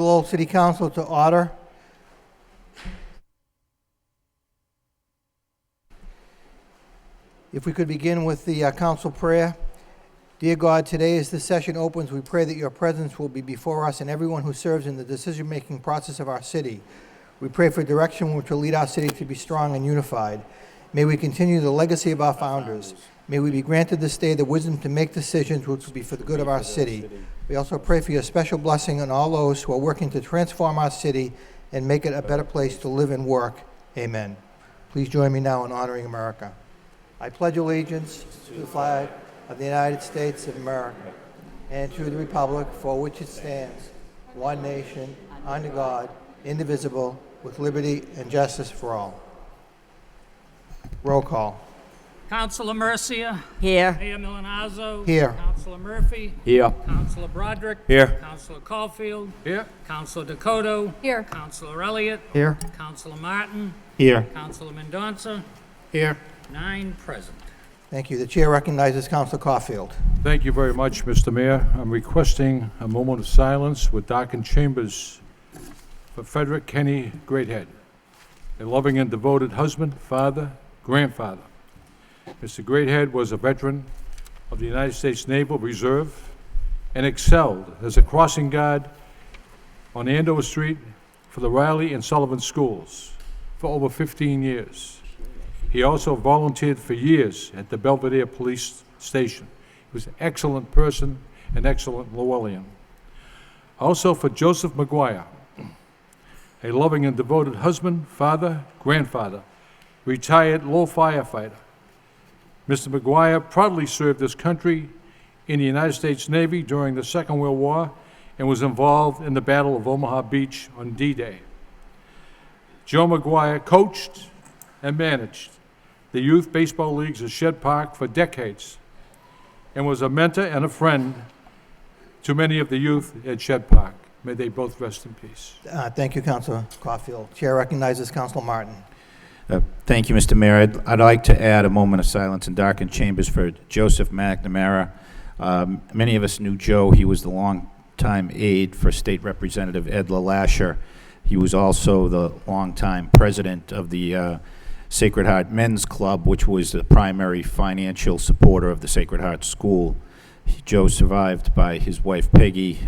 Lowell City Council to order. If we could begin with the council prayer. Dear God, today as this session opens, we pray that your presence will be before us and everyone who serves in the decision-making process of our city. We pray for direction which will lead our city to be strong and unified. May we continue the legacy of our founders. May we be granted this day the wisdom to make decisions which will be for the good of our city. We also pray for your special blessing on all those who are working to transform our city and make it a better place to live and work. Amen. Please join me now in honoring America. I pledge allegiance to the flag of the United States of America and to the republic for which it stands, one nation, under God, indivisible, with liberty and justice for all. Roll call. Councilor Mercia. Here. Mayor Milanazzo. Here. Councilor Murphy. Here. Councilor Broderick. Here. Councilor Caulfield. Here. Councilor Dakota. Here. Councilor Elliott. Here. Councilor Martin. Here. Councilor Mendonça. Here. 9 present. Thank you. The chair recognizes Councilor Caulfield. Thank you very much, Mr. Mayor. I'm requesting a moment of silence with darkened chambers for Frederick Kenny Greathead, a loving and devoted husband, father, grandfather. Mr. Greathead was a veteran of the United States Naval Reserve and excelled as a crossing guard on Andover Street for the Riley and Sullivan schools for over 15 years. He also volunteered for years at the Belvedere Police Station. He was an excellent person, an excellent Lowellian. Also for Joseph McGuire, a loving and devoted husband, father, grandfather, retired Lowell firefighter. Mr. McGuire proudly served this country in the United States Navy during the Second World War and was involved in the Battle of Omaha Beach on D-Day. Joe McGuire coached and managed the youth baseball leagues at Shed Park for decades and was a mentor and a friend to many of the youth at Shed Park. May they both rest in peace. Thank you, Councilor Caulfield. Chair recognizes Councilor Martin. Thank you, Mr. Mayor. I'd like to add a moment of silence in darkened chambers for Joseph McNamara. Many of us knew Joe. He was the longtime aide for State Representative Ed LaLasher. He was also the longtime president of the Sacred Heart Men's Club, which was the primary financial supporter of the Sacred Heart School. Joe survived by his wife Peggy,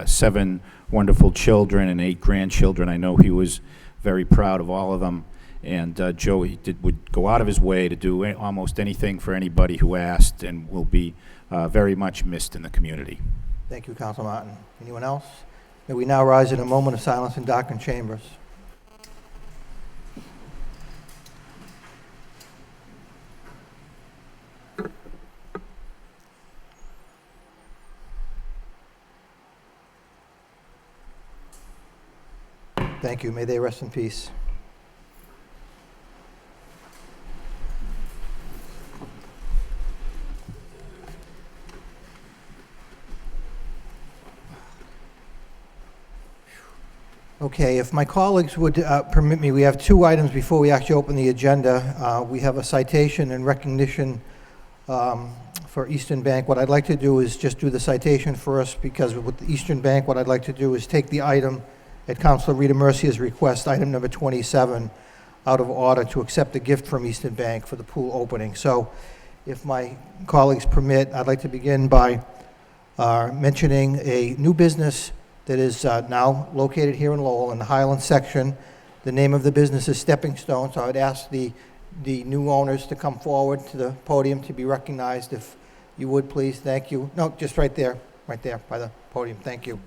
7 wonderful children and 8 grandchildren. I know he was very proud of all of them. And Joe would go out of his way to do almost anything for anybody who asked, and will be very much missed in the community. Thank you, Councilor Martin. Anyone else? May we now rise in a moment of silence in darkened chambers. Thank you. May they rest in peace. Okay, if my colleagues would permit me, we have 2 items before we actually open the agenda. We have a citation and recognition for Eastern Bank. What I'd like to do is just do the citation first, because with the Eastern Bank, what I'd like to do is take the item at Councilor Rita Mercia's request, item number 27, out of order to accept a gift from Eastern Bank for the pool opening. So if my colleagues permit, I'd like to begin by mentioning a new business that is now located here in Lowell in the Highland section. The name of the business is Stepping Stone, so I'd ask the new owners to come forward to the podium to be recognized, if you would, please. Thank you. No, just right there by the podium. Thank you.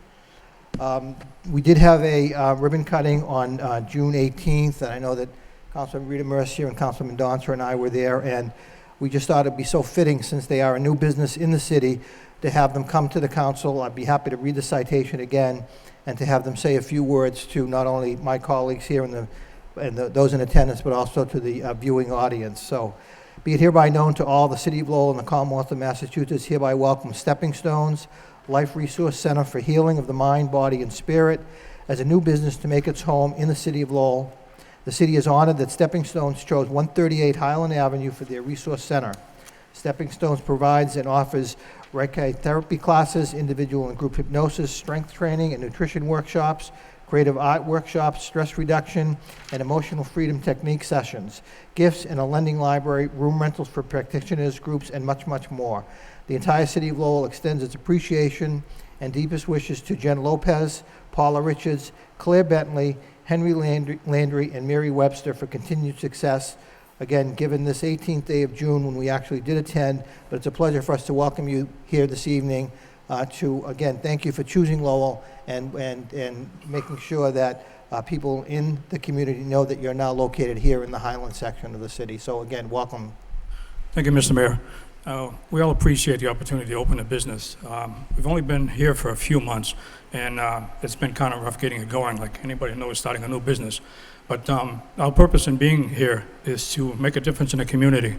We did have a ribbon cutting on June 18th, and I know that Councilor Rita Mercia and Councilor Mendonça and I were there, and we just thought it'd be so fitting, since they are a new business in the city, to have them come to the council. I'd be happy to read the citation again, and to have them say a few words to not only my colleagues here and those in attendance, but also to the viewing audience. So, be it hereby known to all, the City of Lowell and the Commonwealth of Massachusetts hereby welcome Stepping Stones Life Resource Center for Healing of the Mind, Body, and Spirit as a new business to make its home in the City of Lowell. The city is honored that Stepping Stones chose 138 Highland Avenue for their resource center. Stepping Stones provides and offers Reiki therapy classes, individual and group hypnosis, strength training, and nutrition workshops, creative art workshops, stress reduction, and emotional freedom technique sessions, gifts in a lending library, room rentals for practitioners, groups, and much, much more. The entire city of Lowell extends its appreciation and deepest wishes to Jen Lopez, Paula Richards, Claire Bentley, Henry Landry, and Mary Webster for continued success. Again, given this 18th day of June when we actually did attend, but it's a pleasure for us to welcome you here this evening to, again, thank you for choosing Lowell and making sure that people in the community know that you're now located here in the Highland section of the city. So again, welcome. Thank you, Mr. Mayor. We all appreciate the opportunity to open a business. We've only been here for a few months, and it's been kind of rough getting it going, like anybody knows starting a new business. But our purpose in being here is to make a difference in the community.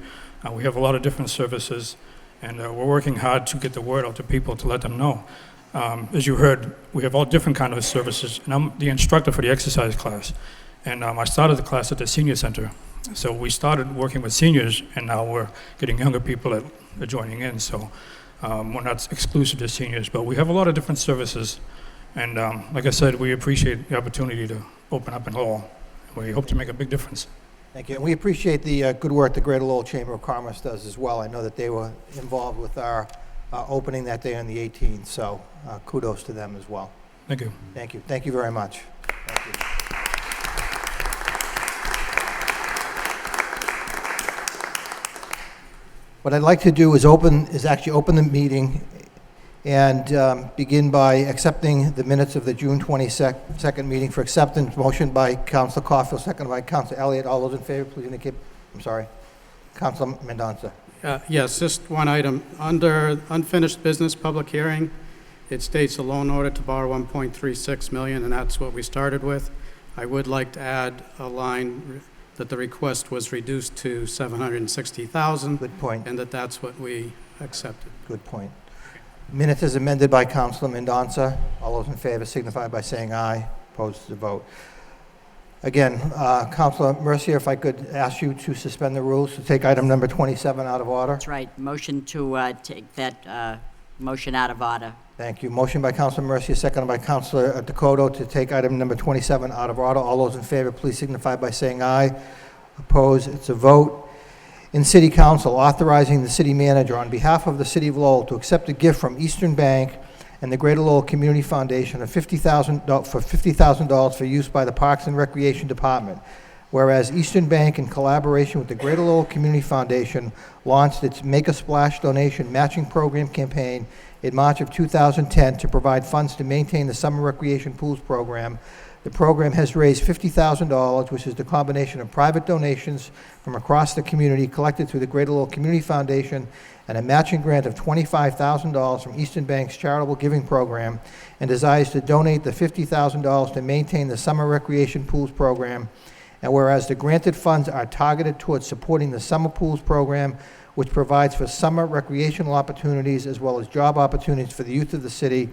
We have a lot of different services, and we're working hard to get the word out to people to let them know. As you heard, we have all different kind of services, and I'm the instructor for the exercise class. And I started the class at the senior center. So we started working with seniors, and now we're getting younger people that are joining in. So we're not exclusive to seniors, but we have a lot of different services. And like I said, we appreciate the opportunity to open up in Lowell. We hope to make a big difference. Thank you. And we appreciate the good work the Greater Lowell Chamber of Commerce does as well. I know that they were involved with our opening that day on the 18th, so kudos to them as well. Thank you. Thank you. Thank you very much. Thank you. What I'd like to do is actually open the meeting and begin by accepting the minutes of the June 22nd meeting for acceptance. Motion by Councilor Caulfield, second by Councilor Elliott. All those in favor, please indicate. I'm sorry. Councilor Mendonça. Yes, just one item. Under unfinished business public hearing, it states a loan order to borrow $1.36 million, and that's what we started with. I would like to add a line that the request was reduced to $760,000. Good point. And that's what we accepted. Good point. Minutes as amended by Councilor Mendonça. All those in favor signify by saying aye. Opposed to vote. Again, Councilor Mercier, if I could ask you to suspend the rules to take item number 27 out of order. That's right. Motion to take that motion out of order. Thank you. Motion by Councilor Mercier, seconded by Councilor Dakota to take item number 27 out of order. All those in favor, please signify by saying aye. Opposed, it's a vote. In City Council, authorizing the city manager on behalf of the City of Lowell to accept a gift from Eastern Bank and the Greater Lowell Community Foundation of $50,000 for use by the Parks and Recreation Department. Whereas Eastern Bank, in collaboration with the Greater Lowell Community Foundation, launched its Make a Splash donation matching program campaign in March of 2010 to provide funds to maintain the summer recreation pools program. The program has raised $50,000, which is the combination of private donations from across the community collected through the Greater Lowell Community Foundation and a matching grant of $25,000 from Eastern Bank's charitable giving program, and desires to donate the $50,000 to maintain the summer recreation pools program. And whereas the granted funds are targeted towards supporting the summer pools program, which provides for summer recreational opportunities as well as job opportunities for the youth of the city,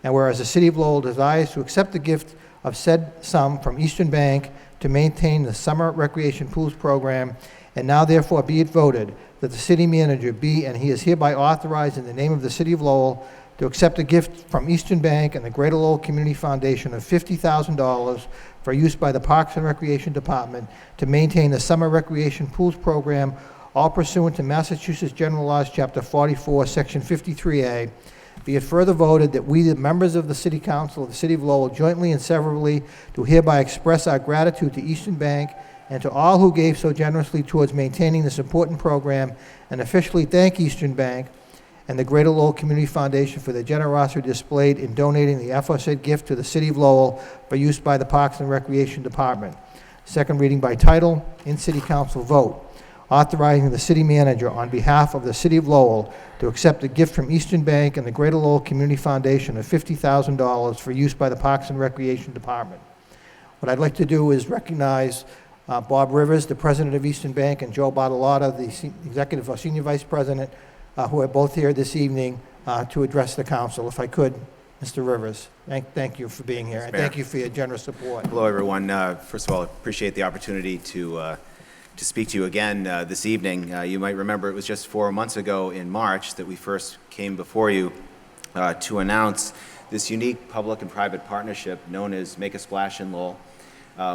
and whereas the City of Lowell desires to accept the gift of said sum from Eastern Bank to maintain the summer recreation pools program, and now therefore be it voted that the city manager be and he is hereby authorized in the name of the City of Lowell to accept a gift from Eastern Bank and the Greater Lowell Community Foundation of $50,000 for use by the Parks and Recreation Department to maintain the summer recreation pools program, all pursuant to Massachusetts General Laws, Chapter 44, Section 53A. Be it further voted that we, the members of the City Council of the City of Lowell, jointly and severally do hereby express our gratitude to Eastern Bank and to all who gave so generously towards maintaining this important program, and officially thank Eastern Bank and the Greater Lowell Community Foundation for their generosity displayed in donating the aforesaid gift to the City of Lowell for use by the Parks and Recreation Department. Second reading by title, in City Council vote. Authorizing the city manager on behalf of the City of Lowell to accept a gift from Eastern Bank and the Greater Lowell Community Foundation of $50,000 for use by the Parks and Recreation Department. What I'd like to do is recognize Bob Rivers, the president of Eastern Bank, and Joe Bartolotta, the executive or senior vice president, who are both here this evening to address the council. If I could, Mr. Rivers, thank you for being here, and thank you for your generous support. Hello, everyone. First of all, I appreciate the opportunity to to speak to you again this evening. You might remember it was just 4 months ago in March that we first came before you to announce this unique public and private partnership known as Make a Splash in Lowell,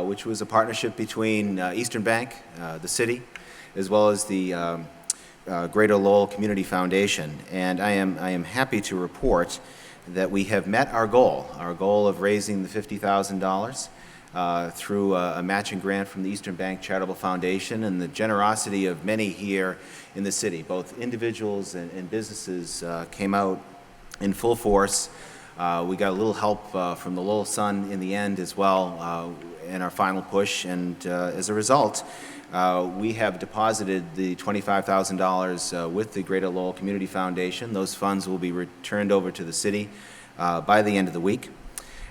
which was a partnership between Eastern Bank, the city, as well as the Greater Lowell Community Foundation. And I am happy to report that we have met our goal of raising the $50,000 through a matching grant from the Eastern Bank Charitable Foundation and the generosity of many here in the city. Both individuals and businesses came out in full force. We got a little help from the Lowell Sun in the end as well in our final push, and as a result, we have deposited the $25,000 with the Greater Lowell Community Foundation. Those funds will be returned over to the city by the end of the week.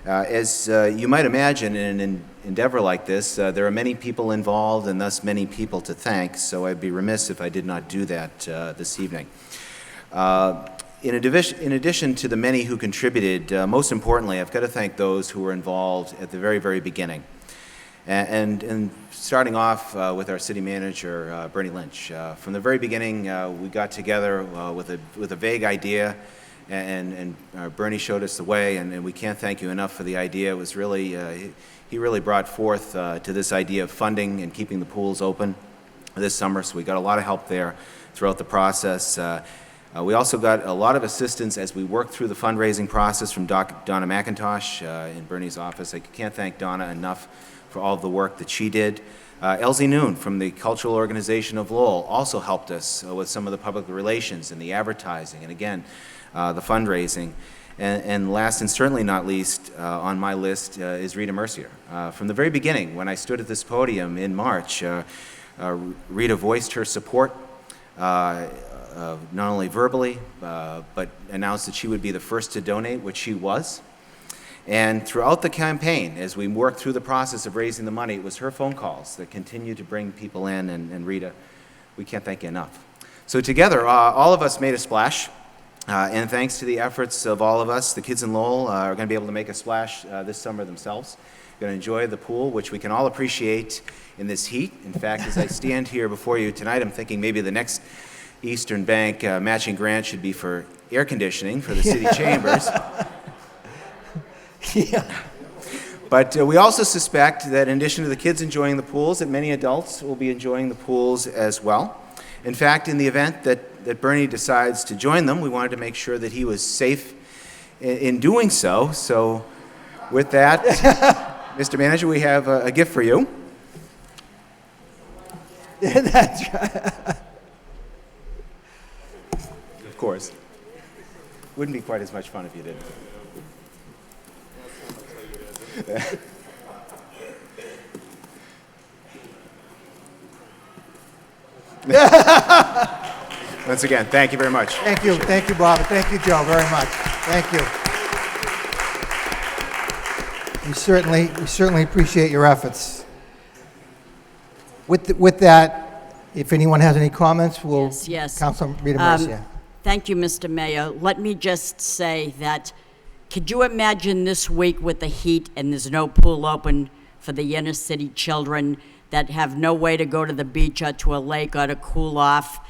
As you might imagine, in an endeavor like this, there are many people involved and thus many people to thank, so I'd be remiss if I did not do that this evening. In addition to the many who contributed, most importantly, I've got to thank those who were involved at the very, very beginning. And starting off with our city manager, Bernie Lynch. From the very beginning, we got together with a vague idea, and Bernie showed us the way, and we can't thank you enough for the idea. It was really, he really brought forth to this idea of funding and keeping the pools open this summer, so we got a lot of help there throughout the process. We also got a lot of assistance as we worked through the fundraising process from Donna McIntosh in Bernie's office. I can't thank Donna enough for all of the work that she did. Elsie Noon from the Cultural Organization of Lowell also helped us with some of the public relations and the advertising, and again, the fundraising. And last and certainly not least on my list is Rita Mercier. From the very beginning, when I stood at this podium in March, Rita voiced her support, not only verbally, but announced that she would be the first to donate, which she was. And throughout the campaign, as we worked through the process of raising the money, it was her phone calls that continued to bring people in, and Rita, we can't thank you enough. So together, all of us made a splash, and thanks to the efforts of all of us, the kids in Lowell are going to be able to make a splash this summer themselves. Going to enjoy the pool, which we can all appreciate in this heat. In fact, as I stand here before you tonight, I'm thinking maybe the next Eastern Bank matching grant should be for air conditioning for the city chambers. Yeah. But we also suspect that in addition to the kids enjoying the pools, that many adults will be enjoying the pools as well. In fact, in the event that Bernie decides to join them, we wanted to make sure that he was safe in doing so. So with that, Mr. Manager, we have a gift for you. That's right. Of course. Wouldn't be quite as much fun if you didn't. Once again, thank you very much. Thank you, Bob. Thank you, Joe, very much. Thank you. We certainly appreciate your efforts. With that, if anyone has any comments, we'll. Yes. Councilman Rita Mercier. Thank you, Mr. Mayor. Let me just say that, could you imagine this week with the heat and there's no pool open for the inner city children that have no way to go to the beach or to a lake or to cool off?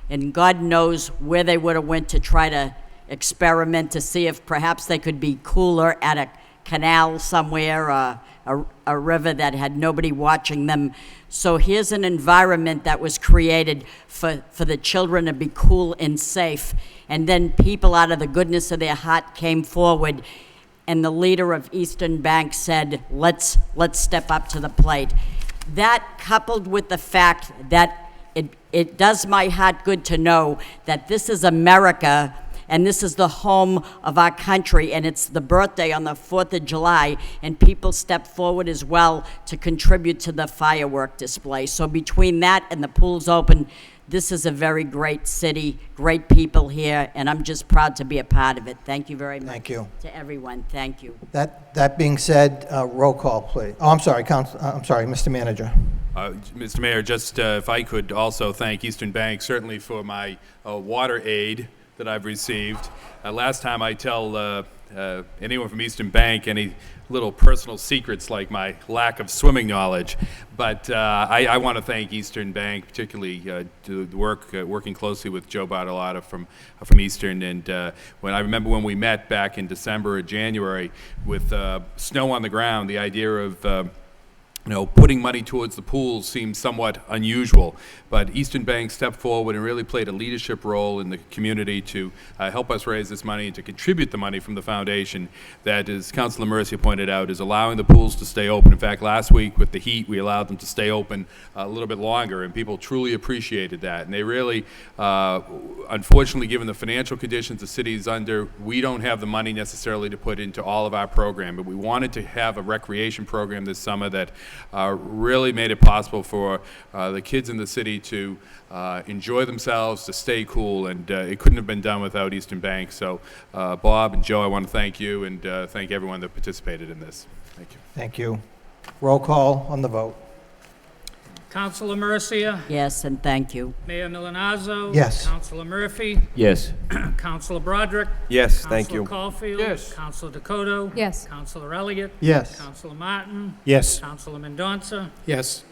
And God knows where they would have went to try to experiment to see if perhaps they could be cooler at a canal somewhere, a river that had nobody watching them. So here's an environment that was created for the children to be cool and safe. And then people out of the goodness of their heart came forward, and the leader of Eastern Bank said, let's step up to the plate. That, coupled with the fact that it does my heart good to know that this is America, and this is the home of our country, and it's the birthday on the 4th of July, and people step forward as well to contribute to the firework display. So between that and the pools open, this is a very great city, great people here, and I'm just proud to be a part of it. Thank you very much. Thank you. To everyone, thank you. That being said, roll call, please. Oh, I'm sorry, Mr. Manager. Mr. Mayor, just if I could also thank Eastern Bank certainly for my water aid that I've received. Last time I tell anyone from Eastern Bank any little personal secrets like my lack of swimming knowledge. But I want to thank Eastern Bank, particularly to the working closely with Joe Bartolotta from Eastern. And when I remember when we met back in December or January with snow on the ground, the idea of putting money towards the pools seemed somewhat unusual, but Eastern Bank stepped forward and really played a leadership role in the community to help us raise this money and to contribute the money from the foundation that, as Councilor Mercia pointed out, is allowing the pools to stay open. In fact, last week with the heat, we allowed them to stay open a little bit longer, and people truly appreciated that. And they really, unfortunately, given the financial conditions the city is under, we don't have the money necessarily to put into all of our program, but we wanted to have a recreation program this summer that really made it possible for the kids in the city to enjoy themselves, to stay cool, and it couldn't have been done without Eastern Bank. So, Bob and Joe, I want to thank you and thank everyone that participated in this. Thank you. Thank you. Roll call on the vote. Councilor Mercia, Yes, and thank you. Mayor Milonazo. Yes. Councilor Murphy, Yes. Councilor Broderick. Yes, thank you. Councilor Caulfield. Yes. Councilor Dakota. Yes. Councilor Elliott. Yes. Councilor Martin. Yes. Councilor Mendoza. Yes.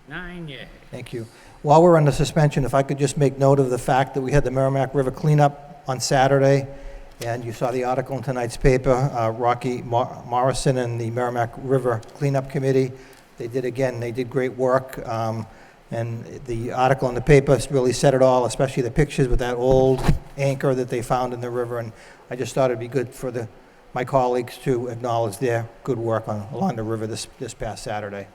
9 yea. Thank you. While we're under suspension, if I could just make note of the fact that we had the Merrimack River cleanup on Saturday, and you saw the article in tonight's paper, Rocky Morrison and the Merrimack River Cleanup Committee, they did great work, and the article in the paper really said it all, especially the pictures with that old anchor that they found in the river, and I just thought it'd be good for my colleagues to acknowledge their good work along the river this past Saturday.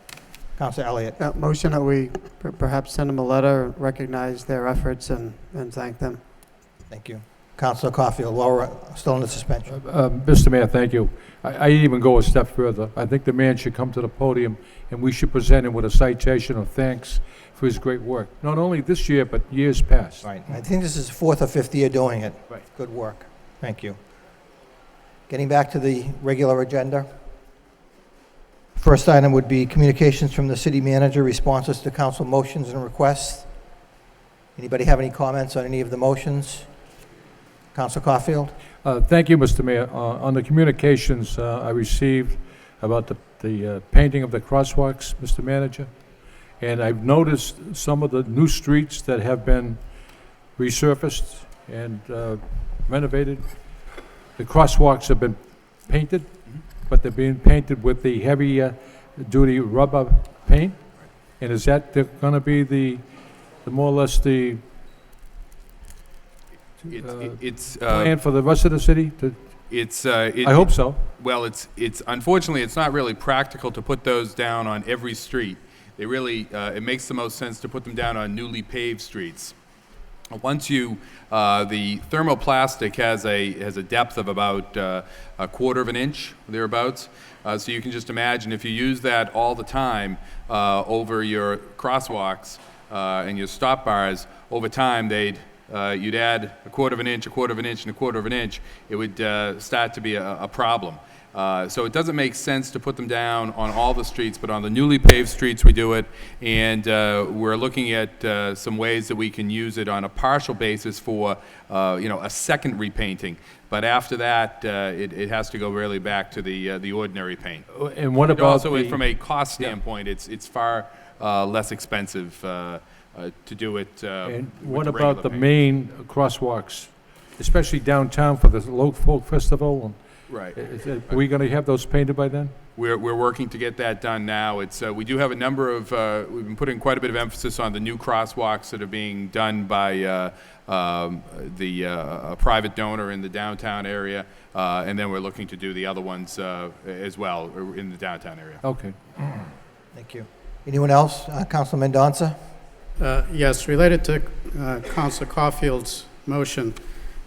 Councilor Elliott. Motion that we perhaps send them a letter, recognize their efforts, and thank them. Thank you. Councilor Caulfield, while we're still under suspension. Mr. Mayor, thank you. I even go a step further. I think the man should come to the podium, and we should present him with a citation of thanks for his great work, not only this year, but years past. Right. I think this is the fourth or fifth year doing it. Right. Good work. Thank you. Getting back to the regular agenda. First item would be communications from the city manager, responses to council motions and requests. Anybody have any comments on any of the motions? Councilor Caulfield? Thank you, Mr. Mayor. On the communications I received about the painting of the crosswalks, Mr. Manager, and I've noticed some of the new streets that have been resurfaced and renovated. The crosswalks have been painted, but they're being painted with the heavier duty rubber paint. And is that going to be the more or less the It's plan for the rest of the city? I hope so. Well, it's unfortunately it's not really practical to put those down on every street. They really it makes the most sense to put them down on newly paved streets. Once the thermoplastic has a depth of about a quarter of an inch thereabouts. So you can just imagine if you use that all the time over your crosswalks and your stop bars, over time you'd add a quarter of an inch, a quarter of an inch, and a quarter of an inch. It would start to be a problem. So it doesn't make sense to put them down on all the streets, but on the newly paved streets we do it, and we're looking at some ways that we can use it on a partial basis for a second repainting. But after that, it has to go really back to the ordinary paint. And what about also, from a cost standpoint, it's far less expensive to do it. And with what the about regular the paint. main crosswalks, especially downtown for the Lowell Folk Festival? Right. Are we going to have those painted by then? We're working to get that done now. We do have a number of, we've been putting quite a bit of emphasis on the new crosswalks that are being done by a private donor in the downtown area, and then we're looking to do the other ones as well in the downtown area. Okay. Thank you. Anyone else? Councilor Mendoza? Yes, related to Councilor Caulfield's motion,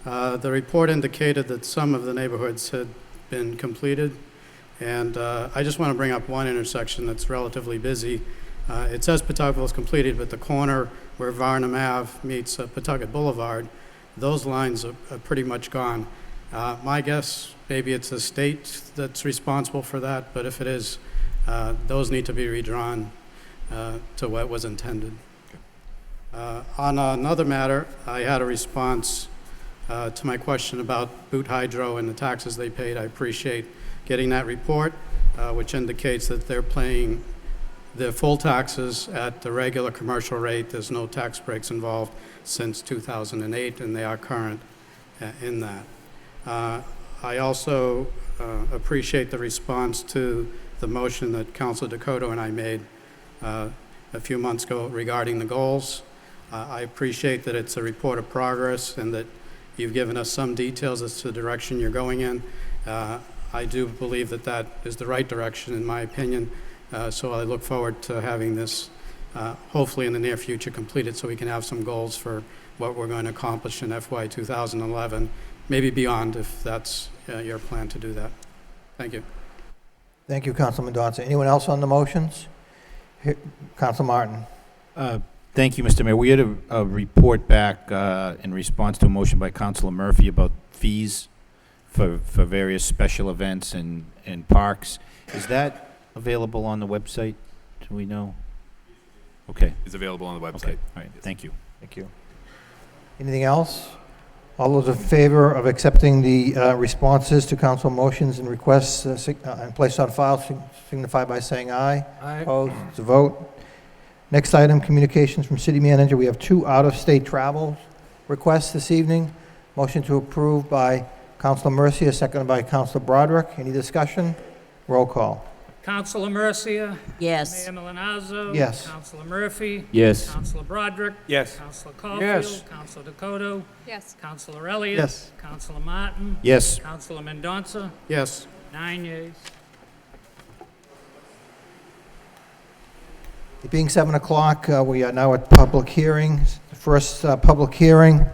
the report indicated that some of the neighborhoods had been completed, and I just want to bring up one intersection that's relatively busy. It says Pawtucket is completed, but the corner where Varnum Ave meets Pawtucket Boulevard, those lines are pretty much gone. My guess, maybe it's the state that's responsible for that, but if it is, those need to be redrawn to what was intended. On another matter, I had a response To my question about Boot Hydro and the taxes they paid, I appreciate getting that report, which indicates that they're paying the full taxes at the regular commercial rate. There's no tax breaks involved since 2008, and they are current in that. I also appreciate the response to the motion that Councilor Dakota and I made a few months ago regarding the goals. I appreciate that it's a report of progress and that you've given us some details as to the direction you're going in. I do believe that that is the right direction, in my opinion, so I look forward to having this, hopefully in the near future, completed so we can have some goals for what we're going to accomplish in FY 2011, maybe beyond if that's your plan to do that. Thank you. Thank you, Councilman Mendonça. Anyone else on the motions? Council Martin. Thank you, Mr. Mayor. We had a report back in response to a motion by Councilor Murphy about fees for various special events and parks. Is that available on the website? Do we know? Okay. Is available on the website. Okay. All right. Thank you. Thank you. Anything else? All those in favor of accepting the responses to council motions and requests and placed on file signify by saying aye. Aye. Opposed? It's a vote. Next item, communications from city manager. We have 2 out-of-state travel requests this evening. Motion to approve by Councilor Mercia, seconded by Councilor Broderick. Any discussion? Roll call. Councilor Mercia. Yes. Mayor Milonazo. Yes. Councilor Murphy. Yes. Councilor Broderick. Yes. Councilor Caulfield. Yes. Councilor Dakota. Yes. Councilor Elliott. Yes. Councilor Martin. Yes. Councilor Mendonça. Yes. 9 yeas. It being 7 o'clock, we are now at public hearings. The first public hearing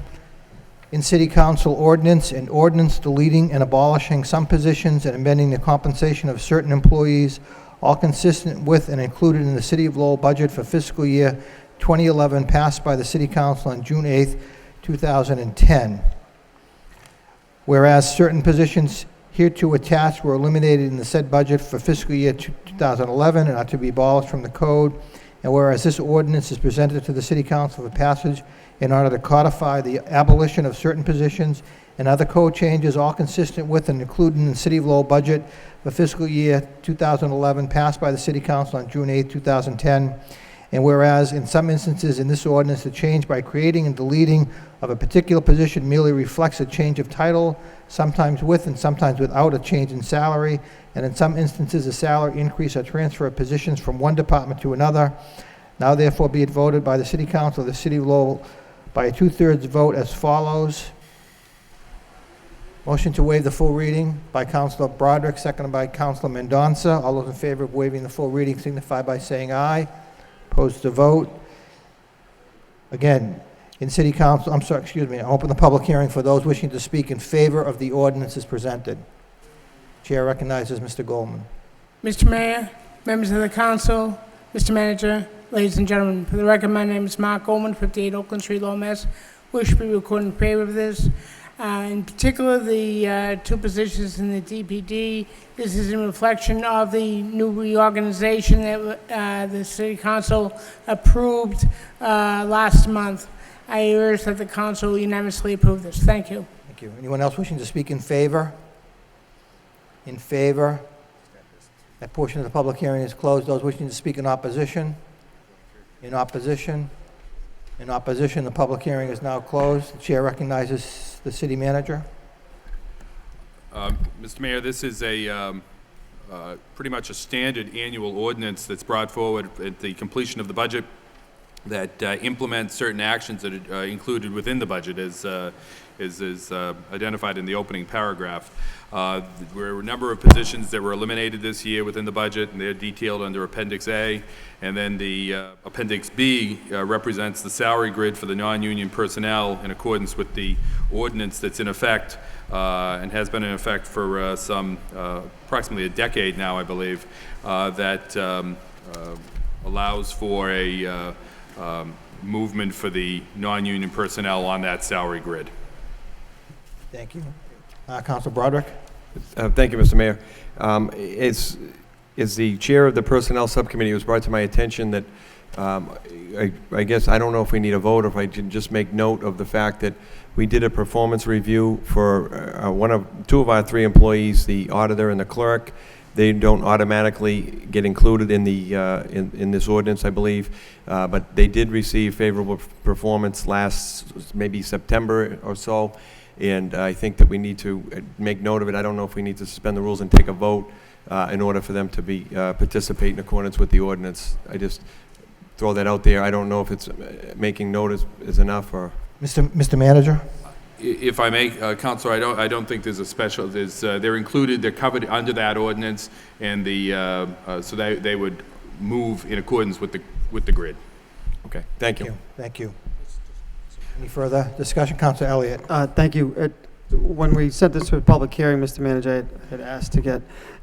in City Council ordinance, an ordinance deleting and abolishing some positions and amending the compensation of certain employees, all consistent with and included in the City of Lowell budget for fiscal year 2011, passed by the City Council on June 8th, 2010. Whereas certain positions hereto attached were eliminated in the said budget for fiscal year 2011 and are to be abolished from the code, and whereas this ordinance is presented to the City Council for passage in order to codify the abolition of certain positions and other code changes, all consistent with and included in the City of Lowell budget for fiscal year 2011, passed by the City Council on June 8, 2010. And whereas in some instances in this ordinance, the change by creating and deleting of a particular position merely reflects a change of title, sometimes with and sometimes without a change in salary, and in some instances a salary increase or transfer of positions from one department to another. Now therefore be it voted by the City Council of the City of Lowell by a 2/3 vote as follows. Motion to waive the full reading by Councilor Broderick, seconded by Councilor Mendonça. All those in favor of waiving the full reading signify by saying aye. Opposed to vote. Again, in City Council, I open the public hearing for those wishing to speak in favor of the ordinance as presented. Chair recognizes Mr. Goldman. Mr. Mayor, members of the council, Mr. Manager, ladies and gentlemen, for the record, my name is Mark Goldman, 58 Oakland Street, Lowell, Mass. Wish to be recorded in favor of this. In particular, the 2 positions in the DPD. This is in reflection of the new reorganization that the City Council approved last month. I urge that the council unanimously approve this. Thank you. Thank you. Anyone else wishing to speak in favor? In favor? That portion of the public hearing is closed. Those wishing to speak in opposition? In opposition? In opposition, the public hearing is now closed. The chair recognizes the city manager. Mr. Mayor, this is a pretty much a standard annual ordinance that's brought forward at the completion of the budget that implements certain actions that are included within the budget as is identified in the opening paragraph. There were a number of positions that were eliminated this year within the budget, and they're detailed under Appendix A. And then the Appendix B represents the salary grid for the non-union personnel in accordance with the ordinance that's in effect and has been in effect for some approximately a decade now, I believe, that allows for a movement for the non-union personnel on that salary grid. Thank you. Councilor Broderick. Thank you, Mr. Mayor. As the chair of the Personnel Subcommittee, it was brought to my attention that I guess I don't know if we need a vote, or if I can just make note of the fact that we did a performance review for two of our 3 employees, the auditor and the clerk. They don't automatically get included in the in this ordinance, I believe, but they did receive favorable performance last maybe September or so, and I think that we need to make note of it. I don't know if we need to suspend the rules and take a vote in order for them to be participate in accordance with the ordinance. I just throw that out there. I don't know if it's making note is enough, or... Mr. Manager? If I may, Counselor, I don't think there's a special, they're included, they're covered under that ordinance, and so they would move in accordance with the grid. Okay, thank you. Thank you. Any further discussion? Councilor Elliott? Thank you. When we sent this to a public hearing, Mr. Manager, I had asked to get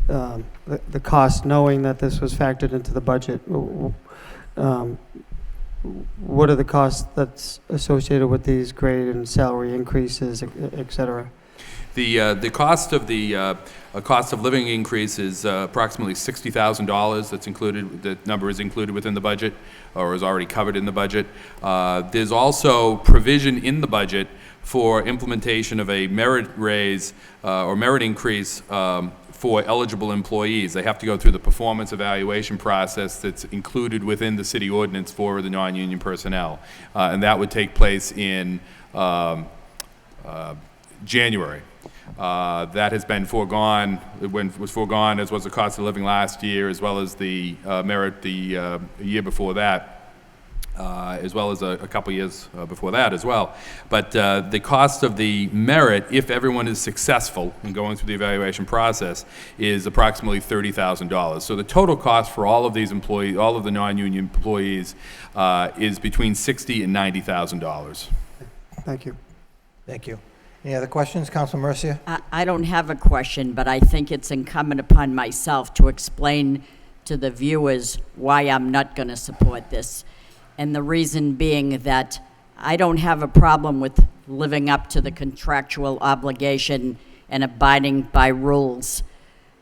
the cost, knowing that this was factored into the budget. What are the costs that's associated with these grade and salary increases, et cetera? The cost of the cost of living increase is approximately $60,000. That's included. The number is included within the budget, or is already covered in the budget. There's also provision in the budget for implementation of a merit raise or merit increase for eligible employees. They have to go through the performance evaluation process that's included within the city ordinance for the non-union personnel. And that would take place in January. That has been foregone, was foregone, as was the cost of living last year, as well as the merit the year before that. As well as a couple years before that as well. But the cost of the merit, if everyone is successful in going through the evaluation process, is approximately $30,000. So the total cost for all of these employees, all of the non-union employees, is between $60,000 and $90,000. Thank you. Thank you. Any other questions? Councilor Mercia? I don't have a question, but I think it's incumbent upon myself to explain to the viewers why I'm not going to support this. And the reason being that I don't have a problem with living up to the contractual obligation and abiding by rules.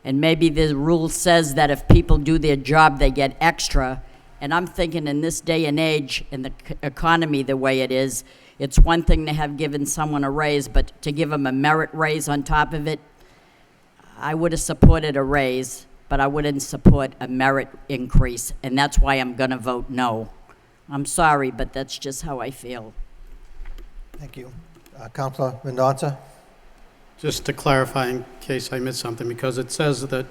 And maybe the rule says that if people do their job, they get extra. And I'm thinking in this day and age, in the economy the way it is, it's one thing to have given someone a raise, but to give them a merit raise on top of it, I would have supported a raise, but I wouldn't support a merit increase. And that's why I'm going to vote no. I'm sorry, but that's just how I feel. Thank you. Councilor Mendonça? Just to clarify, in case I missed something, because it says that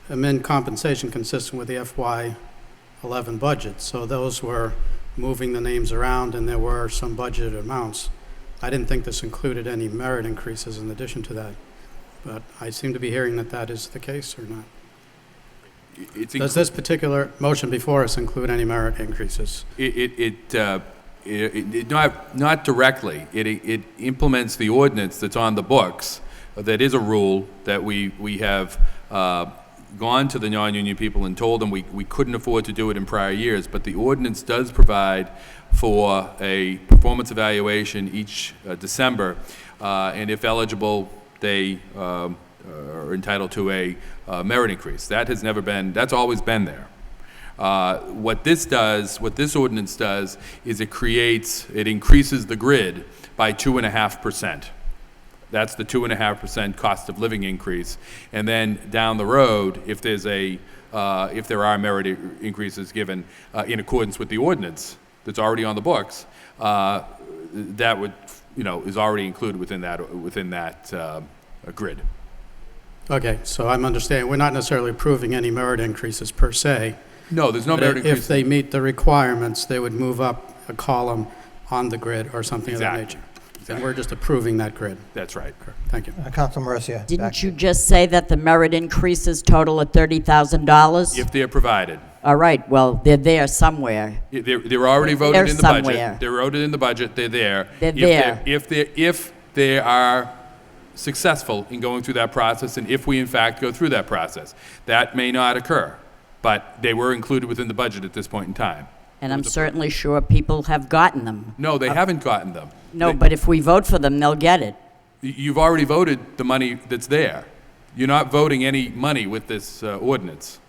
amend compensation consistent with the FY11 budget. So those were moving the names around, and there were some budgeted amounts. I didn't think this included any merit increases in addition to that, but I seem to be hearing that that is the case or not. Does this particular motion before us include any merit increases? Not directly. It implements the ordinance that's on the books. That is a rule that we have gone to the non-union people and told them we couldn't afford to do it in prior years, but the ordinance does provide for a performance evaluation each December, and if eligible, they are entitled to a merit increase. That has never been, that's always been there. What this ordinance does, is it increases the grid by 2.5%. That's the 2.5% cost of living increase. And then down the road, if there are merit increases given in accordance with the ordinance that's already on the books, that would, is already included within that grid. Okay, so I'm understanding, we're not necessarily approving any merit increases per se. No, there's no merit increase. If they meet the requirements, they would move up a column on the grid or something of that nature. Exactly. And we're just approving that grid. That's right. Thank you. Councilor Mercia? Didn't you just say that the merit increases total at $30,000? If they're provided. All right, well, they're there somewhere. They're already voted They're in the somewhere. budget. They're voted in the budget. They're there. They're there. If they are successful in going through that process, and if we in fact go through that process, that may not occur, but they were included within the budget at this point in time. And I'm certainly sure people have gotten them. No, they haven't gotten them. No, but if we vote for them, they'll get it. You've already voted the money that's there. You're not voting any money with this ordinance.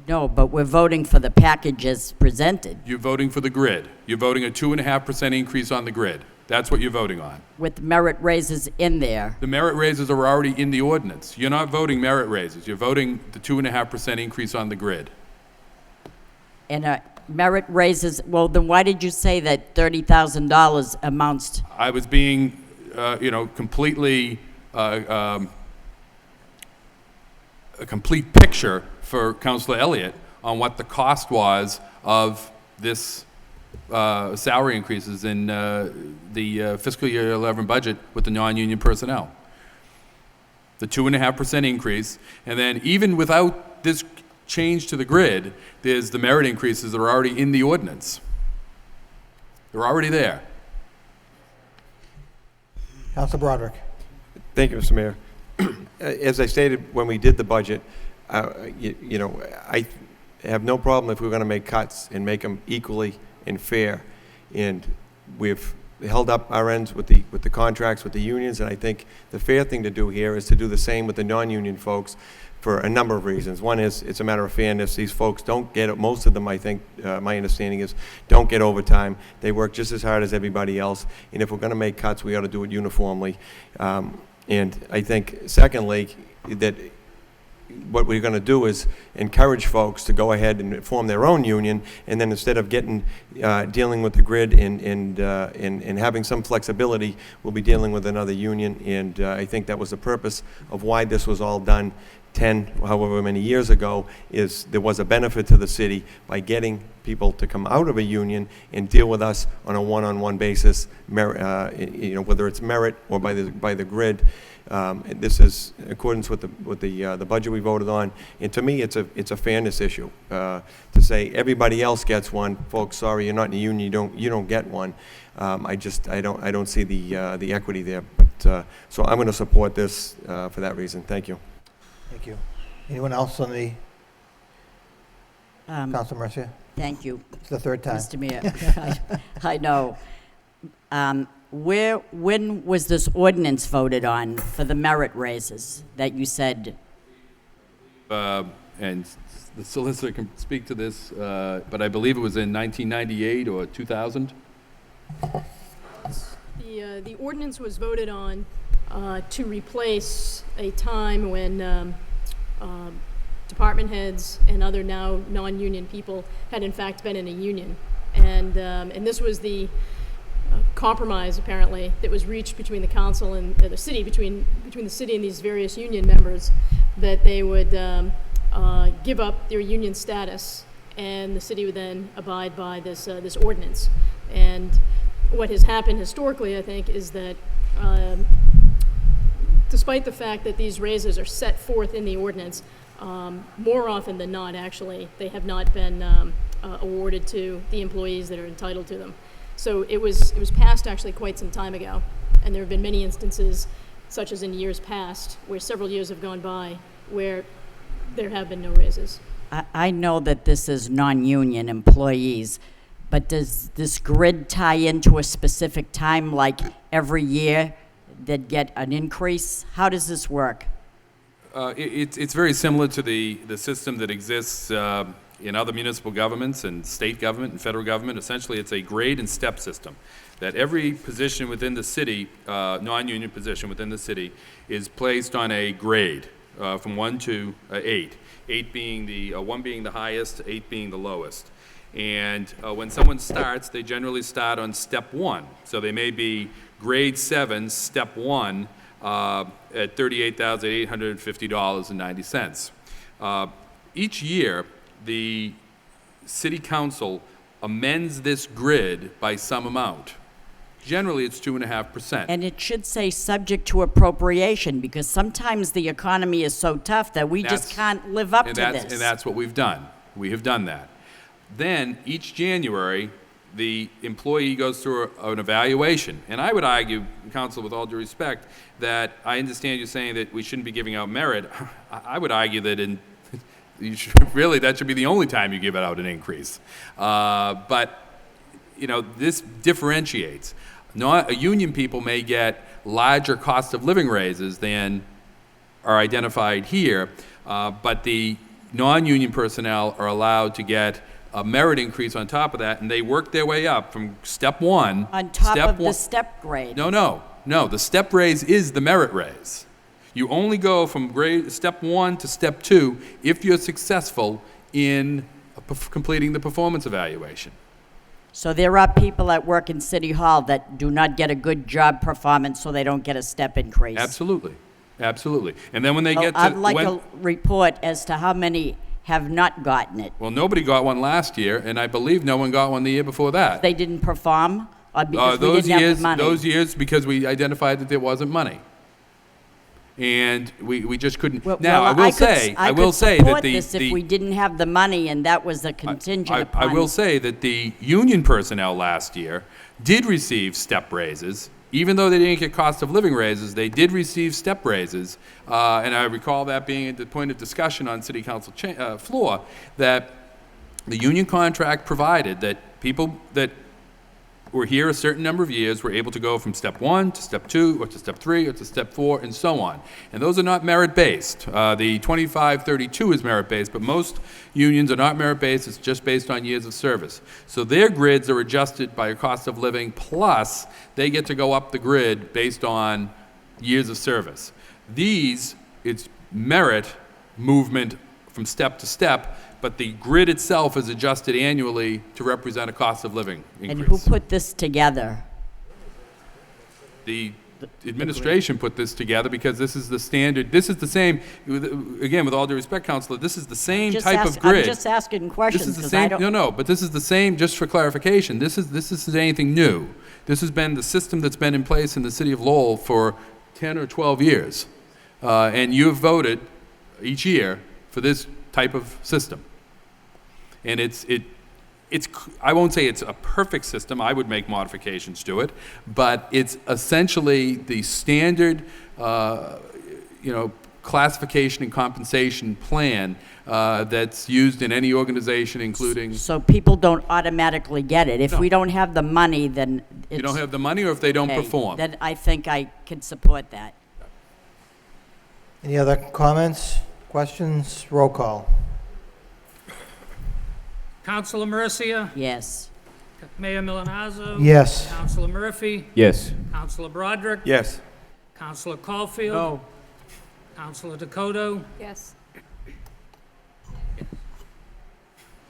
No, but we're voting for the package as presented You're voting for the grid. You're voting a 2.5% increase on the grid. That's what you're voting on. with merit raises in there. The merit raises are already in the ordinance. You're not voting merit raises. You're voting the 2.5% increase on the grid. And merit raises, well, then why did you say that $30,000 amounts? I was being, completely, a complete picture for Councilor Elliott on what the cost was of this salary increases in the fiscal year 11 budget with the non-union personnel. The 2.5% increase, and then even without this change to the grid, there's the merit increases that are already in the ordinance. They're already there. Councilor Broderick. Thank you, Mr. Mayor. As I stated when we did the budget, I have no problem if we're going to make cuts and make them equally and fair. And we've held up our ends with the contracts with the unions, and I think the fair thing to do here is to do the same with the non-union folks for a number of reasons. One is it's a matter of fairness. These folks don't get it. Most of them, I think, my understanding is, don't get overtime. They work just as hard as everybody else. And if we're going to make cuts, we ought to do it uniformly. And I think, secondly, that what we're going to do is encourage folks to go ahead and form their own union, and then instead of dealing with the grid and having some flexibility, we'll be dealing with another union. And I think that was the purpose of why this was all done 10, however many years ago, is there was a benefit to the city by getting people to come out of a union and deal with us on a one-on-one basis, whether it's merit or by the grid. This is in accordance with the budget we voted on, and to me, it's a fairness issue. To say everybody else gets one, folks, sorry, you're not in a union, you don't get one. I don't see the equity there. But so I'm going to support this for that reason. Thank you. Thank you. Anyone else on the, Councilor Mercier? Thank you, It's the third time. Mr. Mayor. I know. When was this ordinance voted on for the merit raises that you said? And the solicitor can speak to this, but I believe it was in 1998 or 2000. The ordinance was voted on to replace a time when department heads and other now non-union people had in fact been in a union. And this was the compromise, apparently, that was reached between the council and the city, between the city and these various union members, that they would give up their union status, and the city would then abide by this ordinance. And what has happened historically, I think, is that despite the fact that these raises are set forth in the ordinance, more often than not, actually, they have not been awarded to the employees that are entitled to them. So it was passed actually quite some time ago, and there have been many instances, such as in years past, where several years have gone by, where there have been no raises. I know that this is non-union employees, but does this grid tie into a specific time, like every year that get an increase? How does this work? It's very similar to the system that exists in other municipal governments and state government and federal government. Essentially, it's a grade and step system, that every position within the city, non-union position within the city, is placed on a grade from 1 to 8. 1 being the highest, 8 being the lowest. And when someone starts, they generally start on step 1. So they may be grade 7, step 1, at $38,850.90. Each year, the city council amends this grid by some amount. Generally, it's 2.5%. And it should say subject to appropriation, because sometimes the economy is so tough that we just can't live up to this. And that's what we've done. We have done that. Then, each January, the employee goes through an evaluation. And I would argue, Council, with all due respect, that I understand you saying that we shouldn't be giving out merit. I would argue that that should be the only time you give it out an increase. But, this differentiates. Union people may get larger cost of living raises than are identified here, but the non-union personnel are allowed to get a merit increase on top of that, and they work their way up from step one. On top step of the one- step grade. No, the step raise is the merit raise. You only go from step one to step two if you're successful in completing the performance evaluation. So there are people that work in City Hall that do not get a good job performance, so they don't get a step increase. Absolutely, absolutely. And then when they Well, get to, I'd like a report as to how many have not gotten it. well, nobody got one last year, and I believe no one got one the year before that. They didn't perform, or because we Those didn't have years, the money? those years, because we identified that there wasn't money. And we just couldn't. Well, Now, well, I will could say, s- I could will say support that this if we didn't have the money and that was the contingent upon. I will say that the union personnel last year did receive step raises. Even though they didn't get cost of living raises, they did receive step raises. And I recall that being at the point of discussion on city council floor, that the union contract provided that people that were here a certain number of years were able to go from step one to step two, or to step three, or to step four, and so on. And those are not merit-based. The 2532 is merit-based, but most unions are not merit-based. It's just based on years of service. So their grids are adjusted by a cost of living, plus they get to go up the grid based on years of service. These, it's merit movement from step to step, but the grid itself is adjusted annually to represent a cost of living increase. And who put this together? The administration put this together because this is the standard, this is the same, again, with all due respect, Counselor, this is the same type of grid. I'm just asking questions, This is the because I same, don't. no, but this is the same, just for clarification, this is anything new. This has been the system that's been in place in the city of Lowell for 10 or 12 years. And you have voted each year for this type of system. And it's, I won't say it's a perfect system, I would make modifications to it, but it's essentially the standard, classification and compensation plan that's used in any organization, including. So people don't automatically get it. If No. we don't have the money, then it's. You don't have the money, or if they don't okay. perform. Then I think I can support that. Any other comments, questions? Roll call. Councilor Mercia, Yes. Mayor Milonazo. Yes. Councilor Murphy, Yes. Councilor Broderick. Yes. Councilor Caulfield. No. Councilor Dakota. Yes.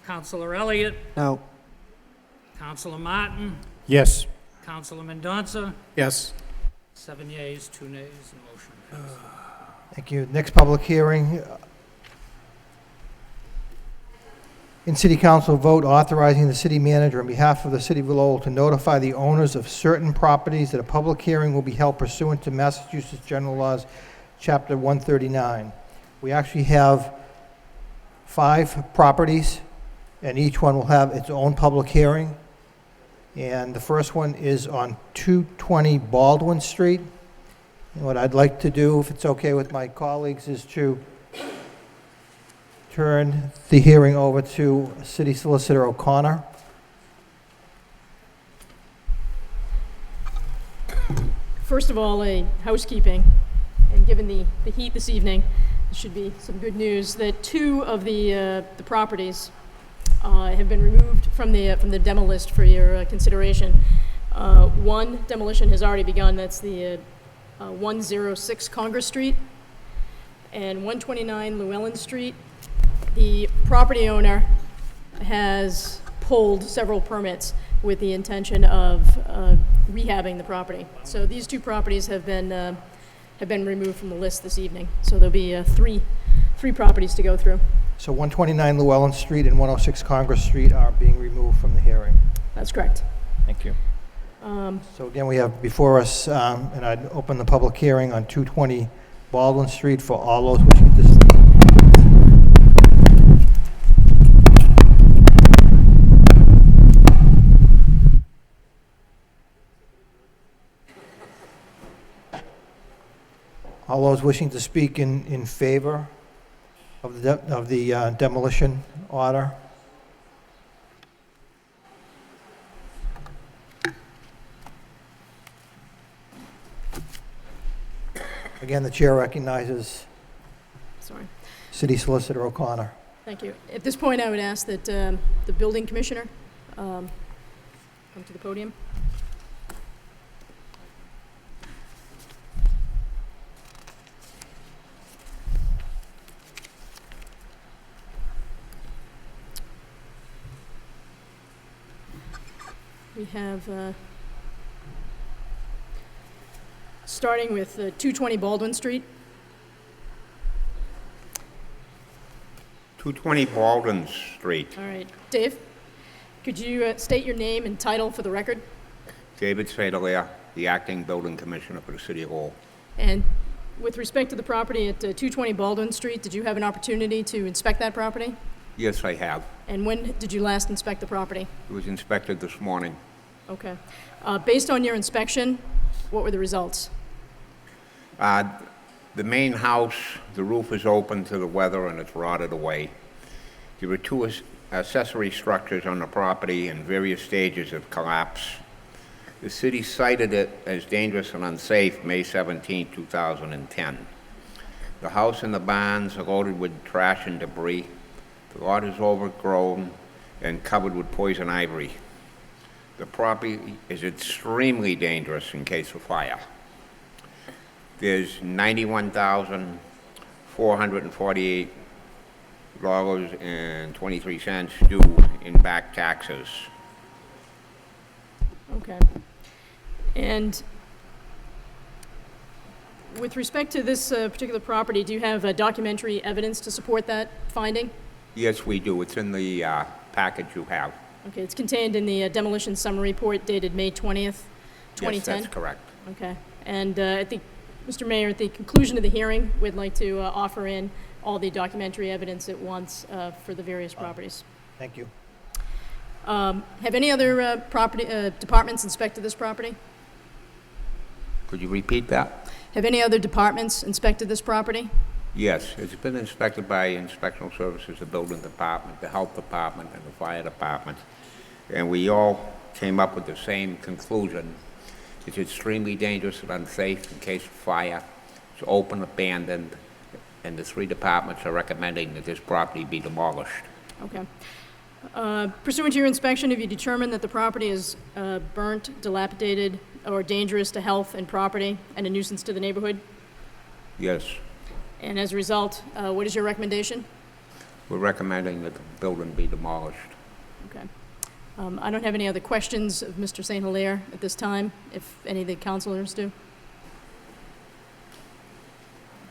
Councilor Elliott. No. Councilor Martin. Yes. Councilor Mendonça. Yes. 7 yeas, 2 nays, and motion passes. Thank you. Next public hearing. In City Council vote authorizing the city manager on behalf of the city of Lowell to notify the owners of certain properties that a public hearing will be held pursuant to Massachusetts General Laws, Chapter 139. We actually have 5 properties, and each one will have its own public hearing. And the first one is on 220 Baldwin Street. And what I'd like to do, if it's okay with my colleagues, is to turn the hearing over to City Solicitor O'Connor. First of all, a housekeeping, and given the heat this evening, it should be some good news that 2 of the properties have been removed from the demo list for your consideration. One demolition has already begun. That's the 106 Congress Street and 129 Llewellyn Street. The property owner has pulled several permits with the intention of rehabbing the property. So these 2 properties have been removed from the list this evening. So there'll be three properties to go through. So 129 Llewellyn Street and 106 Congress Street are being removed from the hearing. That's correct. Thank you. So again, we have before us, and I'd open the public hearing on 220 Baldwin Street for all those wishing to speak. All those wishing to speak in favor of the demolition order? Again, the chair recognizes Sorry. City Solicitor O'Connor. Thank you. At this point, I would ask that the building commissioner come to the podium. We have, starting with 220 Baldwin Street. 220 Baldwin Street. All right. Dave, could you state your name and title for the record? David Sadelaire, the acting building commissioner for the city of Lowell. And with respect to the property at 220 Baldwin Street, did you have an opportunity to inspect that property? Yes, I have. And when did you last inspect the property? It was inspected this morning. Okay. Based on your inspection, what were the results? The main house, the roof is open to the weather and it's rotted away. There were two accessory structures on the property in various stages of collapse. The city cited it as dangerous and unsafe May 17, 2010. The house and the barns are loaded with trash and debris. The lot is overgrown and covered with poison ivy. The property is extremely dangerous in case of fire. There's $91,448.23 due in back taxes. Okay. And with respect to this particular property, do you have documentary evidence to support that finding? Yes, we do. It's in the package you have. Okay, it's contained in the demolition summary report dated May 20th, 2010? Yes, that's correct. Okay. And Mr. Mayor, at the conclusion of the hearing, we'd like to offer in all the documentary evidence at once for the various properties. Thank you. Have any other departments inspected this property? Could you repeat that? Have any other departments inspected this property? Yes, it's been inspected by Inspectional Services, the Building Department, the Health Department, and the Fire Department. And we all came up with the same conclusion. It's extremely dangerous and unsafe in case of fire. It's open, abandoned, and the three departments are recommending that this property be demolished. Okay. Pursuant to your inspection, have you determined that the property is burnt, dilapidated, or dangerous to health and property and a nuisance to the neighborhood? Yes, And as a result, what is your recommendation? we're recommending that the building be demolished. Okay. I don't have any other questions of Mr. St. Hilaire at this time, if any of the councilors do.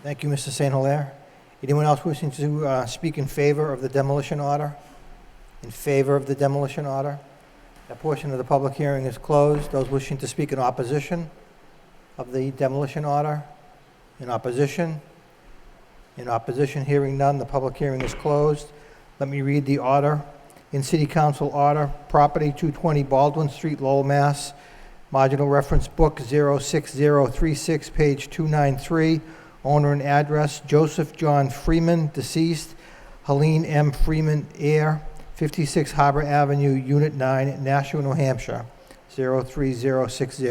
Thank you, Mr. St. Hilaire. Anyone else wishing to speak in favor of the demolition order? In favor of the demolition order? That portion of the public hearing is closed. Those wishing to speak in opposition of the demolition order? In opposition? In opposition, hearing none, the public hearing is closed. Let me read the order. In City Council Order, Property 220 Baldwin Street, Lowell, Mass. Marginal Reference Book 06036, page 293. Owner and address, Joseph John Freeman, deceased. Helene M. Freeman, heir, 56 Harbor Avenue, Unit 9, Nashua, New Hampshire, 03060.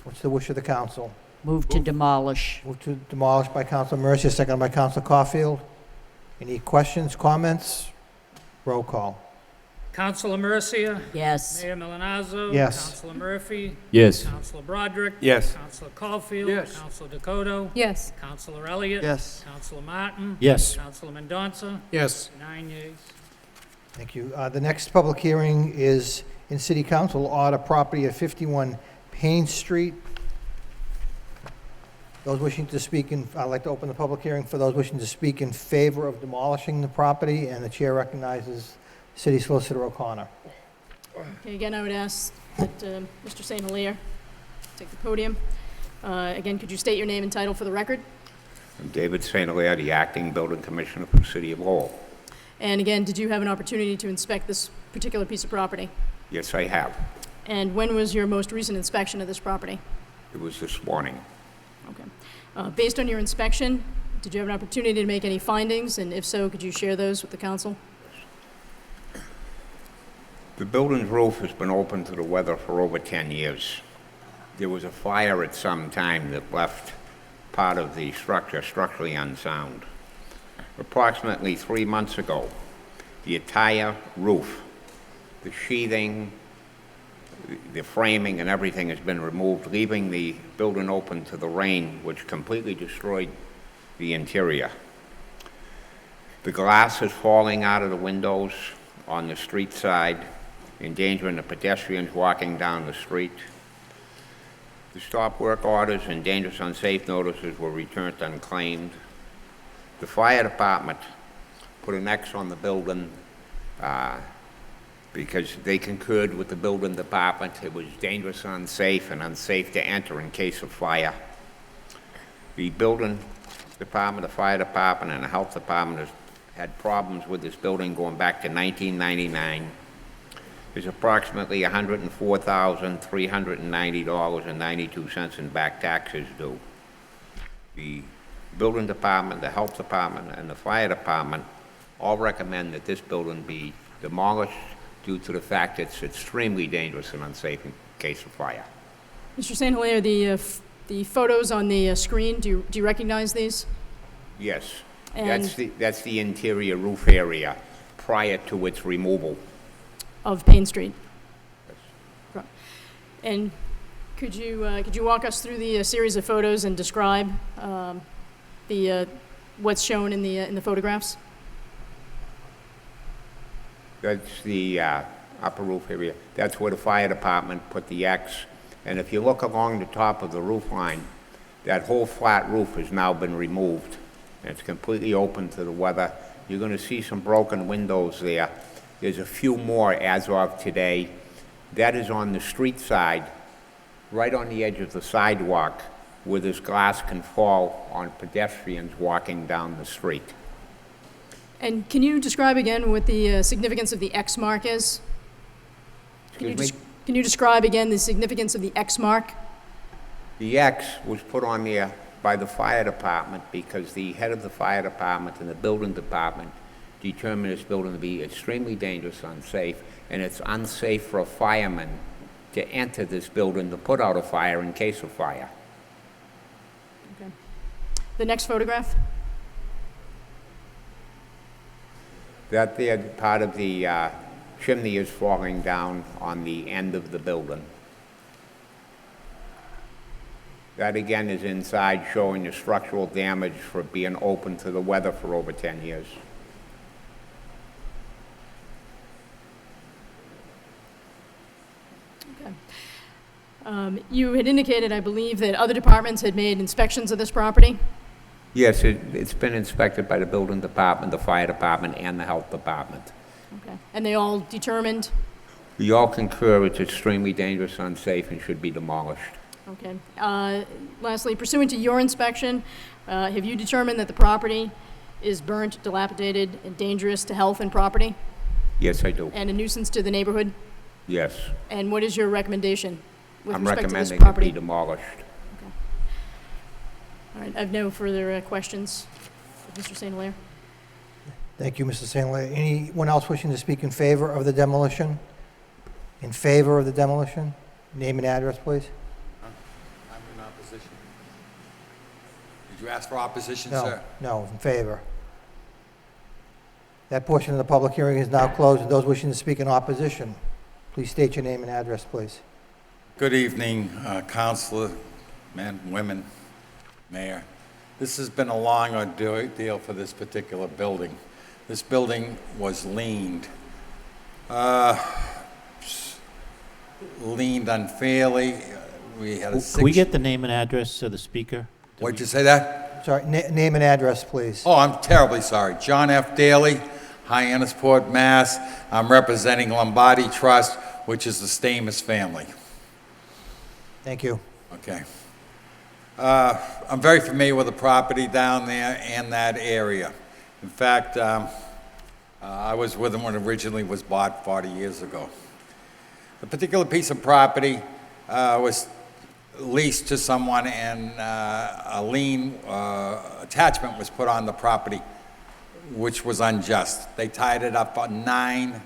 What's the wish of the council? Move to demolish. Move to demolish by Council Mercia, second by Council Caulfield. Any questions, comments? Roll call. Councilor Mercia. Yes. Mayor Milanazzo. Yes. Councilor Murphy. Yes. Councilor Broderick. Yes. Councilor Caulfield. Yes. Councilor Dakota. Yes. Councilor Elliott. Yes. Councilor Martin. Yes. Councilor Mendonça. Yes. 9 yeas. Thank you. The next public hearing is in City Council Order, Property at 51 Payne Street. Those wishing to speak I'd like to open the public hearing for those wishing to speak in favor of demolishing the property, and the chair recognizes City Solicitor O'Connor. Okay, again, I would ask that Mr. St. Hilaire take the podium. Again, could you state your name and title for the record? I'm David St. Hilaire, the acting building commissioner for the city of Lowell. And again, did you have an opportunity to inspect this particular piece of property? Yes, I have. And when was your most recent inspection of this property? It was this morning. Okay. Based on your inspection, did you have an opportunity to make any findings? And if so, could you share those with the council? The building's roof has been open to the weather for over 10 years. There was a fire at some time that left part of the structure structurally unsound. Approximately 3 months ago, the entire roof, the sheathing, the framing and everything has been removed, leaving the building open to the rain, which completely destroyed the interior. The glass is falling out of the windows on the street side, endangering the pedestrians walking down the street. The stop work orders and dangerous unsafe notices were returned unclaimed. The fire department put an X on the building because they concurred with the building department. It was dangerous, unsafe, and unsafe to enter in case of fire. The building department, the fire department, and the health department has had problems with this building going back to 1999. There's approximately $104,390.92 in back taxes due. The building department, the health department, and the fire department all recommend that this building be demolished due to the fact it's extremely dangerous and unsafe in case of fire. Mr. St. Hilaire, the photos on the screen, do you recognize these? Yes, And- that's the interior roof area prior to its removal. Of Payne Street? Right. And could you walk us through the series of photos and describe what's shown in the photographs? That's the upper roof area. That's where the fire department put the X. And if you look along the top of the roof line, that whole flat roof has now been removed. And it's completely open to the weather. You're going to see some broken windows there. There's a few more as of today. That is on the street side, right on the edge of the sidewalk, where this glass can fall on pedestrians walking down the street. And can you describe again what the significance of the X mark is? Excuse me? Can you describe again the significance of the X mark? The X was put on there by the fire department because the head of the fire department and the building department determined this building to be extremely dangerous, unsafe, and it's unsafe for a fireman to enter this building to put out a fire in case of fire. Okay. The next photograph? That there, part of the chimney is falling down on the end of the building. That again is inside, showing the structural damage for being open to the weather for over 10 years. You had indicated, I believe, that other departments had made inspections of this property. Yes, it's been inspected by the building department, the fire department, and the health department. Okay. And they all determined? We all concur it's extremely dangerous, unsafe, and should be demolished. Okay. Lastly, pursuant to your inspection, have you determined that the property is burnt, dilapidated, and dangerous to health and property? Yes, I do. And a nuisance to the neighborhood? Yes. And what is your recommendation with I'm respect to this recommending it property? be demolished. All right, I have no further questions. Mr. St. Hilaire? Thank you, Mr. St. Hilaire. Anyone else wishing to speak in favor of the demolition? In favor of the demolition? Name and address, please. I'm in opposition. Did you ask for opposition, No, sir? no, in favor. That portion of the public hearing is now closed, and those wishing to speak in opposition, please state your name and address, please. Good evening, Councilor, men, women, Mayor. This has been a long ordeal for this particular building. This building was leaned unfairly. We had a Can we get the name and address of the speaker? What'd you say that? Sorry, name and address, please. Oh, I'm terribly sorry. John F. Daly, Hyannisport, Mass. I'm representing Lombardi Trust, which is the Stamos family. Thank you. Okay. I'm very familiar with the property down there and that area. In fact, I was with them when it originally was bought 40 years ago. The particular piece of property was leased to someone, and a lien attachment was put on the property, which was unjust. They tied it up for 9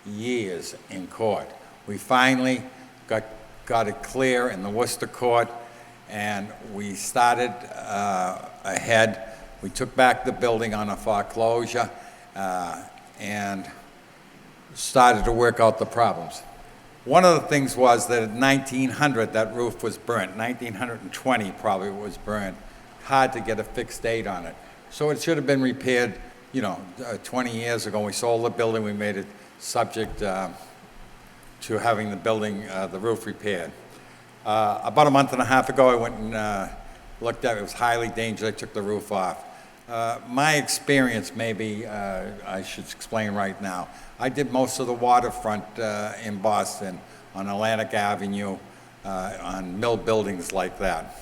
years in court. We finally got it clear in the Worcester court, and we started ahead We took back the building on a foreclosure and started to work out the problems. One of the things was that in 1900, that roof was burnt. 1920 probably was burnt. Hard to get a fixed date on it. So it should have been repaired, 20 years ago. When we sold the building, we made it subject to having the building, the roof repaired. About a month and a half ago, I went and looked at it. It was highly dangerous. I took the roof off. My experience, maybe I should explain right now. I did most of the waterfront in Boston, on Atlantic Avenue, on mill buildings like that.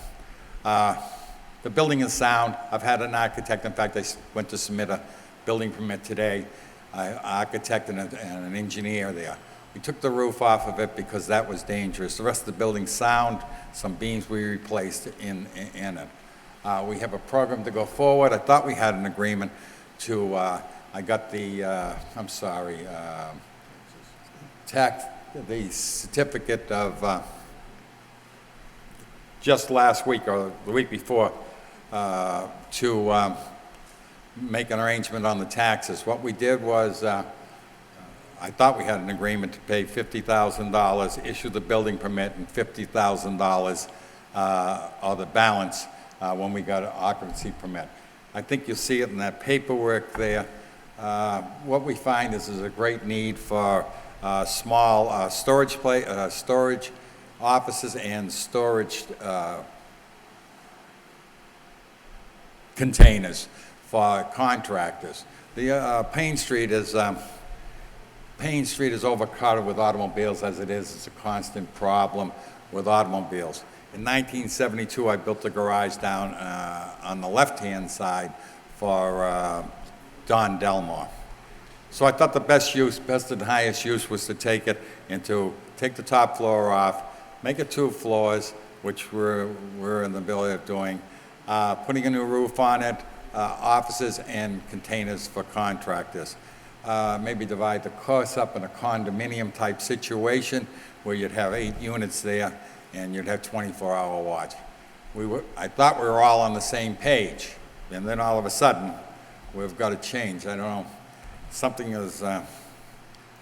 The building is sound. I've had an architect. In fact, I went to submit a building permit today. Architect and an engineer there. We took the roof off of it because that was dangerous. The rest of the building's sound. Some beams we replaced in it. We have a program to go forward. I thought we had an agreement to, I got the, the certificate of, just last week or the week before, to make an arrangement on the taxes. What we did was, I thought we had an agreement to pay $50,000, issue the building permit, and $50,000 or the balance when we got an occupancy permit. I think you'll see it in that paperwork there. What we find is there's a great need for small storage offices and storage containers for contractors. The Payne Street is overcrowded with automobiles as it is. It's a constant problem with automobiles. In 1972, I built a garage down on the left-hand side for Don Delmore. So I thought the best and highest use was to take the top floor off, make it 2 floors, which we're in the ability of doing, putting a new roof on it, offices and containers for contractors. Maybe divide the costs up in a condominium type situation where you'd have 8 units there and you'd have 24-hour watch. I thought we were all on the same page, and then all of a sudden, we've got to change. I don't know. Something is,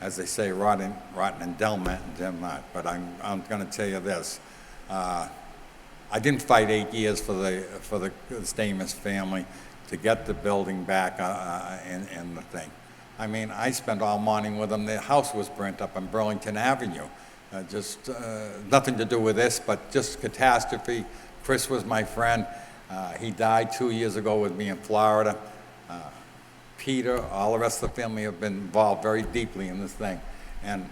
as they say, rotten in Delmont, but I'm going to tell you this. I didn't fight 8 years for the Stamos family to get the building back and the thing. I mean, I spent all morning with them. The house was burnt up on Burlington Avenue. Just nothing to do with this, but just catastrophe. Chris was my friend. He died 2 years ago with me in Florida. Peter, all the rest of the family have been involved very deeply in this thing. And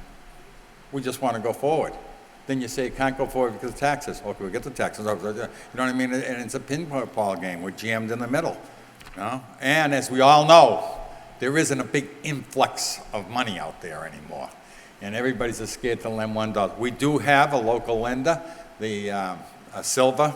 we just want to go forward. Then you say you can't go forward because of taxes. Okay, we'll get the taxes. You know what I mean? And it's a pinball game. We're jammed in the middle. And as we all know, there isn't a big influx of money out there anymore. And everybody's just scared to lend $1. We do have a local lender, the Silver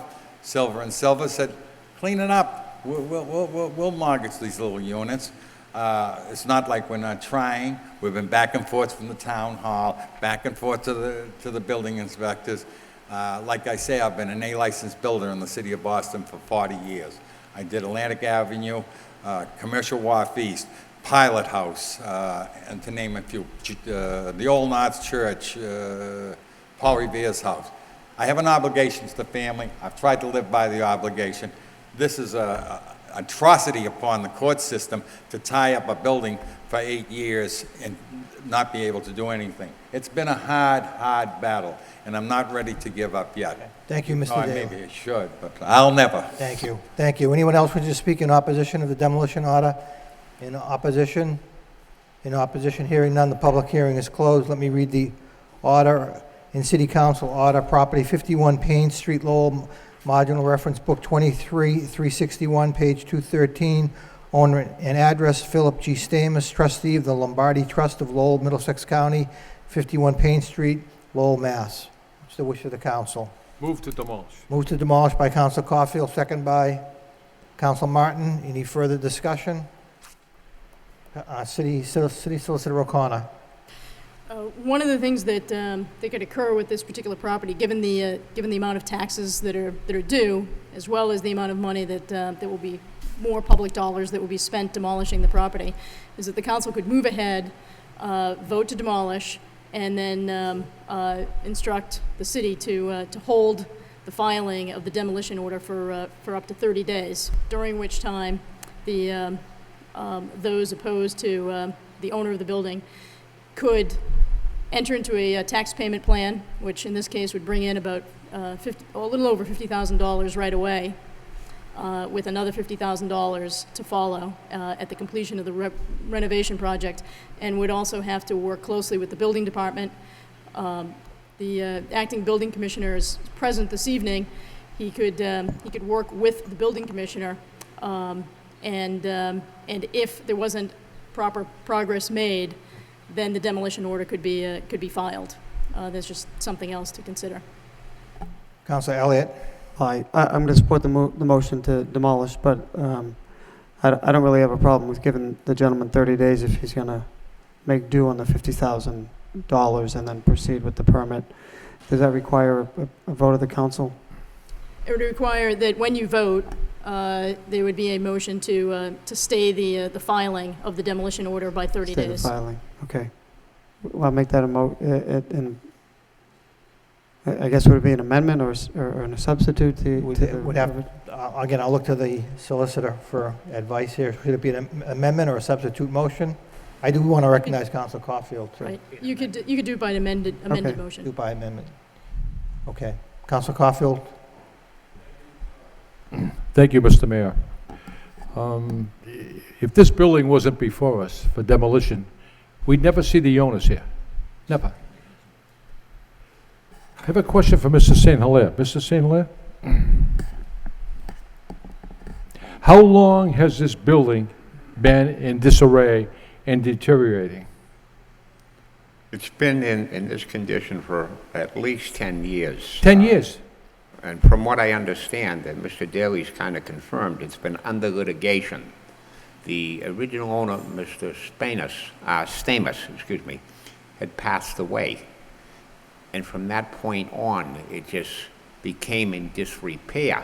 and Silver said, clean it up. We'll mortgage these little units. It's not like we're not trying. We've been back and forth from the town hall, back and forth to the building inspectors. Like I say, I've been an A-licensed builder in the city of Boston for 40 years. I did Atlantic Avenue, Commercial Wharf East, Pilot House, and to name a few, the Old Knots Church, Paul Revere's house. I have an obligation to the family. I've tried to live by the obligation. This is an atrocity upon the court system to tie up a building for 8 years and not be able to do anything. It's been a hard battle, and I'm not ready to give up yet. Thank you, Mr. Dale. Maybe I should, but I'll never. Thank you. Thank you. Anyone else wish to speak in opposition of the demolition order? In opposition? In opposition, hearing none, the public hearing is closed. Let me read the order. In City Council Order, property 51 Payne Street, Lowell, marginal reference book 23-361, page 213. Owner and address, Philip G. Stamos, trustee of the Lombardi Trust of Lowell, Middlesex County, 51 Payne Street, Lowell, Mass. What's the wish of the council? Move to demolish. Move to demolish by Council Caulfield, second by Council Martin. Any further discussion? City Solicitor O'Connor. One of the things that could occur with this particular property, given the amount of taxes that are due, as well as the amount of money that will be more public dollars that will be spent demolishing the property, is that the council could move ahead, vote to demolish, and then instruct the city to hold the filing of the demolition order for up to 30 days, during which time those opposed to the owner of the building could enter into a tax payment plan, which in this case would bring in about a little over $50,000 right away, with another $50,000 to follow at the completion of the renovation project, and would also have to work closely with the building department. The acting building commissioner is present this evening. He could work with the building commissioner, and if there wasn't proper progress made, then the demolition order could be filed. There's just something else to consider. Councilor Elliott? I'm going to support the motion to demolish, but I don't really have a problem with giving the gentleman 30 days if he's going to make due on the $50,000 and then proceed with the permit. Does that require a vote of the council? It would require that when you vote, there would be a motion to stay the filing of the demolition order by 30 Stay days. the filing, okay. Well, I'll make that and I guess would it be an amendment or a substitute Again, I'll look to the solicitor for advice here. Should it be an amendment or a substitute motion? I do want to recognize Councilor Caulfield, too. Right. You could do it by an amended Okay. motion. Do by amendment. Okay. Councilor Caulfield? Thank you, Mr. Mayor. If this building wasn't before us for demolition, we'd never see the owners here. Never. I have a question for Mr. St. Hilaire. Mr. St. Hilaire? How long has this building been in disarray and deteriorating? It's been in this condition for at least 10 years. 10 years? And from what I understand, and Mr. Daly's kind of confirmed, it's been under litigation. The original owner, Mr. Stamus, had passed away. And from that point on, it just became in disrepair.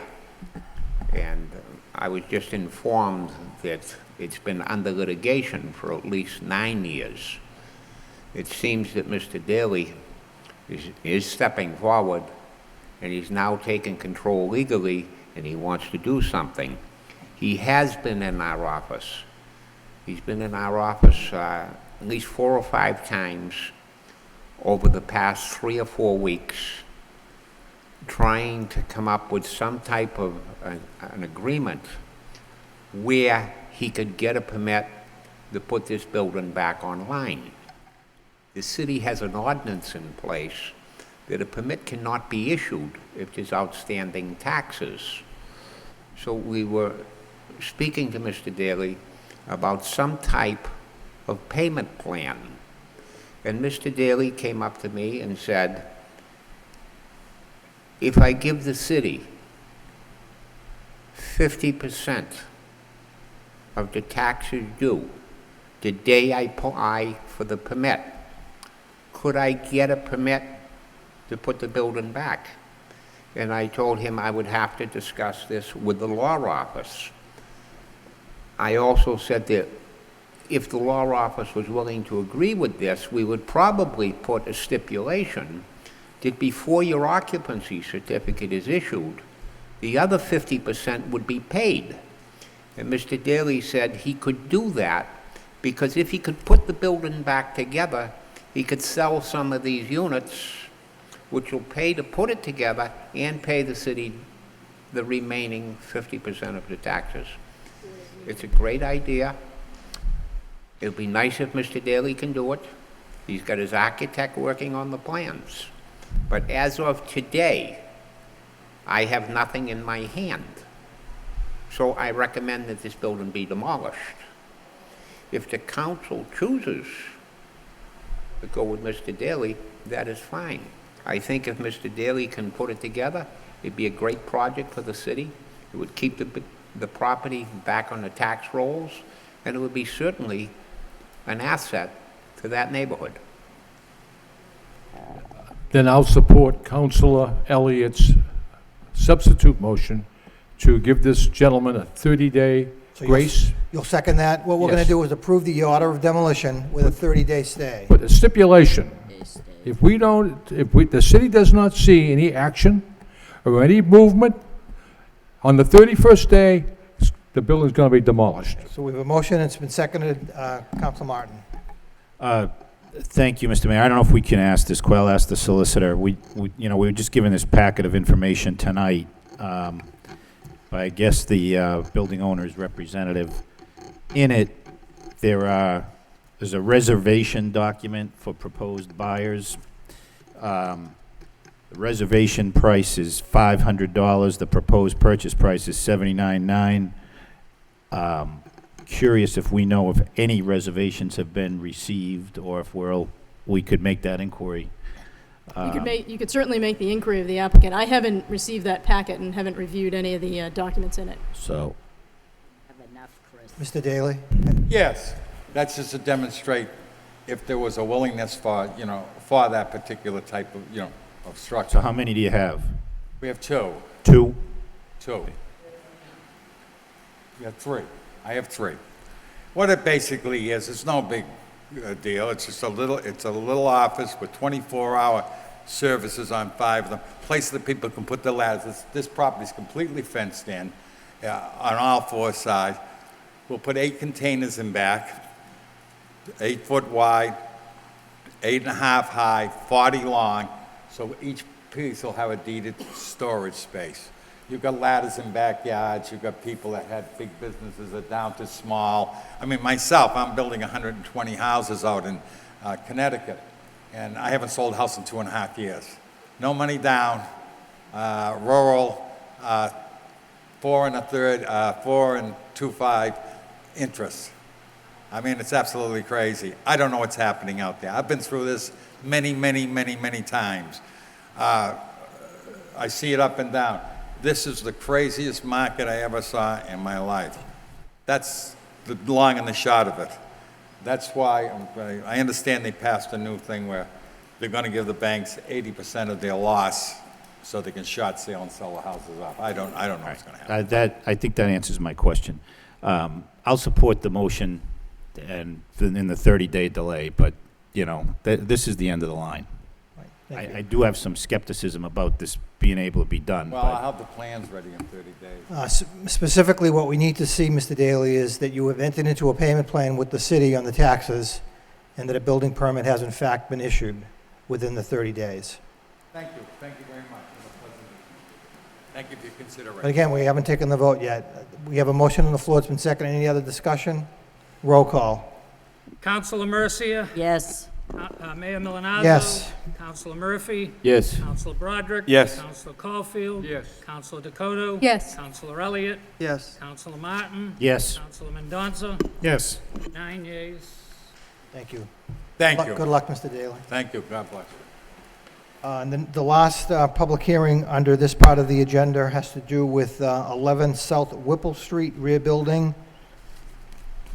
And I was just informed that it's been under litigation for at least 9 years. It seems that Mr. Daly is stepping forward, and he's now taking control legally, and he wants to do something. He has been in our office. He's been in our office at least 4 or 5 times over the past 3 or 4 weeks, trying to come up with some type of an agreement where he could get a permit to put this building back online. The city has an ordinance in place that a permit cannot be issued if there's outstanding taxes. So we were speaking to Mr. Daly about some type of payment plan. And Mr. Daly came up to me and said, if I give the city 50% of the taxes due the day I apply for the permit, could I get a permit to put the building back? And I told him I would have to discuss this with the law office. I also said that if the law office was willing to agree with this, we would probably put a stipulation that before your occupancy certificate is issued, the other 50% would be paid. And Mr. Daly said he could do that because if he could put the building back together, he could sell some of these units, which will pay to put it together and pay the city the remaining 50% of the taxes. It's a great idea. It'll be nice if Mr. Daly can do it. He's got his architect working on the plans. But as of today, I have nothing in my hand. So I recommend that this building be demolished. If the council chooses to go with Mr. Daly, that is fine. I think if Mr. Daly can put it together, it'd be a great project for the city. It would keep the property back on the tax rolls, and it would be certainly an asset to that neighborhood. Then I'll support Councilor Elliott's substitute motion to give this gentleman a 30-day So grace. You'll second that? What we're going to Yes. do is approve the order of demolition with a 30-day stay. But a stipulation, if the city does not see any action or any movement, on the 31st day, the building's going to be demolished. So we have a motion, it's been seconded. Council Martin. Thank you, Mr. Mayor. I don't know if we can ask this, I'll ask the solicitor. We were just given this packet of information tonight by, I guess, the building owner's representative. In it, there's a reservation document for proposed buyers. The reservation price is $500. The proposed purchase price is $79,900. Curious if we know if any reservations have been received, or if we could make that inquiry. You could certainly make the inquiry of the applicant. I haven't received that packet and haven't reviewed any of the documents in it. So, Mr. Daly? Yes, that's just to demonstrate if there was a willingness for that particular type of, of structure. so how many do you have? We have two. Two? Two. You have three. I have three. What it basically is, it's no big deal. It's just a little office with 24-hour services on 5 of them. Place that people can put their ladders. This property is completely fenced in on all 4 sides. We'll put 8 containers in back, 8 foot wide, 8.5 high, 40 long. So each piece will have a deeded storage space. You've got ladders in backyards. You've got people that had big businesses that are down to small. I mean, myself, I'm building 120 houses out in Connecticut, and I haven't sold a house in 2.5 years. No money down, rural, 4 and 2.5 interest. I mean, it's absolutely crazy. I don't know what's happening out there. I've been through this many times. I see it up and down. This is the craziest market I ever saw in my life. That's the long and the short of it. That's why I understand they passed a new thing where they're going to give the banks 80% of their loss so they can short sale and sell the houses off. I don't know what's going to happen. I think that answers my question. I'll support the motion and in the 30-day delay, but, this is the end of the line. I do have some skepticism about this being able to be done. Well, I'll have the plans ready in 30 days. Specifically, what we need to see, Mr. Daly, is that you have entered into a payment plan with the city on the taxes, and that a building permit has in fact been issued within the 30 days. Thank you. Thank you very much. Thank you for your consideration. But again, we haven't taken the vote yet. We have a motion on the floor. It's been seconded. Any other discussion? Roll call. Councilor Mercia. Yes. Mayor Milonazo. Yes. Councilor Murphy. Yes. Councilor Broderick. Yes. Councilor Caulfield. Yes. Councilor Dakota. Yes. Councilor Elliott. Yes. Councilor Martin. Yes. Councilor Mendoza. Yes. 9 yeas. Thank you. Thank you. Good luck, Mr. Daly. Thank you. God bless. And then the last public hearing under this part of the agenda has to do with 11 South Whipple Street rear building.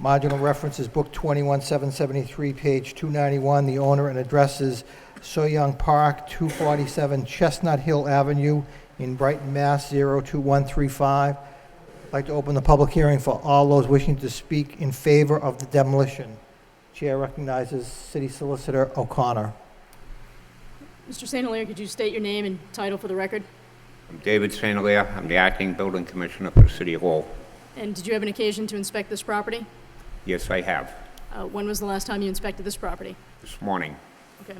Marginal reference is Book 21-773, page 291. The owner and address is Soyoung Park, 247 Chestnut Hill Avenue in Brighton, Mass. 02135. I'd like to open the public hearing for all those wishing to speak in favor of the demolition. Chair recognizes City Solicitor O'Connor. Mr. St. Hilaire, could you state your name and title for the record? I'm David St. Hilaire. I'm the acting building commissioner for the city of Lowell. And did you have an occasion to inspect this property? Yes, I have. When was the last time you inspected this property? This morning. Okay.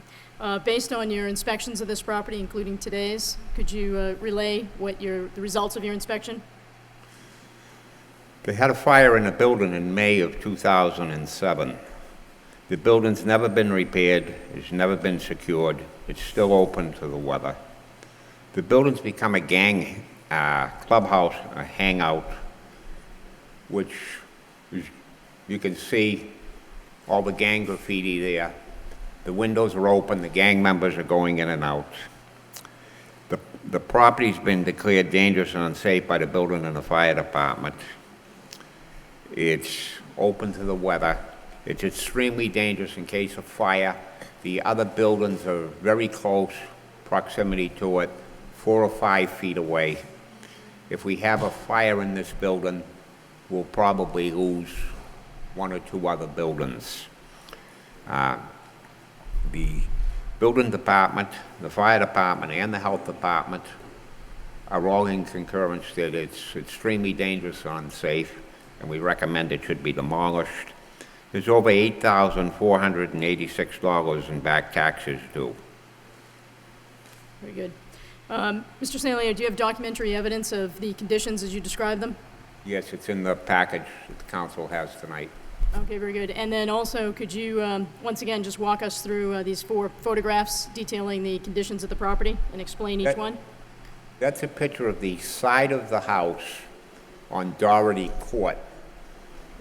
Based on your inspections of this property, including today's, could you relay what the results of your inspection? They had a fire in a building in May of 2007. The building's never been repaired. It's never been secured. It's still open to the weather. The building's become a gang clubhouse, a hangout, which is, you can see all the gang graffiti there. The windows are open. The gang members are going in and out. The property's been declared dangerous and unsafe by the building and the fire department. It's open to the weather. It's extremely dangerous in case of fire. The other buildings are very close proximity to it, 4 or 5 feet away. If we have a fire in this building, we'll probably lose one or two other buildings. The building department, the fire department, and the health department are all in concurrence that it's extremely dangerous and unsafe, and we recommend it should be demolished. There's over $8,486 in back taxes due. Very good. Mr. St. Leger, do you have documentary evidence of the conditions as you describe them? Yes, it's in the package that the council has tonight. Okay, very good. And then also, could you, once again, just walk us through these 4 photographs detailing the conditions of the property and explain each one? That's a picture of the side of the house on Doherty Court.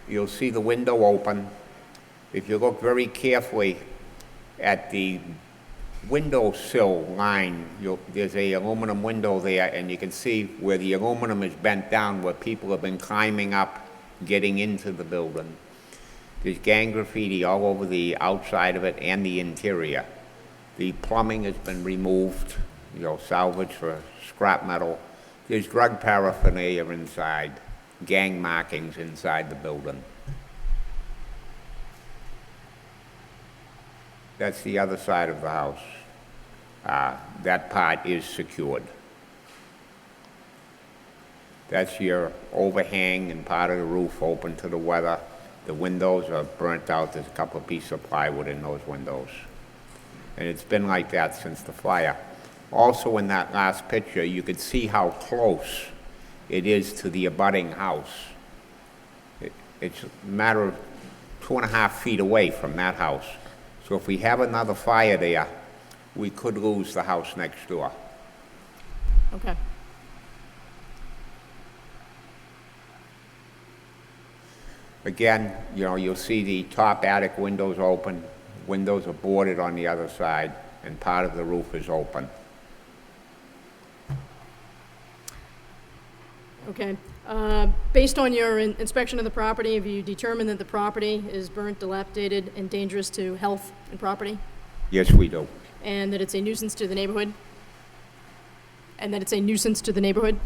You'll see the window open. If you look very carefully at the windowsill line, there's a aluminum window there, and you can see where the aluminum is bent down, where people have been climbing up, getting into the building. There's gang graffiti all over the outside of it and the interior. The plumbing has been removed, salvaged for scrap metal. There's drug paraphernalia inside, gang markings inside the building. That's the other side of the house. That part is secured. That's your overhang and part of the roof open to the weather. The windows are burnt out. There's a couple of pieces of plywood in those windows. And it's been like that since the fire. Also in that last picture, you could see how close it is to the abutting house. It's a matter of 2.5 feet away from that house. So if we have another fire there, we could lose the house next door. Okay. Again, you'll see the top attic windows open. Windows are boarded on the other side, and part of the roof is open. Okay. Based on your inspection of the property, have you determined that the property is burnt, dilapidated, and dangerous to health and property? Yes, we do. And that it's a nuisance to the neighborhood? And that it's a nuisance to the neighborhood?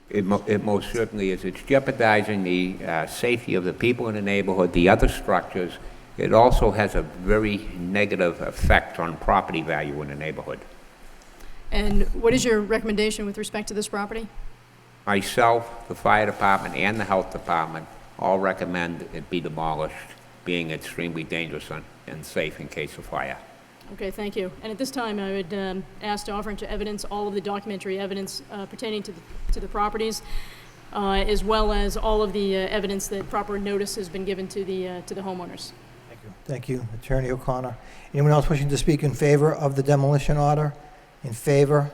It most certainly is. It's jeopardizing the safety of the people in the neighborhood, the other structures. It also has a very negative effect on property value in the neighborhood. And what is your recommendation with respect to this property? Myself, the fire department, and the health department all recommend it be demolished, being extremely dangerous and safe in case of fire. Okay, thank you. And at this time, I would ask to offer into evidence all of the documentary evidence pertaining to the properties, as well as all of the evidence that proper notice has been given to the homeowners. Thank you. Thank you, Attorney O'Connor. Anyone else wishing to speak in favor of the demolition order? In favor?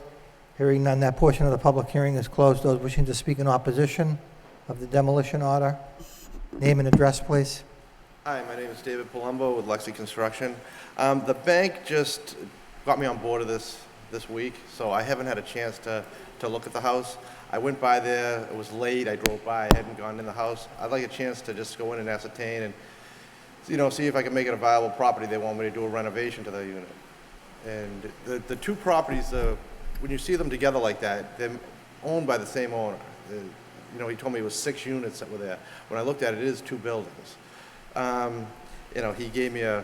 Hearing none, that portion of the public hearing is closed. Those wishing to speak in opposition of the demolition order, name and address, please. Hi, my name is David Palumbo with Lexi Construction. The bank just got me on board of this week, so I haven't had a chance to look at the house. I went by there, it was late, I drove by, I hadn't gone in the house. I'd like a chance to just go in and ascertain and, see if I can make it a viable property. They want me to do a renovation to the unit. And the two properties, when you see them together like that, they're owned by the same owner. He told me it was 6 units that were there. When I looked at it, it is 2 buildings. He gave me a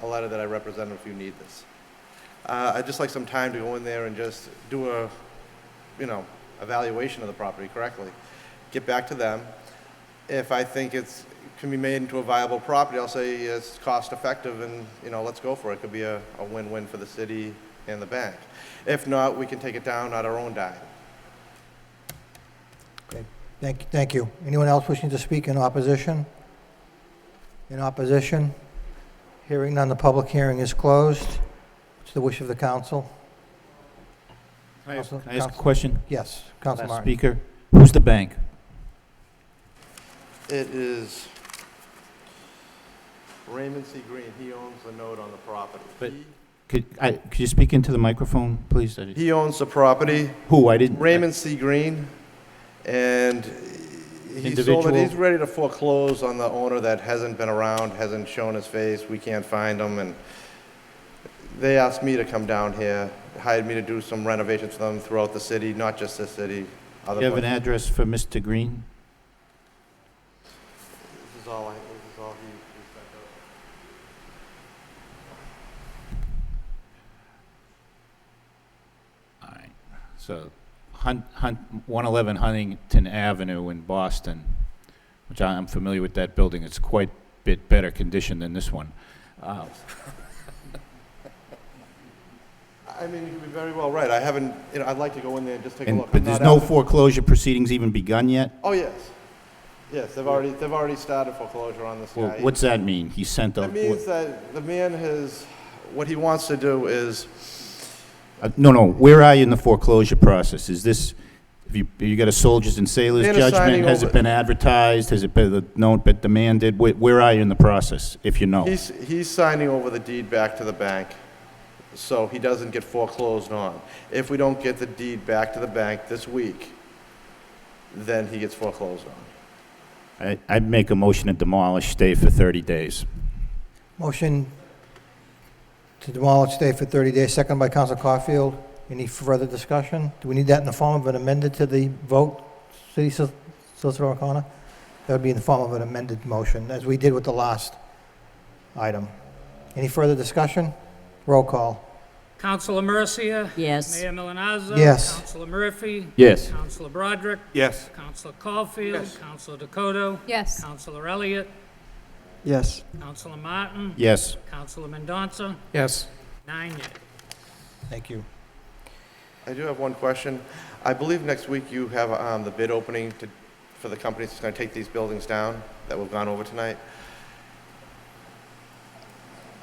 letter that I represent if you need this. I'd just like some time to go in there and just do a, evaluation of the property correctly. Get back to them. If I think it can be made into a viable property, I'll say it's cost effective and, let's go for it. It could be a win-win for the city and the bank. If not, we can take it down at our own dime. Okay, thank you. Anyone else wishing to speak in opposition? In opposition? Hearing none, the public hearing is closed. What's the wish of the council? Can I ask a question? Yes, Council Martin. Speaker, who's the bank? It is Raymond C. Green. He owns the note on the property. But could you speak into the microphone, please? He owns the property. Who? I didn't. Raymond C. Green, and he sold it. He's ready to foreclose on the owner that hasn't been around, hasn't shown his face. We can't find him, and they asked me to come down here, hired me to do some renovations for them throughout the city, not just this city. Do you have an address for Mr. Green? So 111 Huntington Avenue in Boston, which I'm familiar with that building. It's quite a bit better condition than this one. I mean, you could be very well right. I haven't, I'd like to go in there and just take a look. But I'm there's not no asking- foreclosure proceedings even begun yet? Oh, yes. Yes, they've already started foreclosure on this Well, guy. what's that mean? He sent a... That means that the man what he wants to do is, No, where are you in the foreclosure process? Is this, have you got a soldiers and sailors Man is judgment? signing Has over- it been advertised? Has it been demanded? Where are you in the process, if you know? he's signing over the deed back to the bank, so he doesn't get foreclosed on. If we don't get the deed back to the bank this week, then he gets foreclosed on. I'd make a motion to demolish, stay for 30 days. Motion to demolish, stay for 30 days, second by Council Caulfield. Any further discussion? Do we need that in the form of an amended to the vote, City Solicitor O'Connor? That would be in the form of an amended motion, as we did with the last item. Any further discussion? Roll call. Councilor Mercia. Yes. Mayor Milanazzo. Yes. Councilor Murphy. Yes. Councilor Broderick. Yes. Councilor Caulfield. Councilor Dakota. Yes. Councilor Elliott. Yes. Councilor Martin. Yes. Councilor Mendonça. Yes. 9 yeas. Thank you. I do have one question. I believe next week you have the bid opening for the companies that's going to take these buildings down that we've gone over tonight.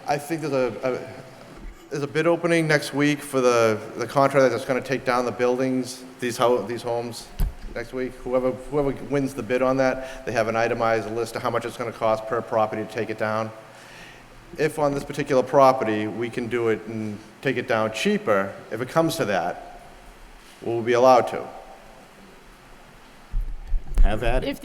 I think there's a bid opening next week for the contractor that's going to take down the buildings, these homes next week. Whoever wins the bid on that, they have an itemized list of how much it's going to cost per property to take it down. If on this particular property, we can do it and take it down cheaper, if it comes to that, we'll be allowed to. Have at it. If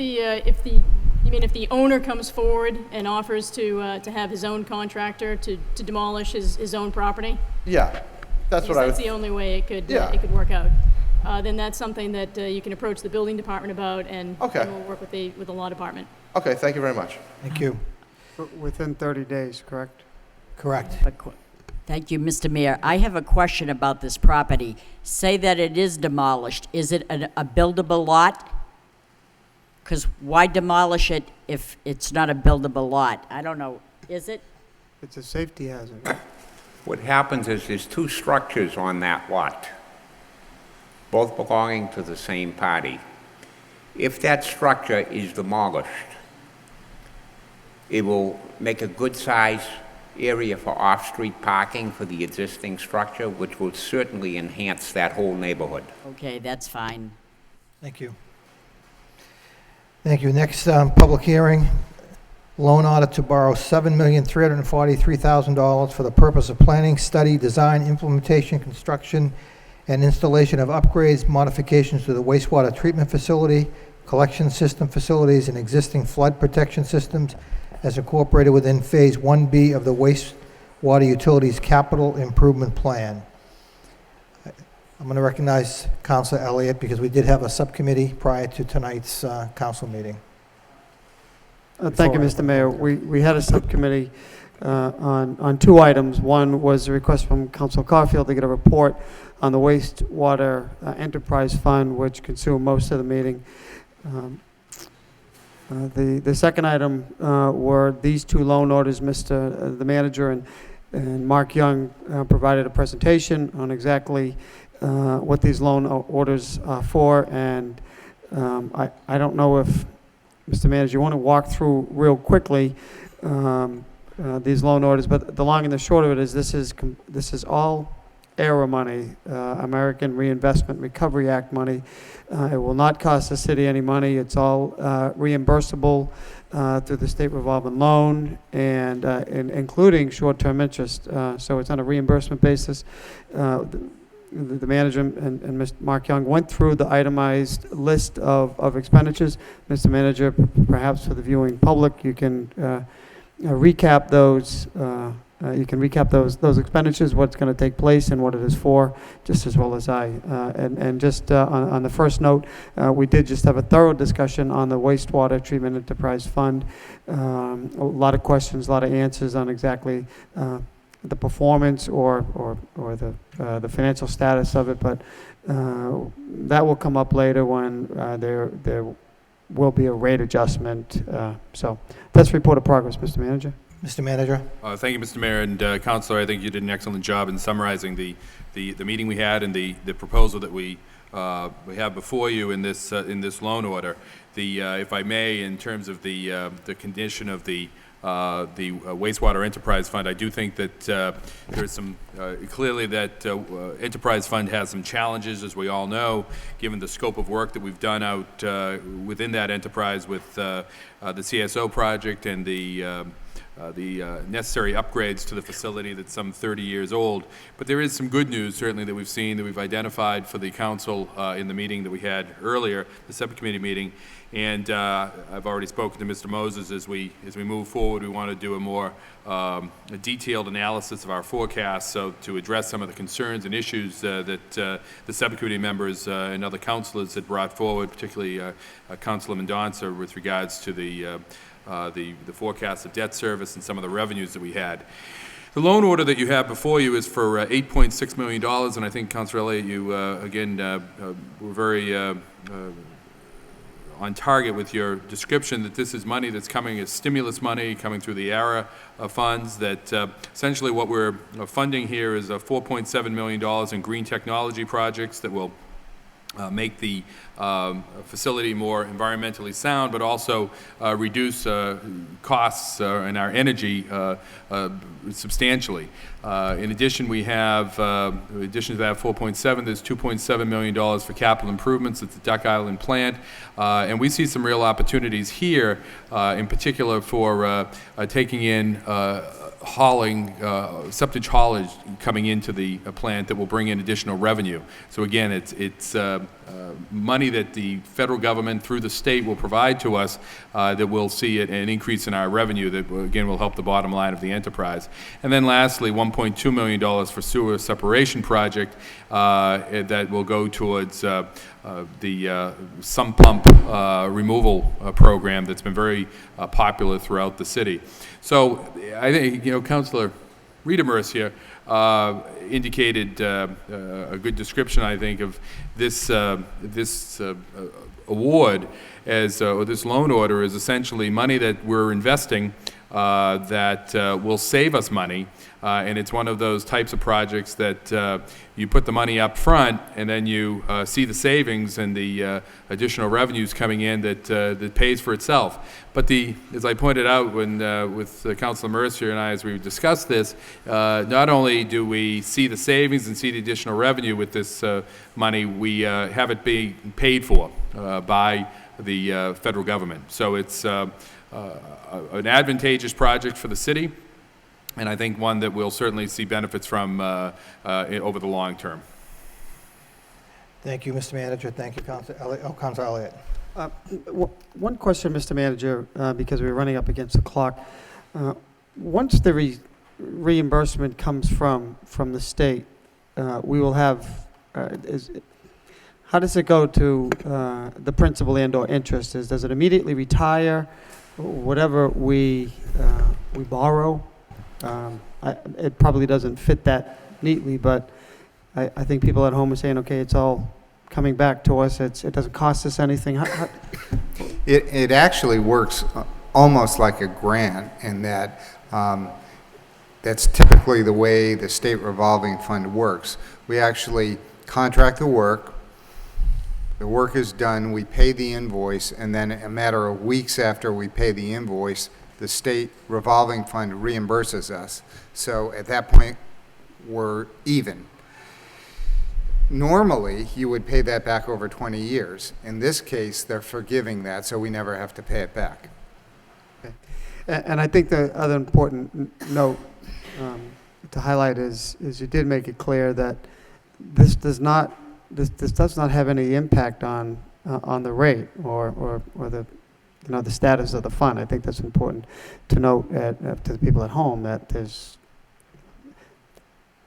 the owner comes forward and offers to have his own contractor to demolish his own property? Yeah, that's what I That's would, the only way it could work out. Then that's something that you can approach the building department about, and Okay. and we'll work with the law department. okay, thank you very much. Thank you. Within 30 days, correct? Correct. Thank you, Mr. Mayor. I have a question about this property. Say that it is demolished. Is it a buildable lot? Because why demolish it if it's not a buildable lot? I don't know. Is it? It's a safety hazard. What happens is there's two structures on that lot, both belonging to the same party. If that structure is demolished, it will make a good-sized area for off-street parking for the existing structure, which will certainly enhance that whole neighborhood. Okay, that's fine. Thank you. Thank you. Next, public hearing, loan order to borrow $7,343,000 for the purpose of planning, study, design, implementation, construction, and installation of upgrades, modifications to the wastewater treatment facility, collection system facilities, and existing flood protection systems as incorporated within Phase 1B of the Wastewater Utilities Capital Improvement Plan. I'm going to recognize Councilor Elliott because we did have a subcommittee prior to tonight's council meeting. Thank you, Mr. Mayor. We had a subcommittee on two items. One was a request from Council Caulfield to get a report on the wastewater enterprise fund, which consumed most of the meeting. The second item were these two loan orders. The manager and Mark Young provided a presentation on exactly what these loan orders are for, and I don't know if, Mr. Manager, you want to walk through real quickly these loan orders, but the long and the short of it is this is all ARRA money, American Reinvestment Recovery Act money. It will not cost the city any money. It's all reimbursable through the state revolving loan and including short-term interest. So it's on a reimbursement basis. The manager and Mr. Mark Young went through the itemized list of expenditures. Mr. Manager, perhaps for the viewing public, you can recap those. You can recap those expenditures, what's going to take place and what it is for, just as well as I. And just on the first note, we did just have a thorough discussion on the wastewater treatment enterprise fund. A lot of questions, a lot of answers on exactly the performance or the financial status of it, but that will come up later when there will be a rate adjustment. So that's report of progress, Mr. Manager. Mr. Manager? Thank you, Mr. Mayor, and Councilor, I think you did an excellent job in summarizing the meeting we had and the proposal that we have before you in this loan order. If I may, in terms of the condition of the wastewater enterprise fund, I do think that there is some clearly that enterprise fund has some challenges, as we all know, given the scope of work that we've done out within that enterprise with the CSO project and the necessary upgrades to the facility that's some 30 years old. But there is some good news, certainly, that we've seen, that we've identified for the council in the meeting that we had earlier, the subcommittee meeting. And I've already spoken to Mr. Moses. As we move forward, we want to do a more detailed analysis of our forecast, so to address some of the concerns and issues that the subcommittee members and other councilors had brought forward, particularly Councilor Mendonça, with regards to the forecast of debt service and some of the revenues that we had. The loan order that you have before you is for $8.6 million, and I think, Councilor Elliott, you again were very on target with your description that this is money that's coming as stimulus money coming through the ARA funds, that essentially what we're funding here is $4.7 million in green technology projects that will make the facility more environmentally sound, but also reduce costs in our energy substantially. In addition, we have, in addition to that 4.7, there's $2.7 million for capital improvements at the Duck Island plant, and we see some real opportunities here, in particular for taking in hauling, septic haulage coming into the plant that will bring in additional revenue. So again, it's money that the federal government through the state will provide to us that will see an increase in our revenue that, again, will help the bottom line of the enterprise. And then lastly, $1.2 million for sewer separation project that will go towards the sump pump removal program that's been very popular throughout the city. So I think, Councilor Riedemers here indicated a good description, I think, of this award as, or this loan order is essentially money that we're investing that will save us money. And it's one of those types of projects that you put the money up front and then you see the savings and the additional revenues coming in that pays for itself. But as I pointed out when with Councilor Mercier and I, as we discussed this, not only do we see the savings and see the additional revenue with this money, we have it being paid for by the federal government. So it's an advantageous project for the city, and I think one that we'll certainly see benefits from over the long term. Thank you, Mr. Manager. Thank you, Councilor Elliott. Oh, Councilor Elliott. One question, Mr. Manager, because we're running up against the clock. Once the reimbursement comes from the state, we will have, how does it go to the principal and/or interest? Does it immediately retire? Whatever we borrow? It probably doesn't fit that neatly, but I think people at home are saying, okay, it's all coming back to us. It doesn't cost us anything. It actually works almost like a grant in that that's typically the way the state revolving fund works. We actually contract the work is done, we pay the invoice, and then a matter of weeks after we pay the invoice, the state revolving fund reimburses us. So at that point, we're even. Normally, you would pay that back over 20 years. In this case, they're forgiving that, so we never have to pay it back. Okay. And I think the other important note to highlight is you did make it clear that this does not have any impact on the rate or the the status of the fund. I think that's important to note to the people at home that the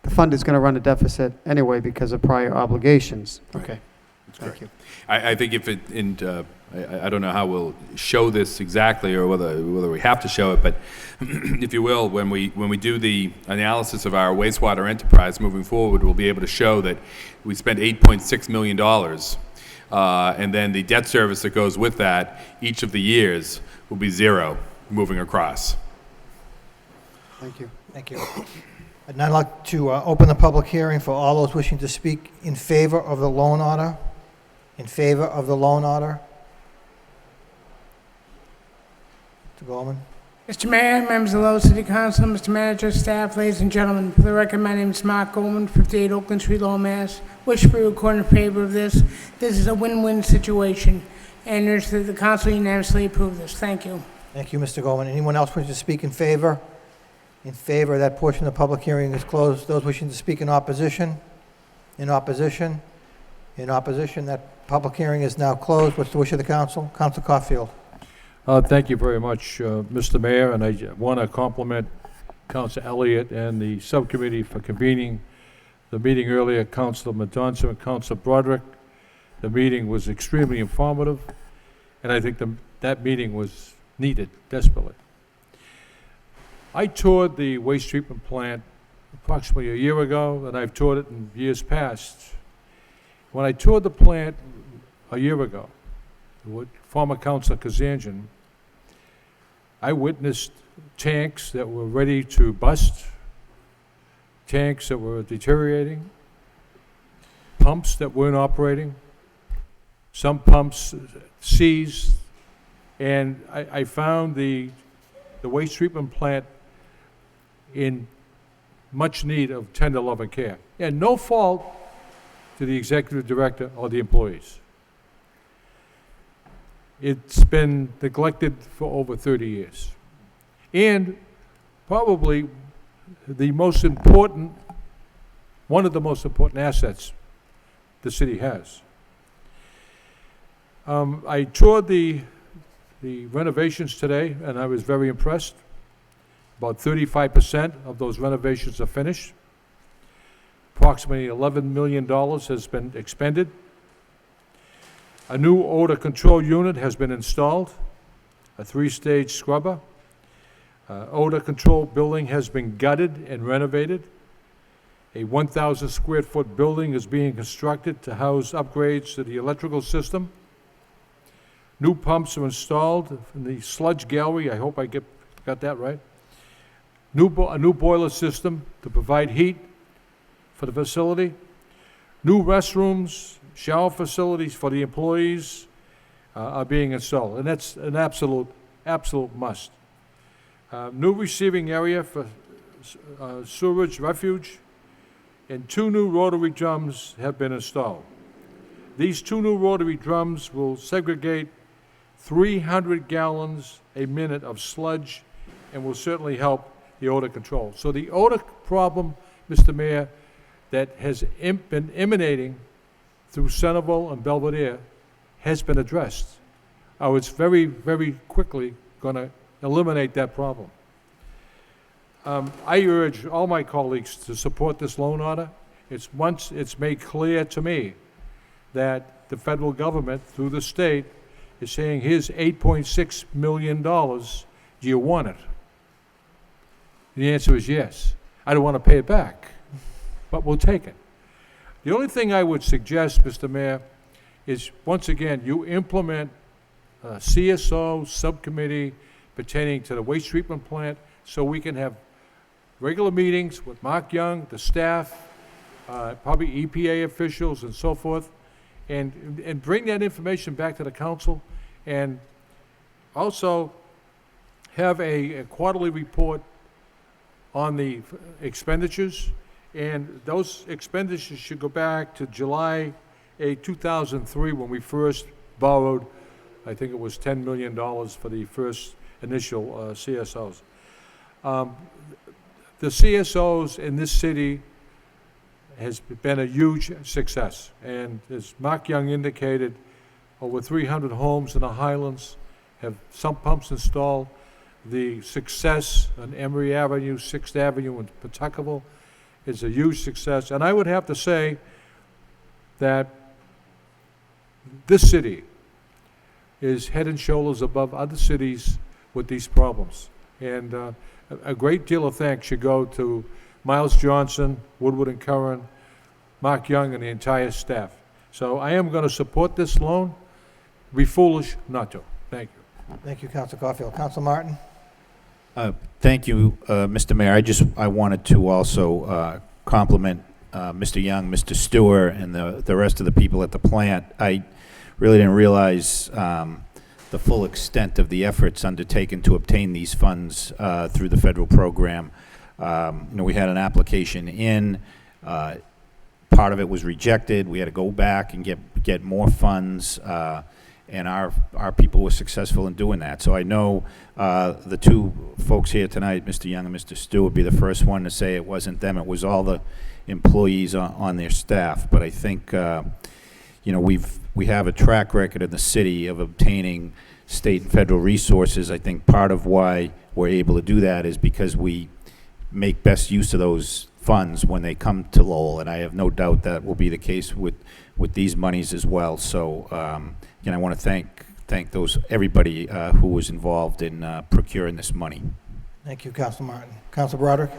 fund is going to run a deficit anyway because of prior obligations. Okay. Thank you. I think if it, and I don't know how we'll show this exactly or whether we have to show it, but if you will, when we do the analysis of our wastewater enterprise moving forward, we'll be able to show that we spent $8.6 million, and then the debt service that goes with that each of the years will be zero moving across. Thank you. Thank you. I'd now like to open the public hearing for all those wishing to speak in favor of the loan order. In favor of the loan order? Mr. Goldman? Mr. Mayor, members of the Lowell City Council, Mr. Manager, staff, ladies and gentlemen, for the record, my name is Mark Goldman, 58 Oakland Street, Lowell, Mass. Wish to be recorded in favor of this. This is a win-win situation, and urge that the council unanimously approve this. Thank you. Thank you, Mr. Goldman. Anyone else wishing to speak in favor? In favor, that portion of the public hearing is closed. Those wishing to speak in opposition? In opposition? In opposition, that public hearing is now closed. What's the wish of the council? Council Caulfield. Thank you very much, Mr. Mayor, and I want to compliment Councilor Elliott and the subcommittee for convening the meeting earlier, Councilor Mendonça and Councilor Broderick. The meeting was extremely informative, and I think that meeting was needed desperately. I toured the waste treatment plant approximately a year ago, and I've toured it in years past. When I toured the plant a year ago with former Councilor Kazanjian, I witnessed tanks that were ready to bust, tanks that were deteriorating, pumps that weren't operating, some pumps seized, and I found the waste treatment plant in much need of tender love and care. And no fault to the executive director or the employees. It's been neglected for over 30 years. And probably the most important, one of the most important assets the city has. I toured the renovations today, and I was very impressed. About 35% of those renovations are finished. Approximately $11 million has been expended. A new odor control unit has been installed, a 3-stage scrubber. Odor control building has been gutted and renovated. A 1,000 square foot building is being constructed to house upgrades to the electrical system. New pumps are installed in the sludge gallery. I hope I got that right. A new boiler system to provide heat for the facility. New restrooms, shower facilities for the employees are being installed, and that's an absolute must. New receiving area for sewage refuge, and 2 new rotary drums have been installed. These 2 new rotary drums will segregate 300 gallons a minute of sludge and will certainly help the odor control. So the odor problem, Mr. Mayor, that has been emanating through Centerville and Belvedere has been addressed. It's very, very quickly going to eliminate that problem. I urge all my colleagues to support this loan order. Once it's made clear to me that the federal government, through the state, is saying, here's $8.6 million, do you want it? The answer is yes. I don't want to pay it back, but we'll take it. The only thing I would suggest, Mr. Mayor, is, once again, you implement a CSO subcommittee pertaining to the waste treatment plant so we can have regular meetings with Mark Young, the staff, probably EPA officials and so forth, and bring that information back to the council, and also have a quarterly report on the expenditures, and those expenditures should go back to July 2003 when we first borrowed, I think it was $10 million for the first initial CSOs. The CSOs in this city has been a huge success, and as Mark Young indicated, over 300 homes in the Highlands have sump pumps installed. The success on Emory Avenue, 6th Avenue in Pawtuckaville is a huge success. And I would have to say that this city is head and shoulders above other cities with these problems. And a great deal of thanks should go to Miles Johnson, Woodward and Curran, Mark Young, and the entire staff. So I am going to support this loan. Be foolish not to. Thank you. Thank you, Council Caulfield. Council Martin? Thank you, Mr. Mayor. I wanted to also compliment Mr. Young, Mr. Stewart, and the rest of the people at the plant. I really didn't realize the full extent of the efforts undertaken to obtain these funds through the federal program. We had an application in. Part of it was rejected. We had to go back and get more funds. And our people were successful in doing that. So I know the two folks here tonight, Mr. Young and Mr. Stewart, would be the first one to say it wasn't them, it was all the employees on their staff. But I think, we have a track record in the city of obtaining state and federal resources. I think part of why we're able to do that is because we make best use of those funds when they come to Lowell, and I have no doubt that will be the case with these monies as well. So, I want to thank everybody who was involved in procuring this money. Thank you, Council Martin. Council Broderick?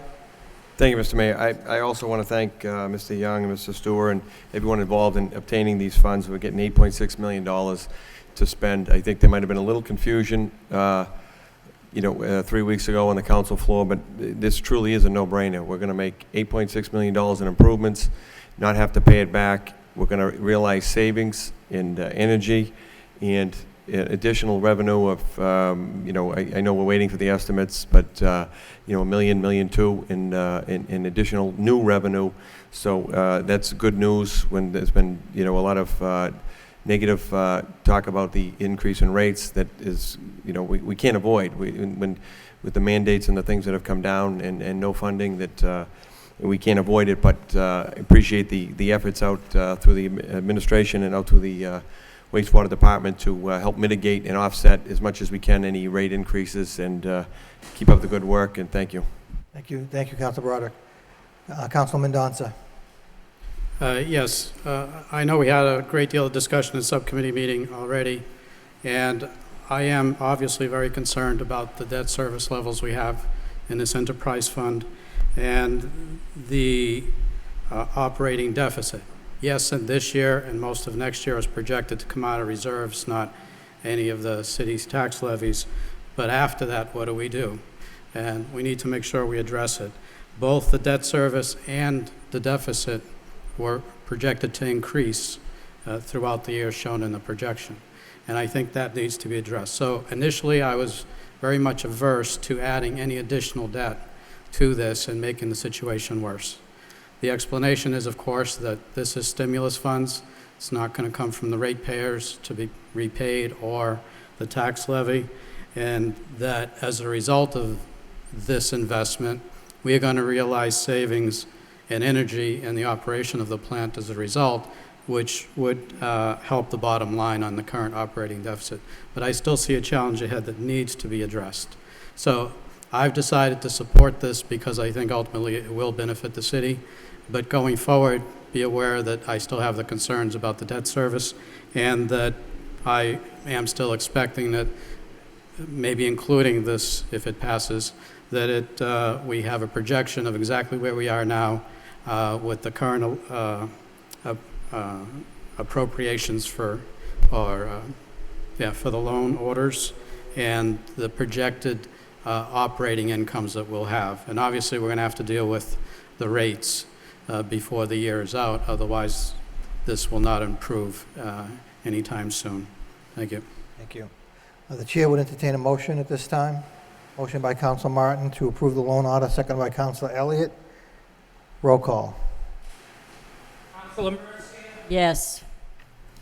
Thank you, Mr. Mayor. I also want to thank Mr. Young and Mr. Stewart and everyone involved in obtaining these funds. We're getting $8.6 million to spend. I think there might have been a little confusion 3 weeks ago on the council floor, but this truly is a no-brainer. We're going to make $8.6 million in improvements, not have to pay it back. We're going to realize savings in energy and additional revenue of, I know we're waiting for the estimates, but, $1 million, $1.2 million in additional new revenue. So that's good news when there's been, a lot of negative talk about the increase in rates that is, we can't avoid. When with the mandates and the things that have come down and no funding, that we can't avoid it, but appreciate the efforts out through the administration and out through the wastewater department to help mitigate and offset as much as we can any rate increases, and keep up the good work, and thank you. Thank you, Council Broderick. Councilman Mendonça? Yes, I know we had a great deal of discussion in subcommittee meeting already, and I am obviously very concerned about the debt service levels we have in this enterprise fund and the operating deficit. Yes, and this year and most of next year is projected to come out of reserves, not any of the city's tax levies. But after that, what do? And we need to make sure we address it. Both the debt service and the deficit were projected to increase throughout the year shown in the projection. And I think that needs to be addressed. So initially, I was very much averse to adding any additional debt to this and making the situation worse. The explanation is, of course, that this is stimulus funds. It's not going to come from the ratepayers to be repaid or the tax levy, and that as a result of this investment, we are going to realize savings in energy and the operation of the plant as a result, which would help the bottom line on the current operating deficit. But I still see a challenge ahead that needs to be addressed. So I've decided to support this because I think ultimately it will benefit the city. But going forward, be aware that I still have the concerns about the debt service, and that I am still expecting that maybe including this, if it passes, that we have a projection of exactly where we are now with the current appropriations for the loan orders and the projected operating incomes that we'll have. And obviously, we're going to have to deal with the rates before the year is out. Otherwise, this will not improve anytime soon. Thank you. Thank you. The chair would entertain a motion at this time. Motion by Council Martin to approve the loan order, second by Councilor Elliott. Roll call. Councilor Mercia? Yes.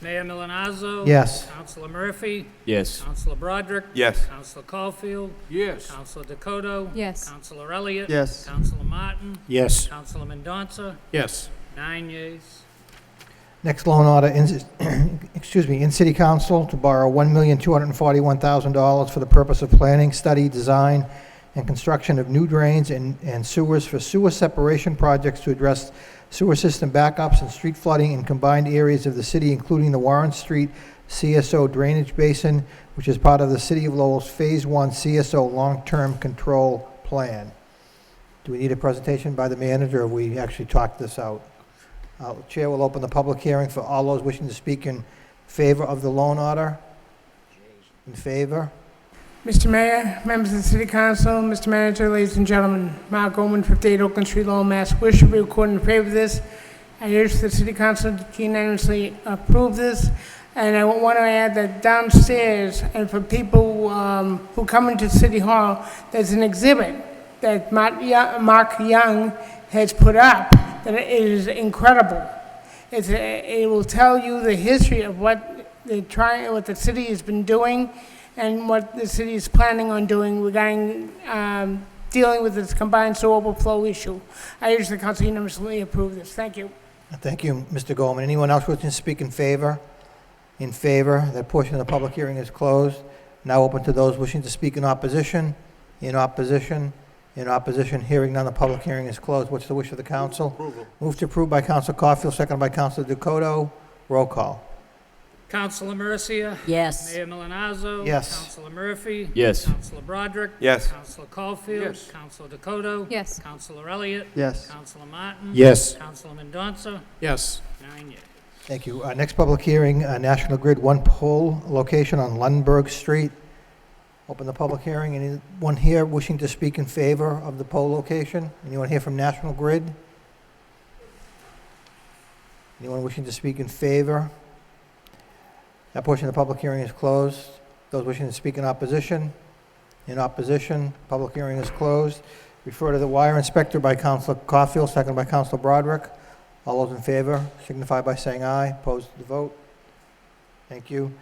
Mayor Milanazzo? Yes. Councilor Murphy? Yes. Councilor Broderick? Yes. Councilor Caulfield? Yes. Councilor Dakota? Yes. Councilor Elliott? Yes. Councilor Martin? Yes. Councilor Mendonça? Yes. 9 yeas. Next loan order, in City Council to borrow $1,241,000 for the purpose of planning, study, design, and construction of new drains and sewers for sewer separation projects to address sewer system backups and street flooding in combined areas of the city, including the Warren Street CSO drainage basin, which is part of the City of Lowell's Phase 1 CSO long-term control plan. Do we need a presentation by the manager, or have we actually talked this out? The Chair will open the public hearing for all those wishing to speak in favor of the loan order. In favor? Mr. Mayor, members of the City Council, Mr. Manager, ladies and gentlemen, Mark Goldman, 58 Oakland Street, Lowell, Mass. Wish to be recorded in favor of this. I urge the City Council to unanimously approve this. And I want to add that downstairs, and for people who come into City Hall, there's an exhibit that Mark Young has put up that is incredible. It will tell you the history of what the city has been doing and what the city is planning on doing regarding dealing with this combined sewer overflow issue. I urge the council unanimously approve this. Thank you. Thank you, Mr. Goldman. Anyone else wishing to speak in favor? In favor. That portion of the public hearing is closed. Now open to those wishing to speak in opposition. In opposition. In opposition. Hearing none, the public hearing is closed. What's the wish of the council? Move to approve by Council Caulfield, seconded by Council Dakota. Roll call. Councilor Mercia. Yes. Mayor Milanazzo. Yes. Councilor Murphy. Yes. Councilor Broderick. Yes. Councilor Caulfield. Yes. Councilor Dakota. Yes. Councilor Elliott. Yes. Councilor Martin. Yes. Councilor Mendonça. Yes. 9 yeas. Thank you. Next public hearing, National Grid one pole location on Lundberg Street. Open the public hearing. Anyone here wishing to speak in favor of the pole location? Anyone here from National Grid? Anyone wishing to speak in favor? That portion of the public hearing is closed. Those wishing to speak in opposition? In opposition, public hearing is closed. Refer to the wire inspector by Councilor Caulfield, seconded by Councilor Broderick. All those in favor signify by saying aye. Opposed to the vote. Thank you.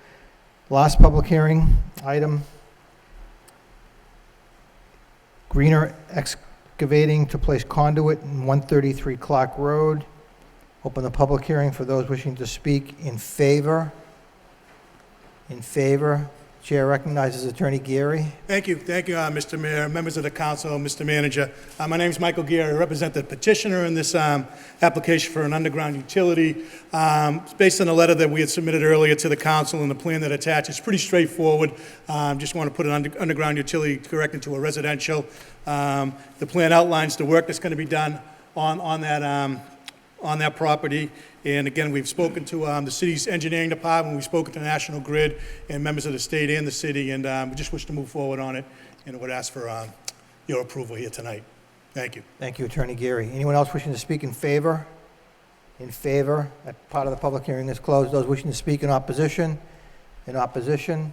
Last public hearing item. Greener excavating to place conduit in 133 Clark Road. Open the public hearing for those wishing to speak in favor. In favor. Chair recognizes Attorney Geary. Thank you, Mr. Mayor, members of the council, Mr. Manager. My name is Michael Geary. I represent the petitioner in this application for an underground utility. It's based on a letter that we had submitted earlier to the council and the plan that attached. It's pretty straightforward. Just want to put an underground utility correct into a residential. The plan outlines the work that's going to be done on that property. And again, we've spoken to the city's engineering department, we've spoken to National Grid and members of the state and the city, and we just wish to move forward on it, and would ask for your approval here tonight. Thank you. Thank you, Attorney Geary. Anyone else wishing to speak in favor? In favor. That part of the public hearing is closed. Those wishing to speak in opposition? In opposition.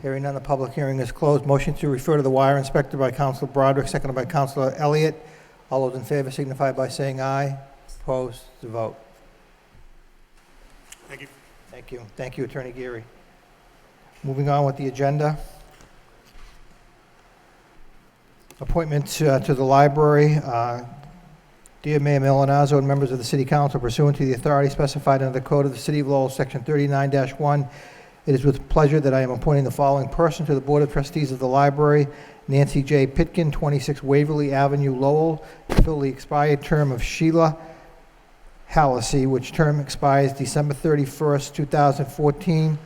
Hearing none, the public hearing is closed. Motion to refer to the wire inspector by Councilor Broderick, seconded by Councilor Elliott. All those in favor signify by saying aye. Opposed to vote. Thank you. Thank you. Thank you, Attorney Geary. Moving on with the agenda. Appointment to the library. Dear Mayor Milanazzo and members of the City Council, pursuant to the authority specified under the Code of the City of Lowell, Section 39-1, it is with pleasure that I am appointing the following person to the Board of Trustees of the library: Nancy J. Pitkin, 26 Waverly Avenue, Lowell, to fill the expired term of Sheila Hallisey, which term expires December 31st, 2014,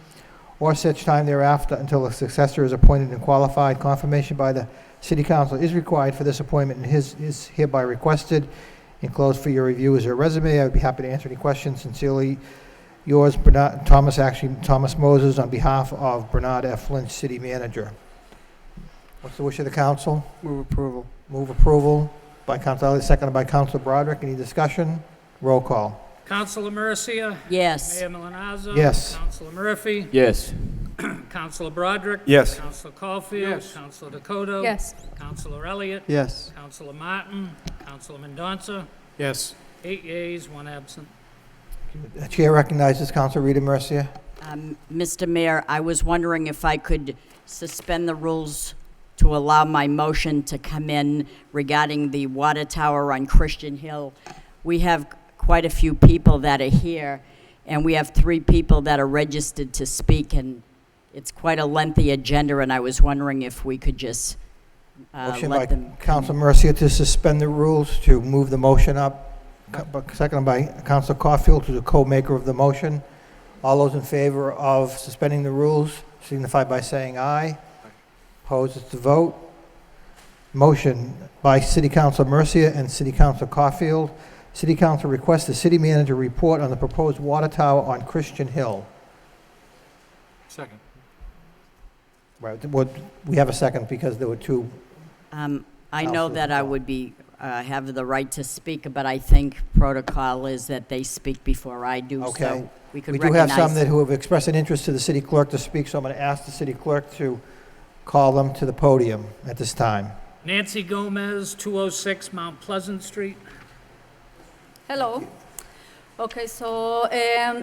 or such time thereafter until a successor is appointed and qualified. Confirmation by the City Council is required for this appointment and is hereby requested. Enclosed for your review is her resume. I would be happy to answer any questions. Sincerely yours, Thomas Moses, on behalf of Bernard F. Lynch, City Manager. What's the wish of the council? Move approval. Move approval by Councilor Elliott, seconded by Councilor Broderick. Any discussion? Roll call. Councilor Mercia. Yes. Mayor Milanazzo. Yes. Councilor Murphy. Yes. Councilor Broderick. Yes. Councilor Caulfield. Yes. Councilor Dakota. Yes. Councilor Elliott. Yes. Councilor Martin. Councilor Mendonça. Yes. 8 yeas, 1 absent. The chair recognizes Councilor Rita Mercia. Mr. Mayor, I was wondering if I could suspend the rules to allow my motion to come in regarding the water tower on Christian Hill. We have quite a few people that are here, and we have 3 people that are registered to speak, and it's quite a lengthy agenda, and I was wondering if we could just Motion let by them. Councilor Mercia to suspend the rules, to move the motion up. seconded by Council Caulfield, who's a co-maker of the motion. All those in favor of suspending the rules signify by saying aye. Opposed, it's the vote. Motion by City Council Mercia and City Council Caulfield. City Council requests the city manager report on the proposed water tower on Christian Hill. Second. Right, we have a second because there were two. I know that I would be, have the right to speak, but I think protocol is that they speak before I do, Okay. so we could We do have some recognize. who have expressed an interest to the city clerk to speak, so I'm going to ask the city clerk to call them to the podium at this time. Nancy Gomez, 206 Mount Pleasant Street. Hello. Okay, so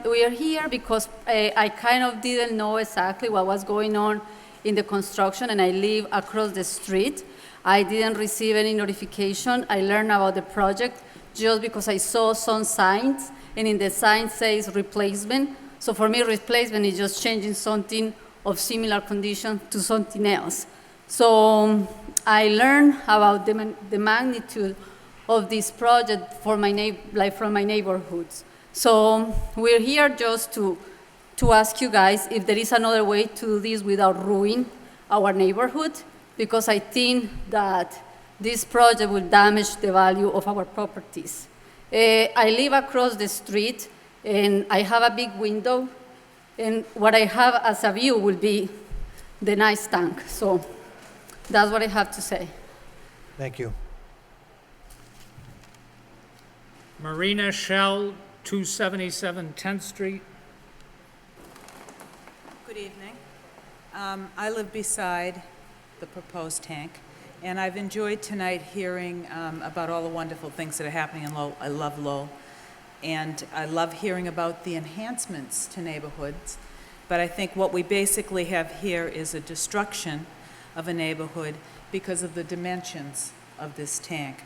we are here because I kind of didn't know exactly what was going on in the construction, and I live across the street. I didn't receive any notification. I learned about the project just because I saw some signs, and in the sign says replacement. So for me, replacement is just changing something of similar condition to something else. So I learned about the magnitude of this project for from my neighborhoods. So we're here just to ask you guys if there is another way to do this without ruining our neighborhood, because I think that this project will damage the value of our properties. I live across the street, and I have a big window, and what I have as a view will be the nice tank. So that's what I have to say. Thank you. Marina Shell, 277 10th Street. Good evening. I live beside the proposed tank, and I've enjoyed tonight hearing about all the wonderful things that are happening in Lowell. I love Lowell, and I love hearing about the enhancements to neighborhoods, but I think what we basically have here is a destruction of a neighborhood because of the dimensions of this tank.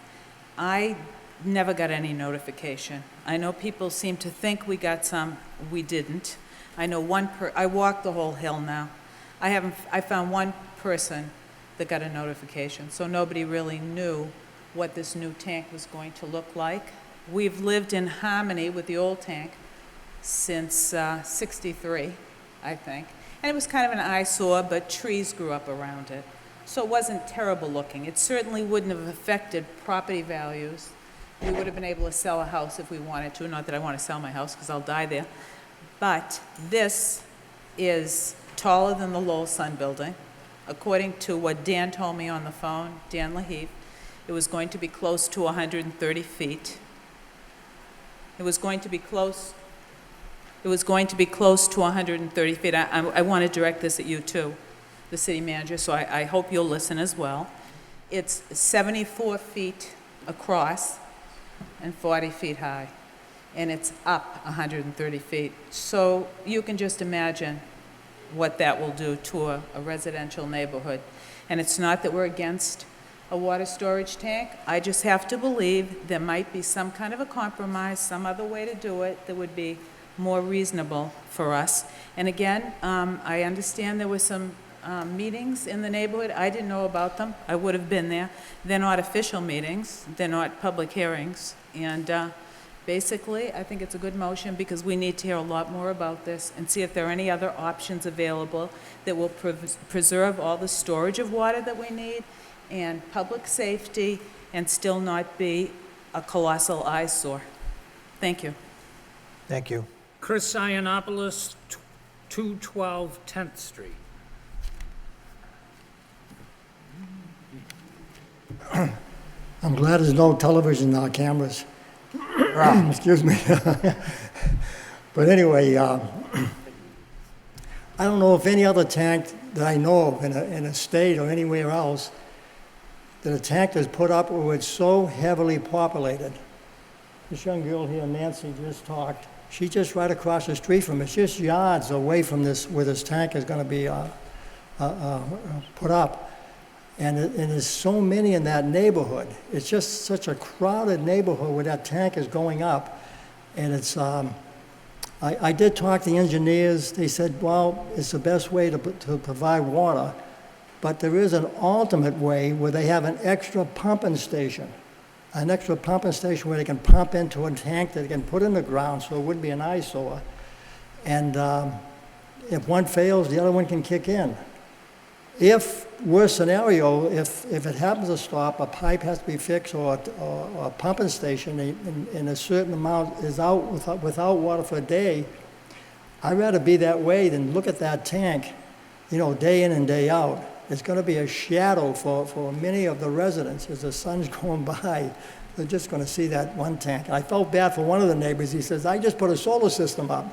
I never got any notification. I know people seem to think we got some, we didn't. I know I walked the whole hill now. I found one person that got a notification, so nobody really knew what this new tank was going to look like. We've lived in harmony with the old tank since '63, I think. And it was kind of an eyesore, but trees grew up around it. So it wasn't terrible looking. It certainly wouldn't have affected property values. We would have been able to sell a house if we wanted to. Not that I want to sell my house, because I'll die there. But this is taller than the Lowell Sun Building. According to what Dan told me on the phone, Dan Laheef, it was going to be close to 130 feet. It was going to be close to 130 feet. I want to direct this at you too, the city manager, so I hope you'll listen as well. It's 74 feet across and 40 feet high, and it's up 130 feet. So you can just imagine what that will do to a residential neighborhood. And it's not that we're against a water storage tank. I just have to believe there might be some kind of a compromise, some other way to do it that would be more reasonable for us. And again, I understand there were some meetings in the neighborhood. I didn't know about them. I would have been there. They're not official meetings. They're not public hearings. And basically, I think it's a good motion because we need to hear a lot more about this and see if there are any other options available that will preserve all the storage of water that we need and public safety and still not be a colossal eyesore. Thank you. Thank you. Chris Ionopoulos, 212 10th Street. I'm glad there's no television cameras. Excuse me. But anyway, I don't know if any other tank that I know of in a state or anywhere else that a tank is put up where it's so heavily populated. This young girl here, Nancy, just talked. She's just right across the street from it, just yards away from this, where this tank is going to be put up. And there's so many in that neighborhood. It's just such a crowded neighborhood where that tank is going up. And it's, I did talk to the engineers. They said, well, it's the best way to provide water. But there is an ultimate way where they have an extra pumping station. an extra pumping station where they can pump into a tank that they can put in the ground, so it wouldn't be an eyesore. And if one fails, the other one can kick in. If, worst scenario, if it happens to stop, a pipe has to be fixed or a pumping station and a certain amount is out without water for a day, I'd rather be that way than look at that tank, you know, day in and day out. It's going to be a shadow for many of the residents as the sun's going by. They're just going to see that one tank. And I felt bad for one of the neighbors. He says, I just put a solar system up.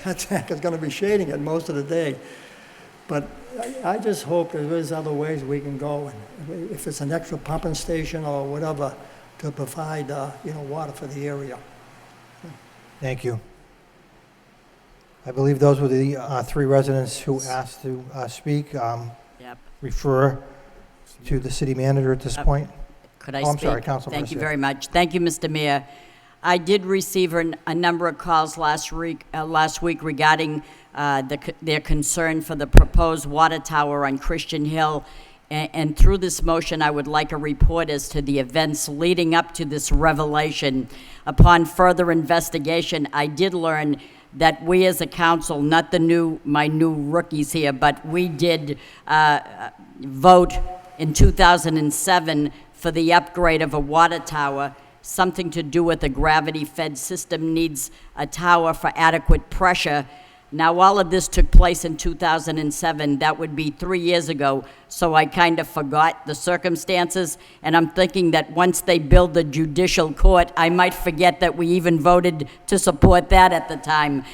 That tank is going to be shading it most of the day. But I just hope there's other ways we can go. And if it's an extra pumping station or whatever to provide, you know, water for the area. Thank you. I believe those were the three residents who asked to speak. Yep. Refer to the city manager at this point. Could I I'm speak? sorry, Councilman. Thank you very much. Thank you, Mr. Mayor. I did receive a number of calls last week regarding their concern for the proposed water tower on Christian Hill. And through this motion, I would like a report as to the events leading up to this revelation. Upon further investigation, I did learn that we as a council, not my new rookies here, but we did vote in 2007 for the upgrade of a water tower. Something to do with the gravity-fed system needs a tower for adequate pressure. Now, all of this took place in 2007. That would be 3 years ago, so I kind of forgot the circumstances, and I'm thinking that once they build the judicial court, I might forget that we even voted to support that at the time.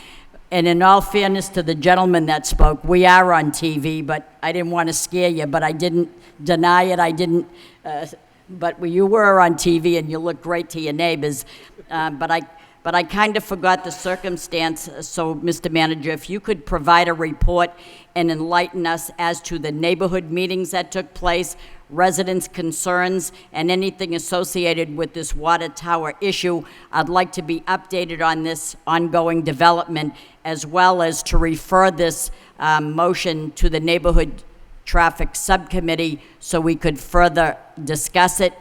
And in all fairness to the gentleman that spoke, we are on TV, but I didn't want to scare you, but I didn't deny it. I didn't, but you were on TV and you look great to your neighbors. But I kind of forgot the circumstance, so Mr. Manager, if you could provide a report and enlighten us as to the neighborhood meetings that took place, residents' concerns, and anything associated with this water tower issue. I'd like to be updated on this ongoing development, as well as to refer this motion to the Neighborhood Traffic Subcommittee so we could further discuss it.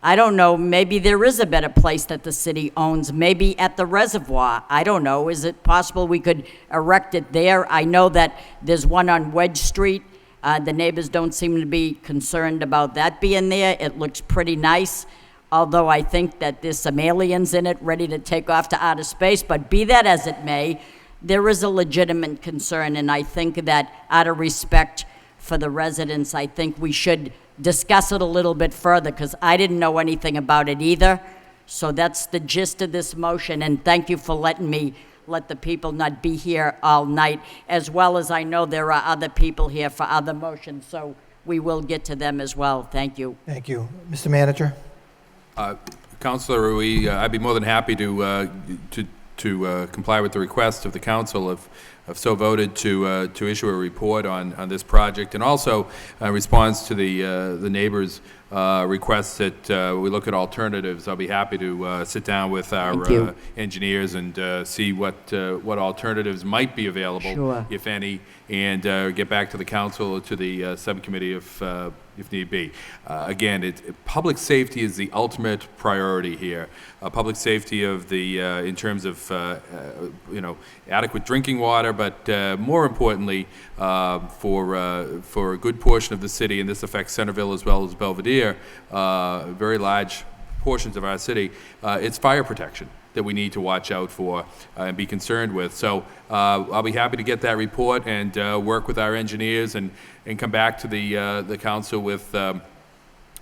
I don't know, maybe there is a better place that the city owns, maybe at the reservoir. I don't know. Is it possible we could erect it there? I know that there's one on Wedge Street. The neighbors don't seem to be concerned about that being there. It looks pretty nice, although I think that there's some aliens in it ready to take off to outer space. But be that as it may, there is a legitimate concern, and I think that out of respect for the residents, I think we should discuss it a little bit further, because I didn't know anything about it either. So that's the gist of this motion, and thank you for letting me let the people not be here all night, as well as I know there are other people here for other motions, so we will get to them as well. Thank you. Thank you. Mr. Manager? Councilor, I'd be more than happy to comply with the request of the council if so voted to issue a report on this project, and also in response to the neighbors' request that we look at alternatives. I'll be happy to sit down with our engineers and see what alternatives might be available, Sure. if any, and get back to the council or to the subcommittee if need be. Again, public safety is the ultimate priority here. Public safety of in terms of adequate drinking water, but more importantly, for a good portion of the city, and this affects Centerville as well as Belvedere, very large portions of our city, it's fire protection that we need to watch out for and be concerned with. So I'll be happy to get that report and work with our engineers and come back to the council with a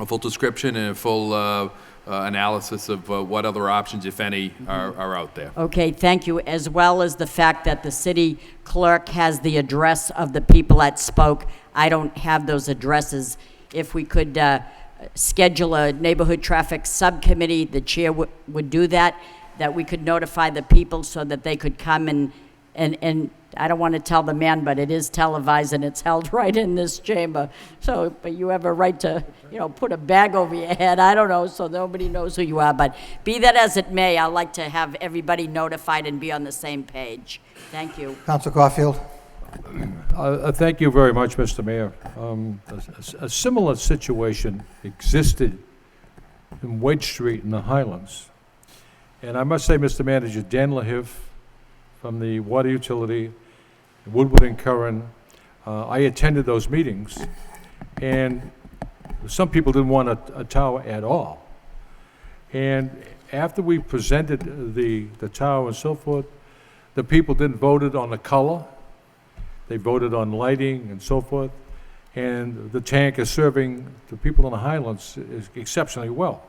full description and a full analysis of what other options, if any, are out there. Okay, thank you, as well as the fact that the city clerk has the address of the people that spoke. I don't have those addresses. If we could schedule a neighborhood traffic subcommittee, the chair would do that we could notify the people so that they could come and I don't want to tell the man, but it is televised and it's held right in this chamber. So, but you have a right to, put a bag over your head. I don't know, so nobody knows who you are. But be that as it may, I'd like to have everybody notified and be on the same page. Thank you. Councilor Caulfield? Thank you very much, Mr. Mayor. A similar situation existed in Wedge Street in the Highlands. And I must say, Mr. Manager, Dan Lahiff from the water utility, Woodward and Curran, I attended those meetings, and some people didn't want a tower at all. And after we presented the tower and so forth, the people didn't voted on the color. They voted on lighting and so forth. And the tank is serving the people in the Highlands exceptionally well.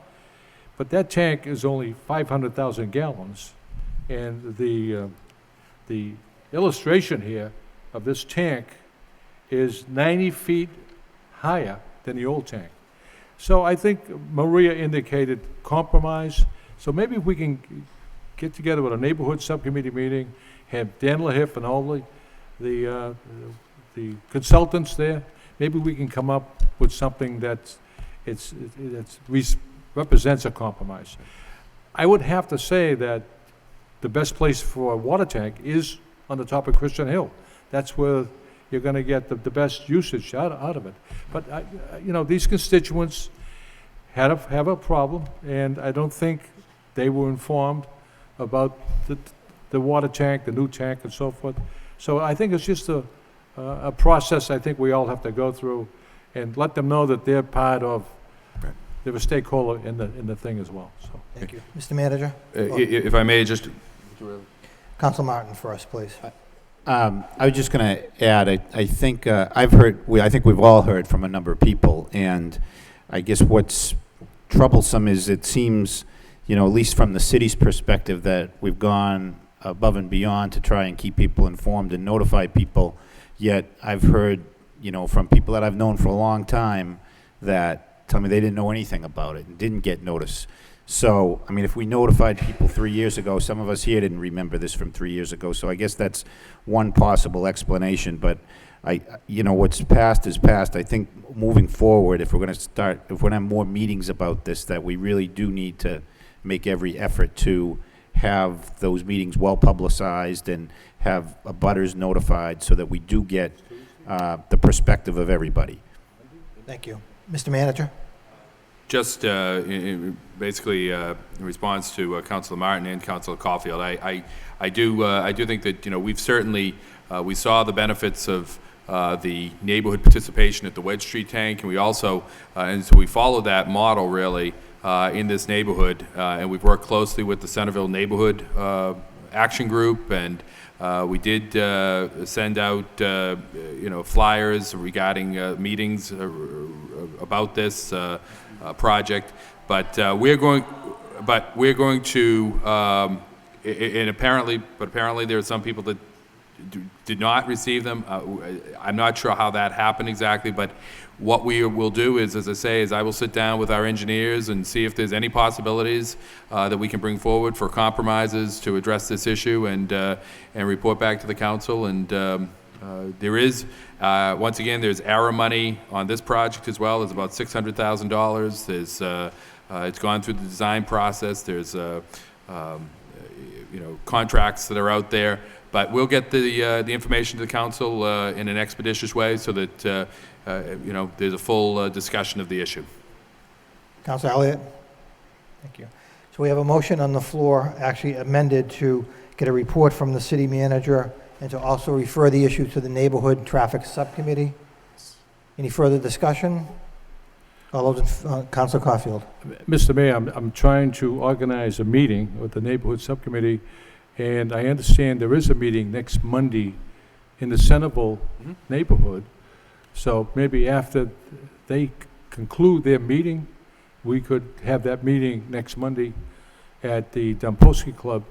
But that tank is only 500,000 gallons. And the illustration here of this tank is 90 feet higher than the old tank. So I think Maria indicated compromise. So maybe we can get together with a neighborhood subcommittee meeting, have Dan Lahiff and all the consultants there. Maybe we can come up with something that represents a compromise. I would have to say that the best place for a water tank is on the top of Christian Hill. That's where you're going to get the best usage out of it. But, you know, these constituents have a problem, and I don't think they were informed about the water tank, the new tank, and so forth. So I think it's just a process I think we all have to go through and let them know that they're part of, they're a stakeholder in the thing as well. So Thank you. Mr. Manager? If I may just... Council Martin first, please. I was just going to add, I think I've heard, I think we've all heard from a number of people, and I guess what's troublesome is it seems, you know, at least from the city's perspective, that we've gone above and beyond to try and keep people informed and notify people, yet I've heard, you know, from people that I've known for a long time that tell me they didn't know anything about it and didn't get notice. So, I mean, if we notified people 3 years ago, some of us here didn't remember this from 3 years ago, so I guess that's one possible explanation, but you know, what's past is past. I think moving forward, if we're going to have more meetings about this, that we really do need to make every effort to have those meetings well publicized and have abutters notified so that we do get the perspective of everybody. Thank you. Mr. Manager? Just basically in response to Councilor Martin and Councilor Caulfield, I do think that, you know, we've certainly we saw the benefits of the neighborhood participation at the Wedge Street tank, and we also and so we follow that model really in this neighborhood, and we've worked closely with the Centerville Neighborhood Action Group, and we did send out you know, flyers regarding meetings about this project, but we're going to and apparently there are some people that did not receive them. I'm not sure how that happened exactly, but what we will do is, as I say, is I will sit down with our engineers and see if there's any possibilities that we can bring forward for compromises to address this issue, and report back to the council. And there is, once again, there's ARRA money on this project as well. There's about $600,000. There's it's gone through the design process. There's you know, contracts that are out there. But we'll get the information to the council in an expeditious way so that you know, there's a full discussion of the issue. Councilor Elliott? Thank you. So we have a motion on the floor, actually amended, to get a report from the city manager and to also refer the issue to the Neighborhood Traffic Subcommittee. Any further discussion? All those in, Councilor Caulfield. Mr. Mayor, I'm trying to organize a meeting with the Neighborhood Subcommittee, and I understand there is a meeting next Monday in the Centerville neighborhood. So maybe after they conclude their meeting, we could have that meeting next Monday at the Domposki Club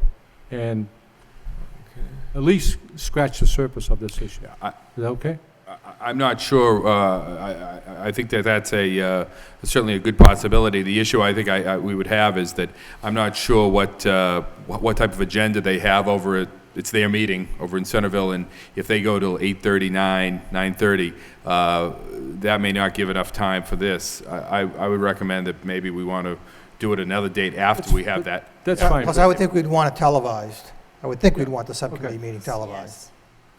and at least scratch the surface of this issue. Is that okay? I'm not sure. I think that that's certainly a good possibility. The issue I think we would have is that I'm not sure what type of agenda they have over it. It's their meeting over in Centerville, and if they go till 8:30, 9:30, that may not give enough time for this. I would recommend that maybe we want to do it another date after we have that. That's fine. Plus, I would think we'd want it televised. I would think we'd want the subcommittee meeting televised.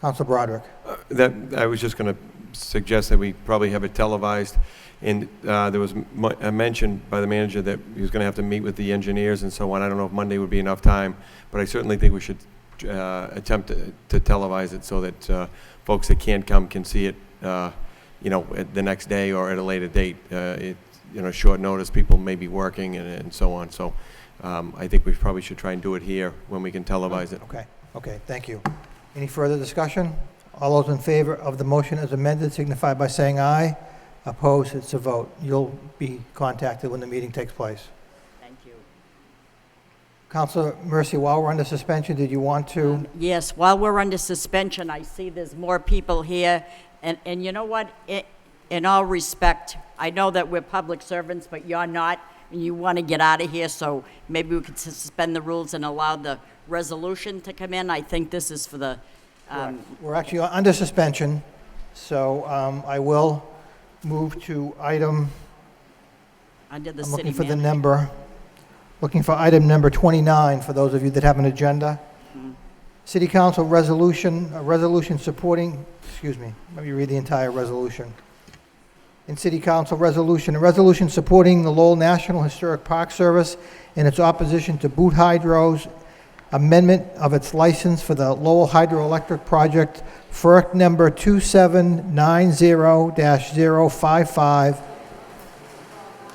Council Broderick. That, I was just going to suggest that we probably have it televised. And there was a mention by the manager that he was going to have to meet with the engineers and so on. I don't know if Monday would be enough time, but I certainly think we should attempt to televise it so that folks that can't come can see it, you know, at the next day or at a later date. You know, short notice, people may be working and so on. So I think we probably should try and do it here when we can televise it. Okay, thank you. Any further discussion? All those in favor of the motion as amended signify by saying aye. Opposed, it's a vote. You'll be contacted when the meeting takes place. Thank you. Councilor Mercy, while we're under suspension, did you want to? Yes, while we're under suspension, I see there's more people here. And you know what? In all respect, I know that we're public servants, but you're not, and you want to get out of here, so maybe we could suspend the rules and allow the resolution to come in. I think this is for the... We're actually under suspension, so I will move to item... Under the I'm city looking for the manager. number. Looking for item number 29, for those of you that have an agenda. City Council resolution, a resolution supporting, excuse me, let me read the entire resolution. In City Council resolution, a resolution supporting the Lowell National Historic Park Service in its opposition to Boot Hydro's amendment of its license for the Lowell Hydroelectric Project, FERC number 2790-055.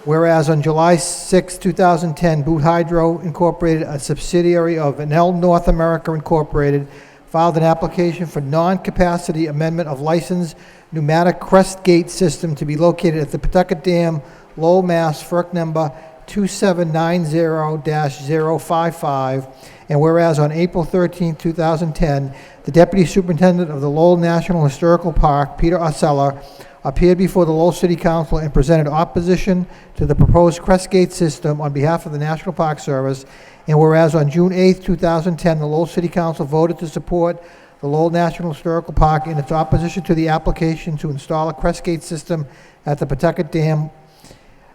Whereas on July 6, 2010, Boot Hydro Incorporated, a subsidiary of Enel North America Incorporated, filed an application for non-capacity amendment of licensed pneumatic crest gate system to be located at the Pawtucket Dam, Lowell, Mass, FERC number 2790-055. And whereas on April 13, 2010, the Deputy Superintendent of the Lowell National Historical Park, Peter Osella, appeared before the Lowell City Council and presented opposition to the proposed crest gate system on behalf of the National Park Service. And whereas on June 8, 2010, the Lowell City Council voted to support the Lowell National Historical Park in its opposition to the application to install a crest gate system at the Pawtucket Dam.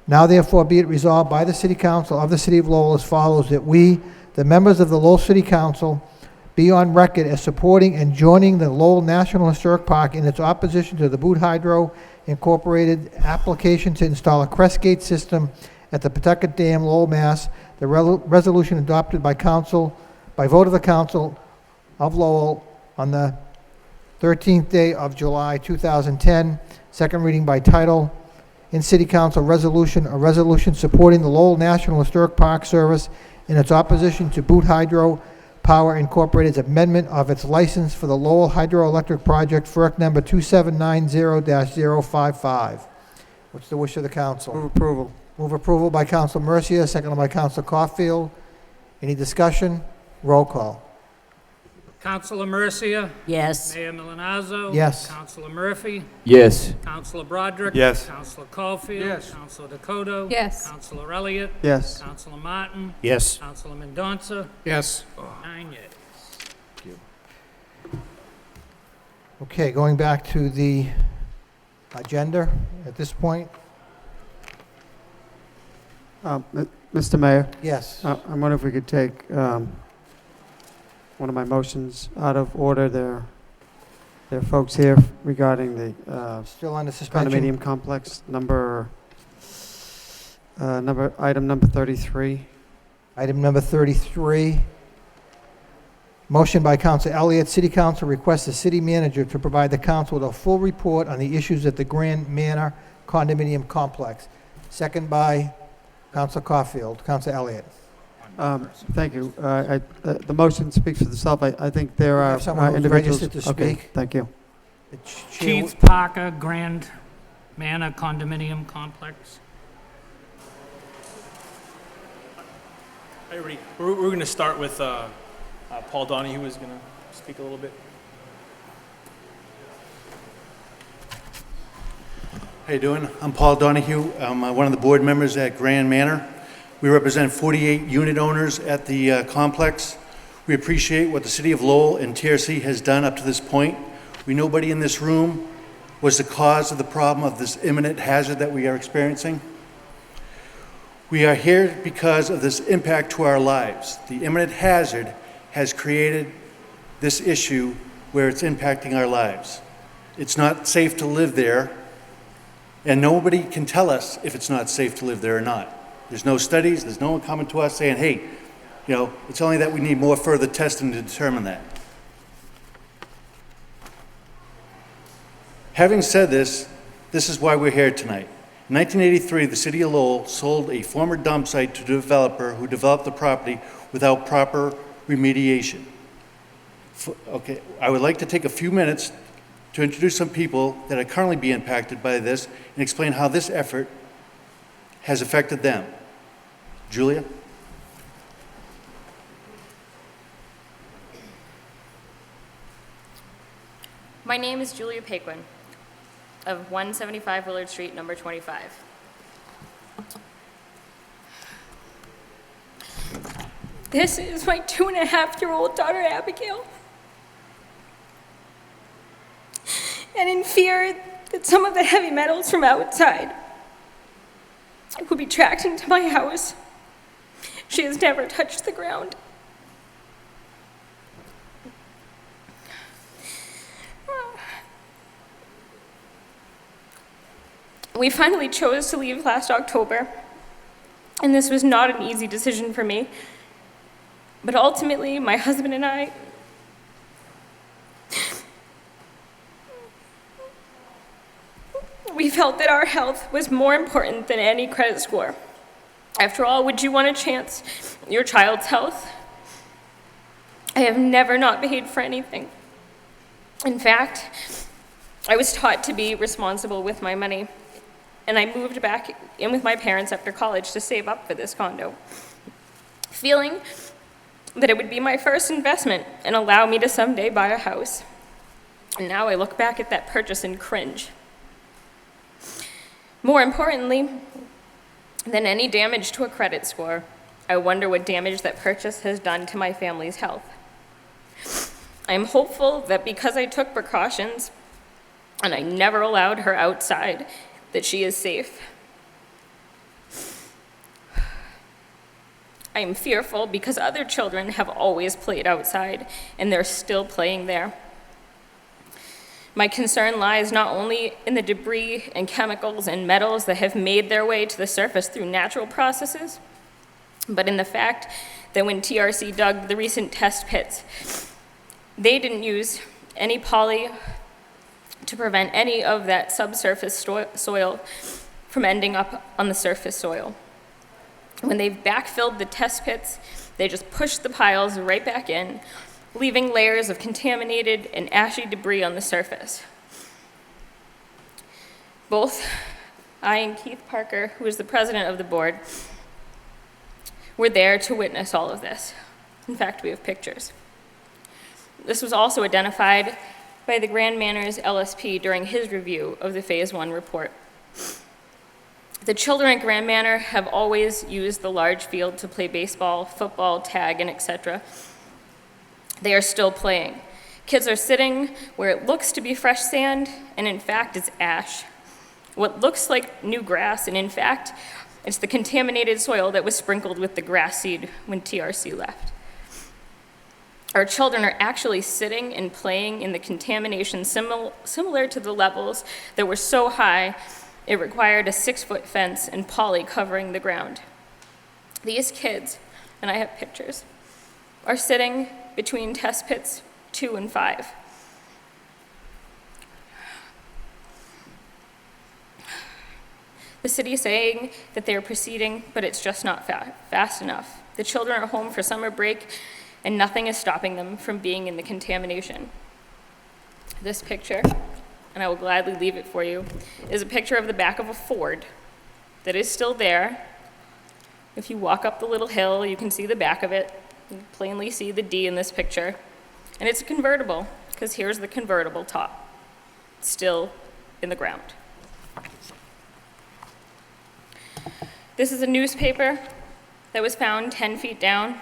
Now therefore be it resolved by the City Council of the City of Lowell as follows, that we, the members of the Lowell City Council, be on record as supporting and joining the Lowell National Historic Park in its opposition to the Boot Hydro Incorporated application to install a crest gate system at the Pawtucket Dam, Lowell, Mass. The resolution adopted by council, by vote of the Council of Lowell on the 13th day of July 2010. Second reading by title. In City Council resolution, a resolution supporting the Lowell National Historic Park Service in its opposition to Boot Hydro Power Incorporated's amendment of its license for the Lowell Hydroelectric Project, FERC number 2790-055. What's the wish of the council? Move approval. Move approval by Council Mercia, seconded by Council Caulfield. Any discussion? Roll call. Councilor Mercia. Yes. Mayor Milanazzo. Yes. Councilor Murphy. Yes. Councilor Broderick. Yes. Councilor Caulfield. Yes. Councilor Dakota. Yes. Councilor Elliott. Yes. Councilor Martin. Yes. Councilor Mendonça. Yes. 9 yeas. Okay, going back to the agenda at this point. Mr. Mayor, Yes. I wonder if we could take one of my motions out of order. There are folks here regarding the Still under suspension. condominium complex, item number 33. Item number 33. Motion by Council Elliott. City Council requests the city manager to provide the council with a full report on the issues at the Grand Manor condominium complex. Second by Council Caulfield. Council Elliott. Thank you. The motion speaks for itself. I think there are Have someone who's individuals. registered to Okay, speak. thank you. Chief Parker, Grand Manor Condominium Complex. Hey, everybody. We're going to start with Paul Donahue, who's going to speak a little bit. How you doing? I'm Paul Donahue. I'm one of the board members at Grand Manor. We represent 48 unit owners at the complex. We appreciate what the City of Lowell and TRC has done up to this point. Nobody in this room was the cause of the problem of this imminent hazard that we are experiencing. We are here because of this impact to our lives. The imminent hazard has created this issue where it's impacting our lives. It's not safe to live there, and nobody can tell us if it's not safe to live there or not. There's no studies, there's no one coming to us saying, hey, you know, it's only that we need more further testing to determine that. Having said this, this is why we're here tonight. In 1983, the city of Lowell sold a former dump site to a developer who developed the property without proper remediation. Okay, I would like to take a few minutes to introduce some people that are currently being impacted by this and explain how this effort has affected them. Julia? My name is Julia Paquin of 175 Willard Street, number 25. This is my 2.5-year-old daughter, Abigail. And in fear that some of the heavy metals from outside would be tracked into my house, she has never touched the ground. We finally chose to leave last October, and this was not an easy decision for me. But ultimately, my husband and I we felt that our health was more important than any credit score. After all, would you want to chance your child's health? I have never not paid for anything. In fact, I was taught to be responsible with my money, and I moved back in with my parents after college to save up for this condo, feeling that it would be my first investment and allow me to someday buy a house. And now I look back at that purchase and cringe. More importantly than any damage to a credit score, I wonder what damage that purchase has done to my family's health. I am hopeful that because I took precautions and I never allowed her outside, that she is safe. I am fearful because other children have always played outside and they're still playing there. My concern lies not only in the debris and chemicals and metals that have made their way to the surface through natural processes, but in the fact that when TRC dug the recent test pits, they didn't use any poly to prevent any of that subsurface soil from ending up on the surface soil. When they've backfilled the test pits, they just push the piles right back in, leaving layers of contaminated and ashy debris on the surface. Both I and Keith Parker, who is the president of the board, were there to witness all of this. In fact, we have pictures. This was also identified by the Grand Manor's LSP during his review of the Phase 1 report. The children at Grand Manor have always used the large field to play baseball, football, tag, and etc. They are still playing. Kids are sitting where it looks to be fresh sand, and in fact, it's ash. What looks like new grass, and in fact, it's the contaminated soil that was sprinkled with the grass seed when TRC left. Our children are actually sitting and playing in the contamination similar to the levels that were so high it required a 6-foot fence and poly covering the ground. These kids, and I have pictures, are sitting between test pits 2 and 5. The city is saying that they are proceeding, but it's just not fast enough. The children are home for summer break, and nothing is stopping them from being in the contamination. This picture, and I will gladly leave it for you, is a picture of the back of a Ford that is still there. If you walk up the little hill, you can see the back of it. You can plainly see the D in this picture. And it's a convertible, because here's the convertible top, still in the ground. This is a newspaper that was found 10 feet down.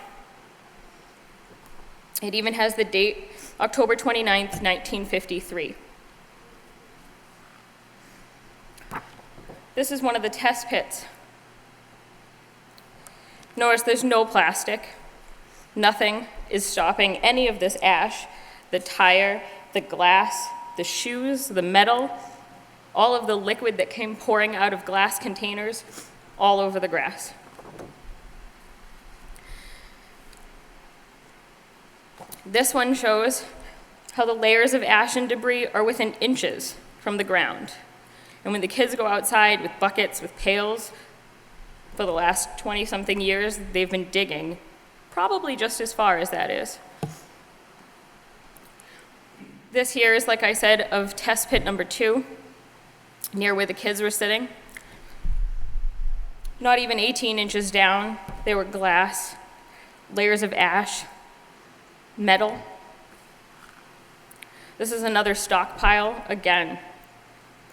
It even has the date, October 29th, 1953. This is one of the test pits. Notice there's no plastic. Nothing is stopping any of this ash the tire, the glass, the shoes, the metal, all of the liquid that came pouring out of glass containers all over the grass. This one shows how the layers of ash and debris are within inches from the ground. And when the kids go outside with buckets, with pails, for the last 20-something years, they've been digging probably just as far as that is. This here is, like I said, of test pit number 2, near where the kids were sitting. Not even 18 inches down, there were glass, layers of ash, metal. This is another stockpile. Again,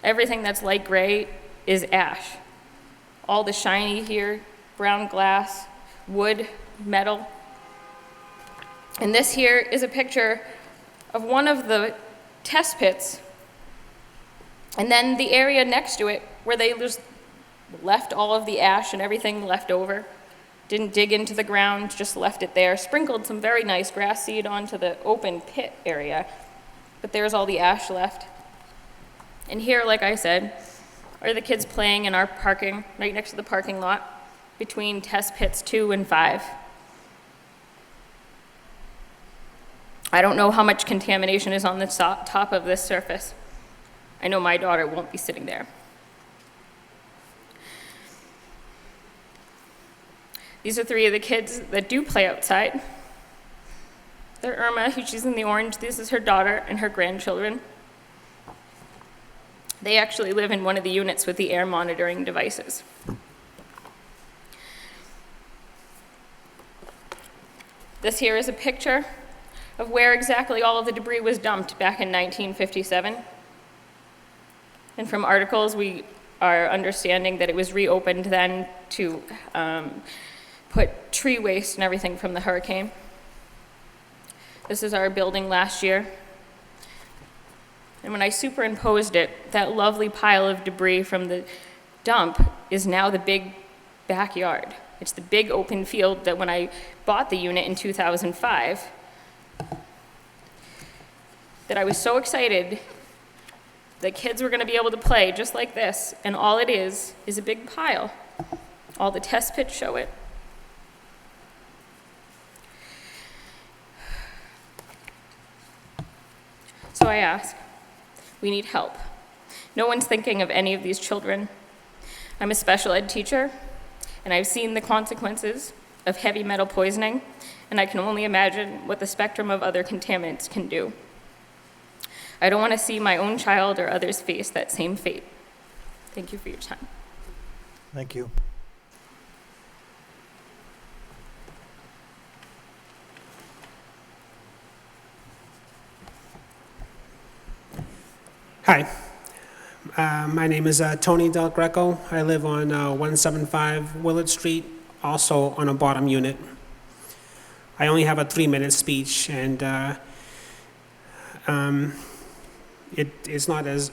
everything that's light gray is ash. All the shiny here, brown glass, wood, metal. And this here is a picture of one of the test pits, and then the area next to it where they just left all of the ash and everything left over. Didn't dig into the ground, just left it there. Sprinkled some very nice grass seed onto the open pit area, but there's all the ash left. And here, like I said, are the kids playing in our parking, right next to the parking lot, between test pits 2 and 5. I don't know how much contamination is on the top of this surface. I know my daughter won't be sitting there. These are 3 of the kids that do play outside. They're Irma, who she's in the orange. This is her daughter and her grandchildren. They actually live in one of the units with the air monitoring devices. This here is a picture of where exactly all of the debris was dumped back in 1957. And from articles, we are understanding that it was reopened then to put tree waste and everything from the hurricane. This is our building last year. And when I superimposed it, that lovely pile of debris from the dump is now the big backyard. It's the big open field that when I bought the unit in 2005, that I was so excited that kids were going to be able to play just like this, and all it is a big pile. All the test pits show it. So I ask, we need help. No one's thinking of any of these children. I'm a special ed teacher, and I've seen the consequences of heavy metal poisoning, and I can only imagine what the spectrum of other contaminants can do. I don't want to see my own child or others face that same fate. Thank you for your time. Thank you. Hi, my name is Tony Del Greco. I live on 175 Willard Street, also on a bottom unit. I only have a 3-minute speech, and it's not as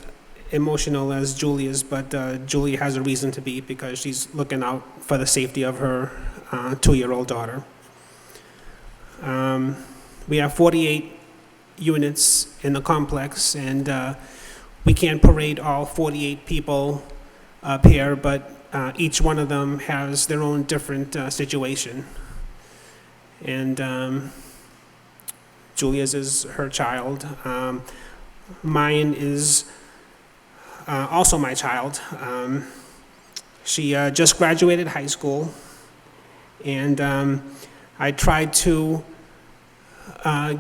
emotional as Julia's, but Julia has a reason to be because she's looking out for the safety of her 2-year-old daughter. We have 48 units in the complex, and we can't parade all 48 people up here, but each one of them has their own different situation. And Julia's is her child. Mine is also my child. She just graduated high school, and I tried to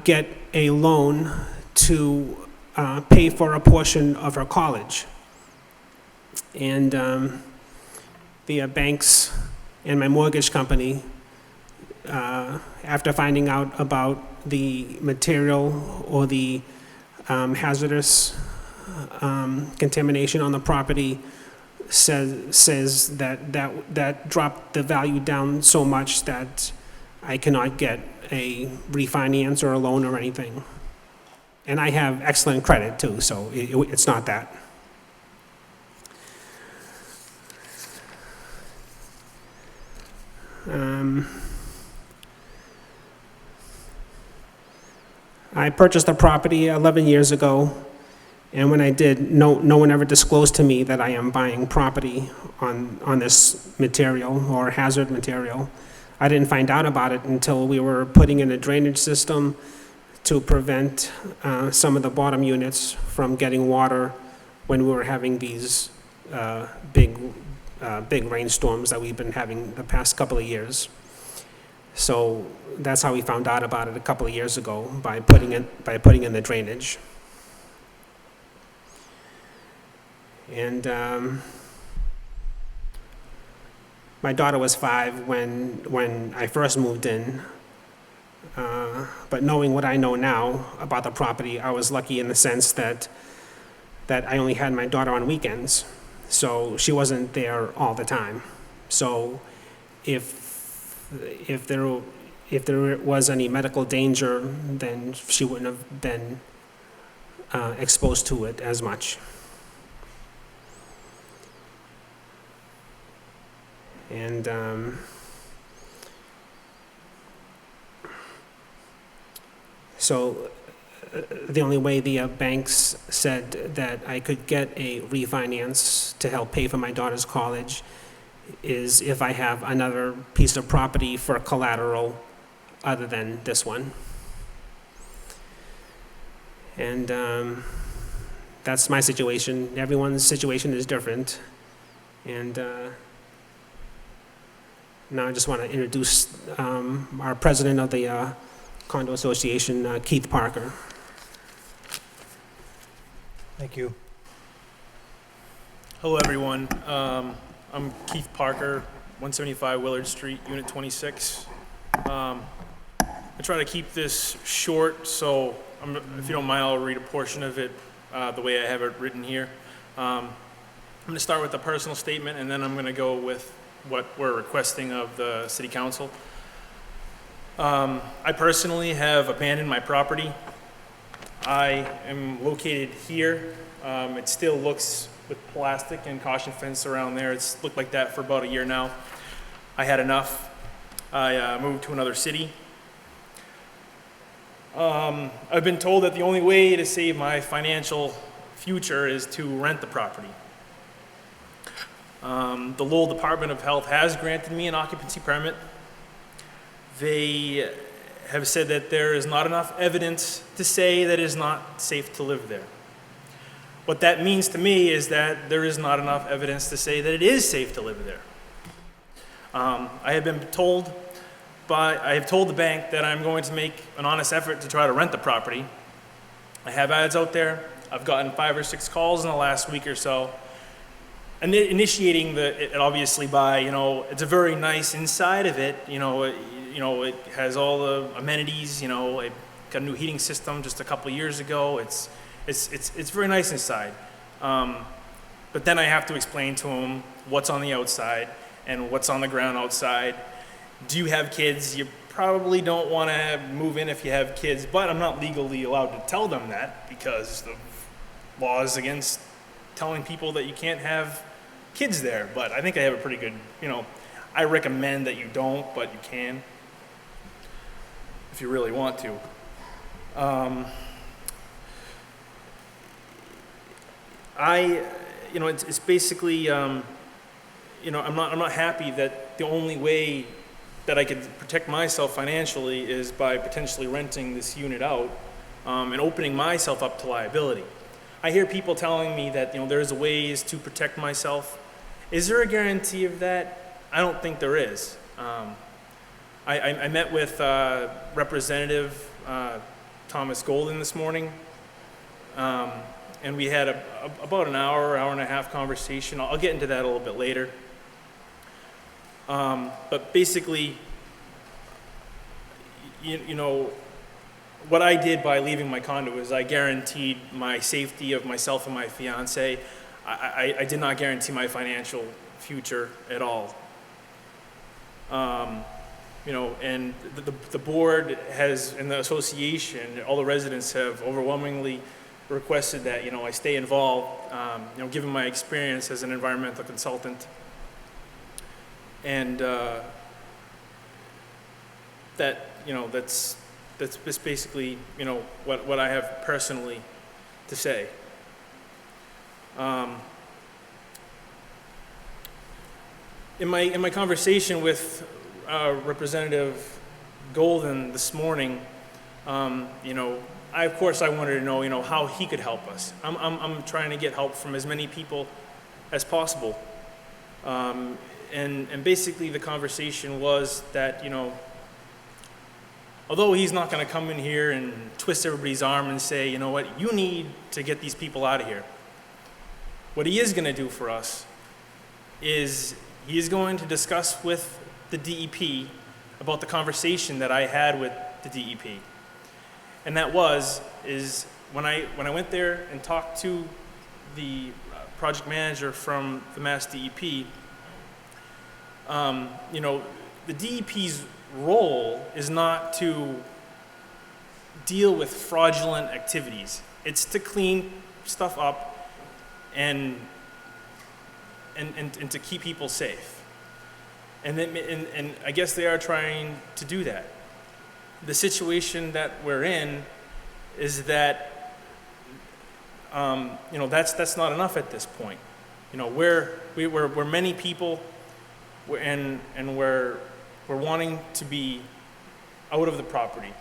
get a loan to pay for a portion of her college. And the banks and my mortgage company, after finding out about the material or the hazardous contamination on the property, says that dropped the value down so much that I cannot get a refinance or a loan or anything. And I have excellent credit too, so it's not that. I purchased the property 11 years ago, and when I did, no one ever disclosed to me that I am buying property on this material or hazard material. I didn't find out about it until we were putting in a drainage system to prevent some of the bottom units from getting water when we were having these big rainstorms that we've been having the past couple of years. So that's how we found out about it a couple of years ago, by putting in the drainage. And my daughter was 5 when I first moved in. But knowing what I know now about the property, I was lucky in the sense that I only had my daughter on weekends. So she wasn't there all the time. So if there was any medical danger, then she wouldn't have been exposed to it as much. And so the only way the banks said that I could get a refinance to help pay for my daughter's college is if I have another piece of property for collateral other than this one. And that's my situation. Everyone's situation is different. And now I just want to introduce our president of the Condo Association, Keith Parker. Thank you. Hello, everyone. I'm Keith Parker, 175 Willard Street, Unit 26. I try to keep this short, so if you don't mind, I'll read a portion of it the way I have it written here. I'm going to start with a personal statement, and then I'm going to go with what we're requesting of the City Council. I personally have abandoned my property. I am located here. It still looks with plastic and caution fence around there. It's looked like that for about a year now. I had enough. I moved to another city. I've been told that the only way to save my financial future is to rent the property. The Lowell Department of Health has granted me an occupancy permit. They have said that there is not enough evidence to say that it is not safe to live there. What that means to me is that there is not enough evidence to say that it is safe to live there. I have told the bank that I'm going to make an honest effort to try to rent the property. I have ads out there. I've gotten 5 or 6 calls in the last week or so. And initiating it obviously by, it's a very nice inside of it. It has all the amenities. It got a new heating system just a couple of years ago. It's very nice inside. But then I have to explain to them what's on the outside and what's on the ground outside. Do you have kids? You probably don't want to move in if you have kids, but I'm not legally allowed to tell them that because the law is against telling people that you can't have kids there. But I think I have a pretty good, I recommend that you don't, but you can if you really want to. It's basically, I'm not happy that the only way that I could protect myself financially is by potentially renting this unit out and opening myself up to liability. I hear people telling me that, there's ways to protect myself. Is there a guarantee of that? I don't think there is. I met with Representative Thomas Golden this morning. And we had about an hour and a half conversation. I'll get into that a little bit later. But basically, what I did by leaving my condo is I guaranteed my safety of myself and my fiance. I did not guarantee my financial future at all. And the board has, and the association, all the residents have overwhelmingly requested that, I stay involved, given my experience as an environmental consultant. And that's that's basically, you know, what I have personally to say. In my conversation with Representative Golden this morning, you know, of course I wanted to know, you know, how he could help us. I'm trying to get help from as many people as possible. And basically the conversation was that, you know, although he's not going to come in here and twist everybody's arm and say, you know what, you need to get these people out of here. What he is going to do for us is he is going to discuss with the DEP about the conversation that I had with the DEP. And that is when I went there and talked to the project manager from the Mass DEP, you know, the DEP's role is not to deal with fraudulent activities. It's to clean stuff up and to keep people safe. And I guess they are trying to do that. The situation that we're in is that, you know, that's not enough at this point. You know, we're many people, and we're wanting to be out of the property.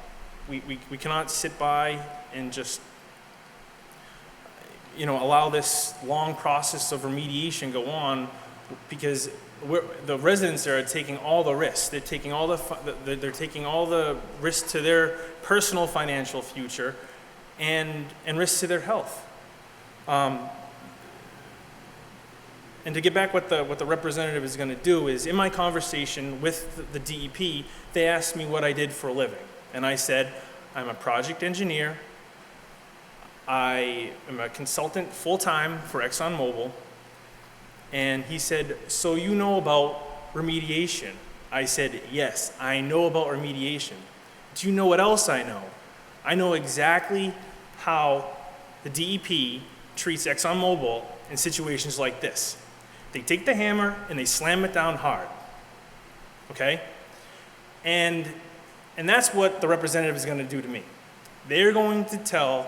We cannot sit by and just, you know, allow this long process of remediation go on, because the residents there are taking all the risks. They're taking all the risks to their personal financial future, and risks to their health. And to get back what the representative is going to do is, in my conversation with the DEP, they asked me what I did for a living, and I said, I'm a project engineer. I am a consultant full-time for ExxonMobil. And he said, so you know about remediation? I said, yes, I know about remediation. Do you know what else I know? I know exactly how the DEP treats ExxonMobil in situations like this. They take the hammer and they slam it down hard, okay? And that's what the representative is going to do to me. They're going to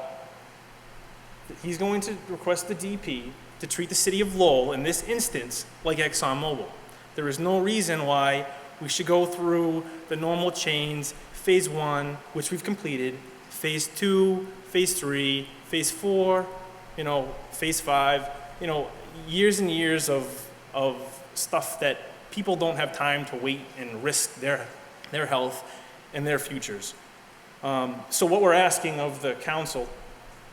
he's going to request the DEP to treat the city of Lowell, in this instance, like ExxonMobil. There is no reason why we should go through the normal chains, phase 1, which we've completed, phase 2, phase 3, phase 4, you know, phase 5, you know, years and years of stuff that people don't have time to wait and risk their health and their futures. So what we're asking of the council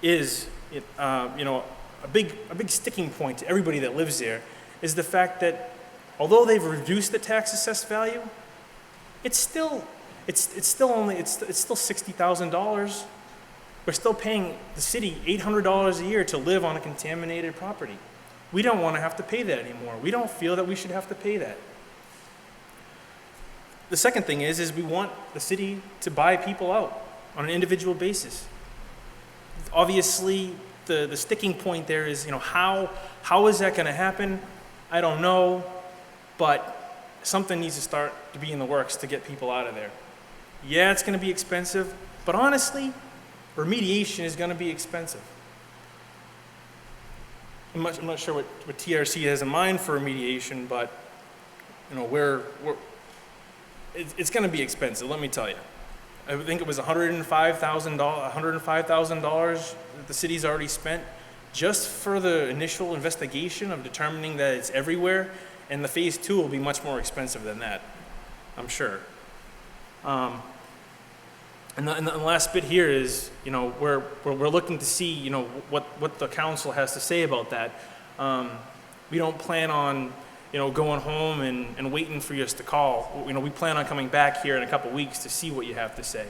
is, you know, a big sticking point to everybody that lives there is the fact that although they've reduced the tax assessed value, it's still $60,000. We're still paying the city $800 a year to live on a contaminated property. We don't want to have to pay that anymore. We don't feel that we should have to pay that. The second thing is we want the city to buy people out on an individual basis. Obviously, the sticking point there is, you know, how is that going to happen? I don't know, but something needs to start to be in the works to get people out of there. Yeah, it's going to be expensive, but honestly, remediation is going to be expensive. I'm not sure what TRC has in mind for remediation, but you know, it's going to be expensive. Let me tell you. I think it was $105,000 that the city's already spent just for the initial investigation of determining that it's everywhere, and the phase 2 will be much more expensive than that, I'm sure. And the last bit here is, you know, we're looking to see, you know, what the council has to say about that. We don't plan on, you know, going home and waiting for us to call. You know, we plan on coming back here in a couple weeks to see what you have to say.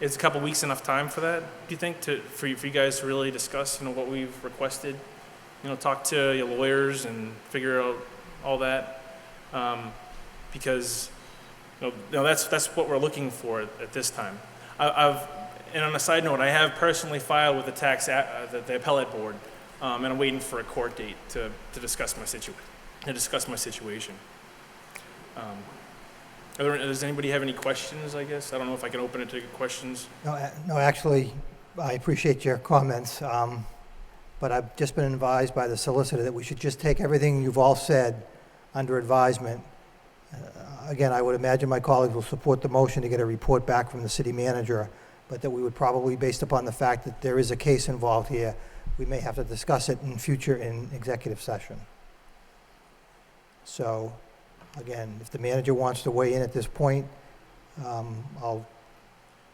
Is a couple weeks enough time for that, do you think, for you guys to really discuss, you know, what we've requested? You know, talk to your lawyers and figure out all that, because you know, that's what we're looking for at this time. And on a side note, I have personally filed with the appellate board, and I'm waiting for a court date to discuss my situation. Does anybody have any questions, I guess? I don't know if I can open it to questions. No, actually, I appreciate your comments, but I've just been advised by the solicitor that we should just take everything you've all said under advisement. Again, I would imagine my colleagues will support the motion to get a report back from the city manager, but that we would probably, based upon the fact that there is a case involved here, we may have to discuss it in future in executive session. So, again, if the manager wants to weigh in at this point, I'll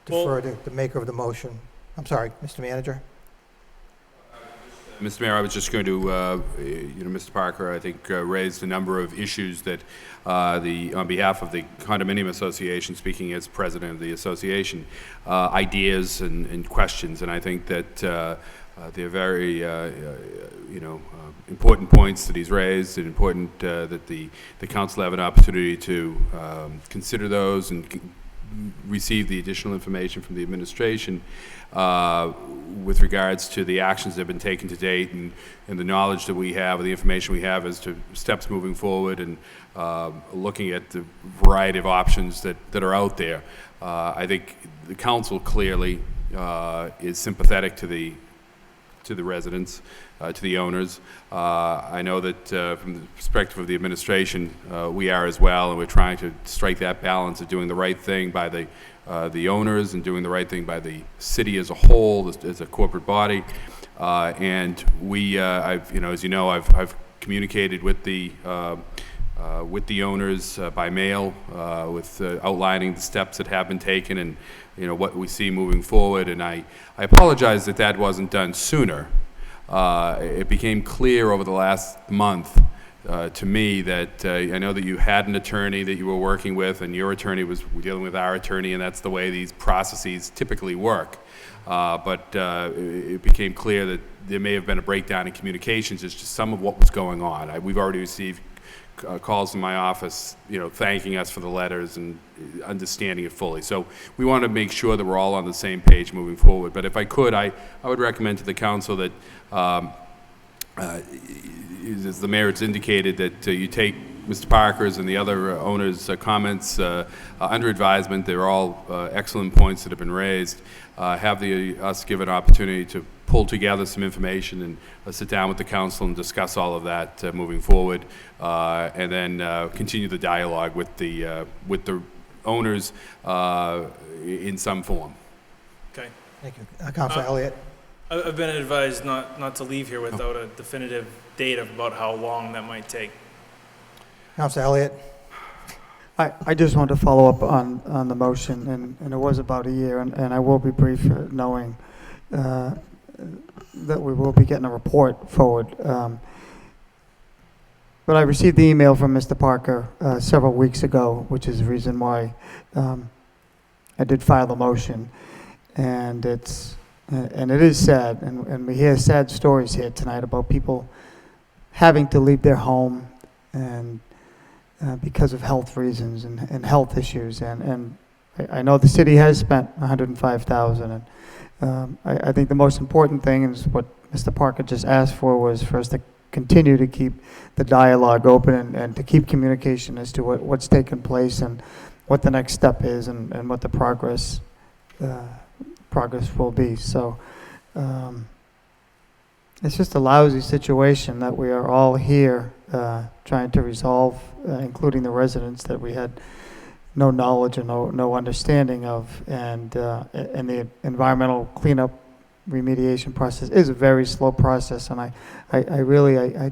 defer to the maker of the motion. I'm sorry, Mr. Manager? Mr. Mayor, I was just going to, Mr. Parker, I think, raised a number of issues that on behalf of the condominium association, speaking as president of the association, ideas and questions, and I think that they're very, important points that he's raised, and important that the council have an opportunity to consider those and receive the additional information from the administration with regards to the actions that have been taken to date, and the knowledge that we have, or the information we have as to steps moving forward, and looking at the variety of options that are out there. I think the council clearly is sympathetic to the residents, to the owners. I know that from the perspective of the administration, we are as well, and we're trying to strike that balance of doing the right thing by the owners and doing the right thing by the city as a whole, as a corporate body. And we, as you know, I've communicated with the owners by mail, with outlining the steps that have been taken, and what we see moving forward. And I apologize that wasn't done sooner. It became clear over the last month to me that I know that you had an attorney that you were working with, and your attorney was dealing with our attorney, and that's the way these processes typically work. But it became clear that there may have been a breakdown in communications as to some of what was going on. We've already received calls in my office, thanking us for the letters and understanding it fully. So we want to make sure that we're all on the same page moving forward. But if I could, I would recommend to the council that, as the mayor has indicated, that you take Mr. Parker's and the other owners' comments under advisement. They're all excellent points that have been raised. Have us give an opportunity to pull together some information and sit down with the council and discuss all of that moving forward, and then continue the dialogue with the owners in some form. Okay. Thank you. Councilor Elliott? I've been advised not to leave here without a definitive date about how long that might take. Councilor Elliott? I just want to follow up on the motion, and it was about a year, and I will be brief, knowing that we will be getting a report forward. But I received the email from Mr. Parker several weeks ago, which is the reason why I did file the motion. And it is sad, and we hear sad stories here tonight about people having to leave their home and because of health reasons and health issues. And I know the city has spent $105,000, and I think the most important thing is what Mr. Parker just asked for, was for us to continue to keep the dialogue open and to keep communication as to what's taken place and what the next step is and what the progress will be. So it's just a lousy situation that we are all here trying to resolve, including the residents that we had no knowledge and no understanding of, and the environmental cleanup remediation process is a very slow process, and I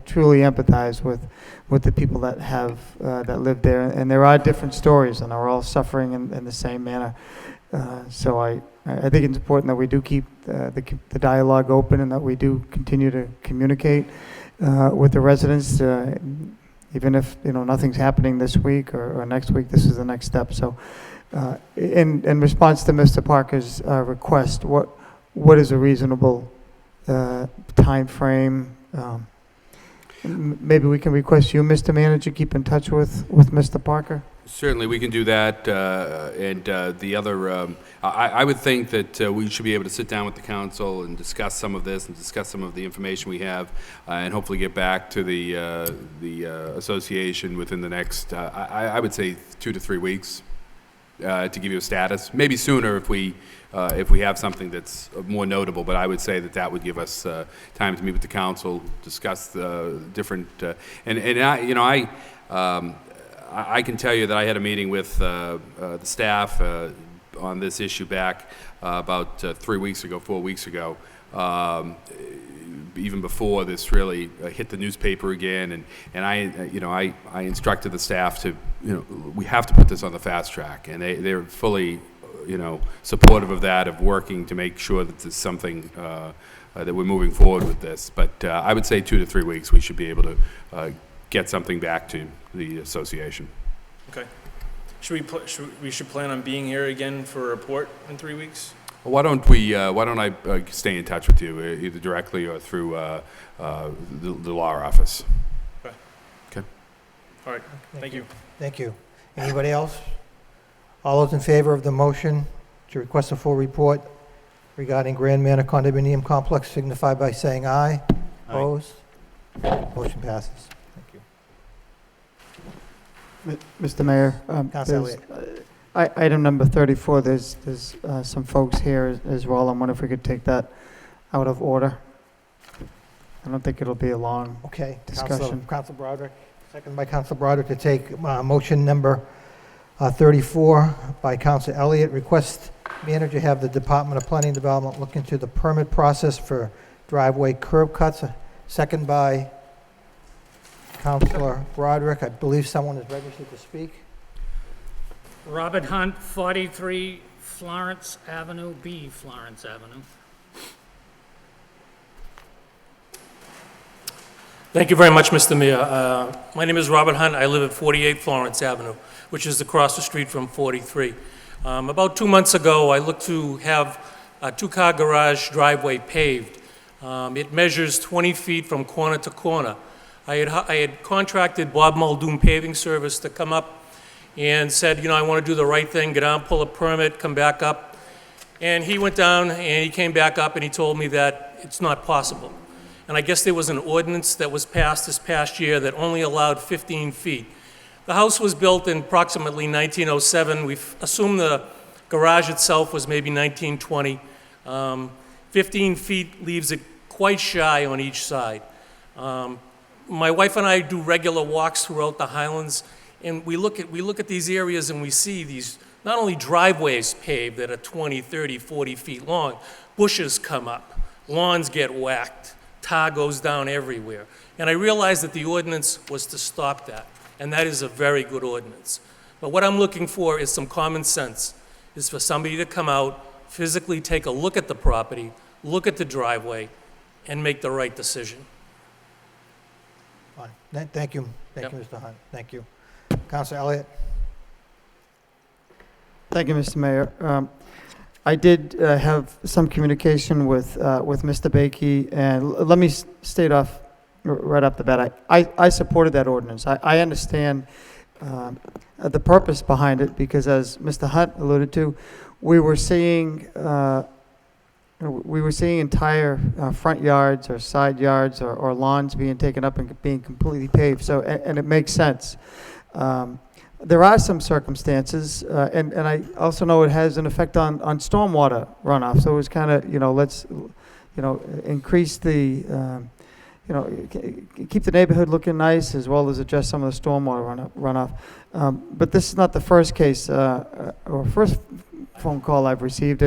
truly empathize with the people that have that live there, and there are different stories, and are all suffering in the same manner. So I think it's important that we do keep the dialogue open, and that we do continue to communicate with the residents, even if nothing's happening this week or next week. This is the next step. So, in response to Mr. Parker's request, what is a reasonable time frame? Maybe we can request you, Mr. Manager, keep in touch with Mr. Parker. Certainly, we can do that, and the other, I would think that we should be able to sit down with the council and discuss some of this and discuss some of the information we have, and hopefully get back to the association within the next, I would say 2 to 3 weeks to give you a status. Maybe sooner if we have something that's more notable, but I would say that that would give us time to meet with the council, discuss the different, and I can tell you that I had a meeting with the staff on this issue back about 4 weeks ago, even before this really hit the newspaper again, and I instructed the staff to, we have to put this on the fast track, and they're fully, supportive of that, of working to make sure that there's something that we're moving forward with this. But I would say 2 to 3 weeks we should be able to get something back to the association. Okay. We should plan on being here again for a report in 3 weeks? Well, why don't I stay in touch with you, either directly or through the law office? Okay. Okay. All right. Thank you. Thank you. Anybody else? All those in favor of the motion to request a full report regarding Grand Manor Condominium Complex signify by saying aye. Opposed? Motion passes. Mr. Mayor, Councilor item number 34, there's some folks here as well. I wonder if we could take that out of order. I don't think it'll be a long discussion. Councilor Broderick, second by Councilor Broderick to take motion number 34 by Councilor Elliott. Request manager have the Department of Planning and Development look into the permit process for driveway curb cuts. Second by Councilor Broderick. I believe someone is registered to speak. Robert Hunt, 43 Florence Avenue, B Florence Avenue. Thank you very much, Mr. Mayor. My name is Robert Hunt. I live at 48 Florence Avenue, which is across the street from 43. About 2 months ago, I looked to have a two-car garage driveway paved. It measures 20 feet from corner to corner. I had contracted Bob Muldoon Paving Service to come up and said, I want to do the right thing, get down, pull a permit, come back up. And he went down and he came back up and he told me that it's not possible. And I guess there was an ordinance that was passed this past year that only allowed 15 feet. The house was built in approximately 1907. We've assumed the garage itself was maybe 1920. 15 feet leaves it quite shy on each side. My wife and I do regular walks throughout the Highlands, and we look at these areas and we see these, not only driveways paved that are 20, 30, 40 feet long, bushes come up, lawns get whacked, tar goes down everywhere. And I realized that the ordinance was to stop that, and that is a very good ordinance. But what I'm looking for is some common sense, is for somebody to come out, physically take a look at the property, look at the driveway, and make the right decision. Fine. Thank you. Thank you, Mr. Hunt. Thank you. Councilor Elliott. Thank you, Mr. Mayor. I did have some communication with Mr. Bakey, and let me state off right off the bat. I supported that ordinance. I understand the purpose behind it, because as Mr. Hunt alluded to, we were seeing entire front yards or side yards or lawns being taken up and being completely paved. So, and it makes sense. There are some circumstances, and I also know it has an effect on stormwater runoff. So it was kind of, let's, increase the, keep the neighborhood looking nice, as well as adjust some of the stormwater runoff. But this is not the first case or first phone call I've received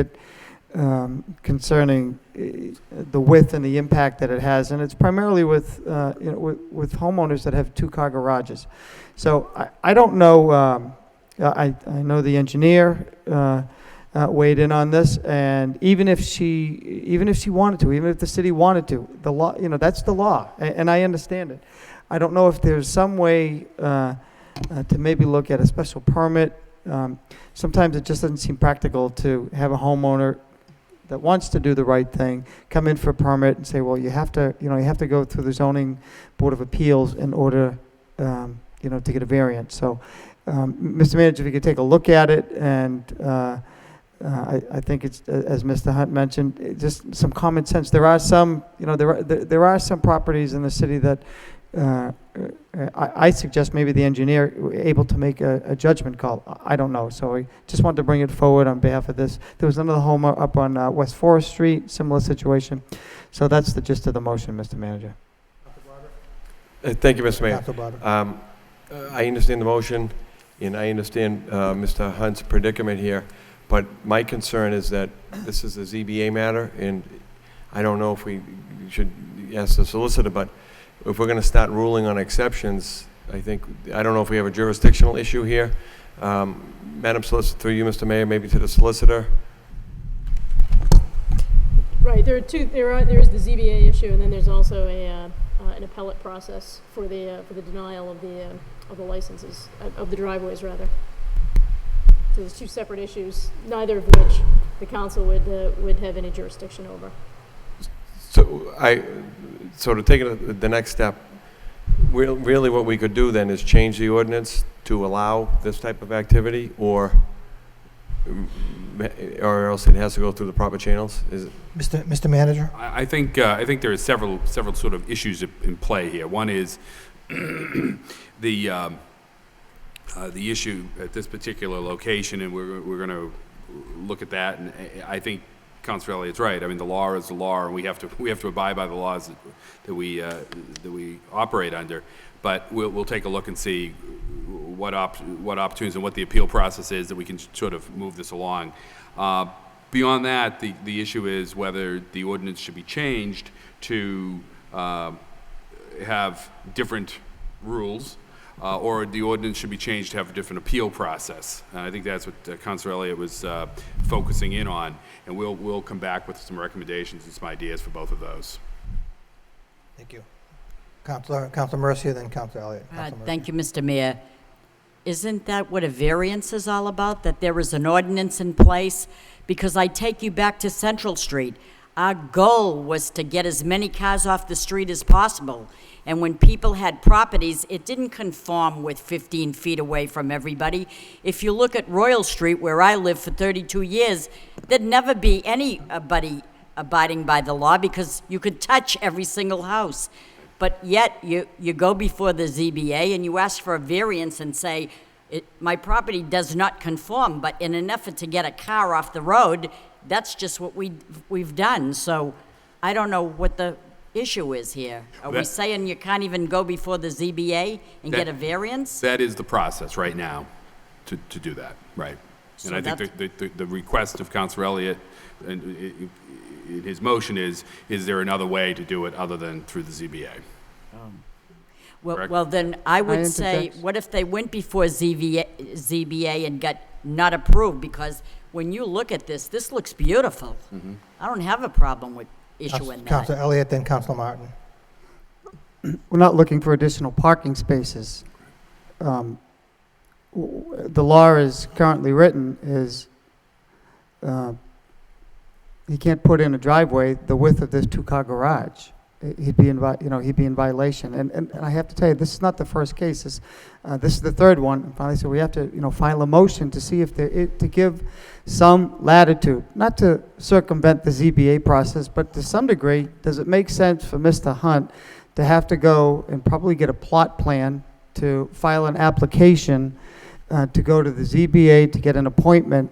concerning the width and the impact that it has, and it's primarily with with homeowners that have two-car garages. So I don't know. I know the engineer weighed in on this, and even if she wanted to, even if the city wanted to, the law, that's the law, and I understand it. I don't know if there's some way to maybe look at a special permit. Sometimes it just doesn't seem practical to have a homeowner that wants to do the right thing come in for a permit and say, well, you have to go through the zoning board of appeals in order, to get a variance. So Mr. Manager, if you could take a look at it, and I think it's, as Mr. Hunt mentioned, just some common sense. There are some, there are some properties in the city that I suggest maybe the engineer able to make a judgment call. I don't know, so I just wanted to bring it forward on behalf of this. There was another home up on West Forest Street, similar situation. So that's the gist of the motion, Mr. Manager. Thank you, Mr. Mayor. Councilor Barber. I understand the motion, and I understand Mr. Hunt's predicament here, but my concern is that this is a ZBA matter, and I don't know if we should ask the solicitor, but if we're going to start ruling on exceptions, I don't know if we have a jurisdictional issue here. Madam Solicitor, through you, Mr. Mayor, maybe to the solicitor. Right, there is the ZBA issue, and then there's also an appellate process for the denial of the licenses, of the driveways, rather. So there's two separate issues, neither of which the council would have any jurisdiction over. So to take it the next step, really what we could do then is change the ordinance to allow this type of activity, or else it has to go through the proper channels? Is it? Mr. Manager? I think there are several sort of issues in play here. One is the issue at this particular location, and we're going to look at that. And I think Councilor Elliott's right. I mean, the law is the law, and we have to abide by the laws that we operate under. But we'll take a look and see what opportunities and what the appeal process is that we can sort of move this along. Beyond that, the issue is whether the ordinance should be changed to have different rules, or the ordinance should be changed to have a different appeal process. And I think that's what Councilor Elliott was focusing in on, and we'll come back with some recommendations and some ideas for both of those. Thank you. Councilor Mercia, then Councilor Elliott. Thank you, Mr. Mayor. Isn't that what a variance is all about, that there is an ordinance in place? Because I take you back to Central Street. Our goal was to get as many cars off the street as possible. And when people had properties, it didn't conform with 15 feet away from everybody. If you look at Royal Street, where I lived for 32 years, there'd never be anybody abiding by the law because you could touch every single house. But yet, you go before the ZBA and you ask for a variance and say, my property does not conform, but in an effort to get a car off the road, that's just what we've done. So I don't know what the issue is here. Are we saying you can't even go before the ZBA and get a variance? That is the process right now to do that, right? So and I think the request of Councilor Elliott in his motion is there another way to do it other than through the ZBA? Well, then I would say, what if they went before ZBA and got not approved? Because when you look at this looks beautiful. Mm-hmm. I don't have a problem with issuing that. Councilor Elliott, then Councilor Martin. We're not looking for additional parking spaces. The law is currently written is he can't put in a driveway the width of this two-car garage. He'd be in violation. And I have to tell you, this is not the first case. This is the third one. And finally, so we have to file a motion to see if to give some latitude, not to circumvent the ZBA process, but to some degree, does it make sense for Mr. Hunt to have to go and probably get a plot plan to file an application to go to the ZBA to get an appointment?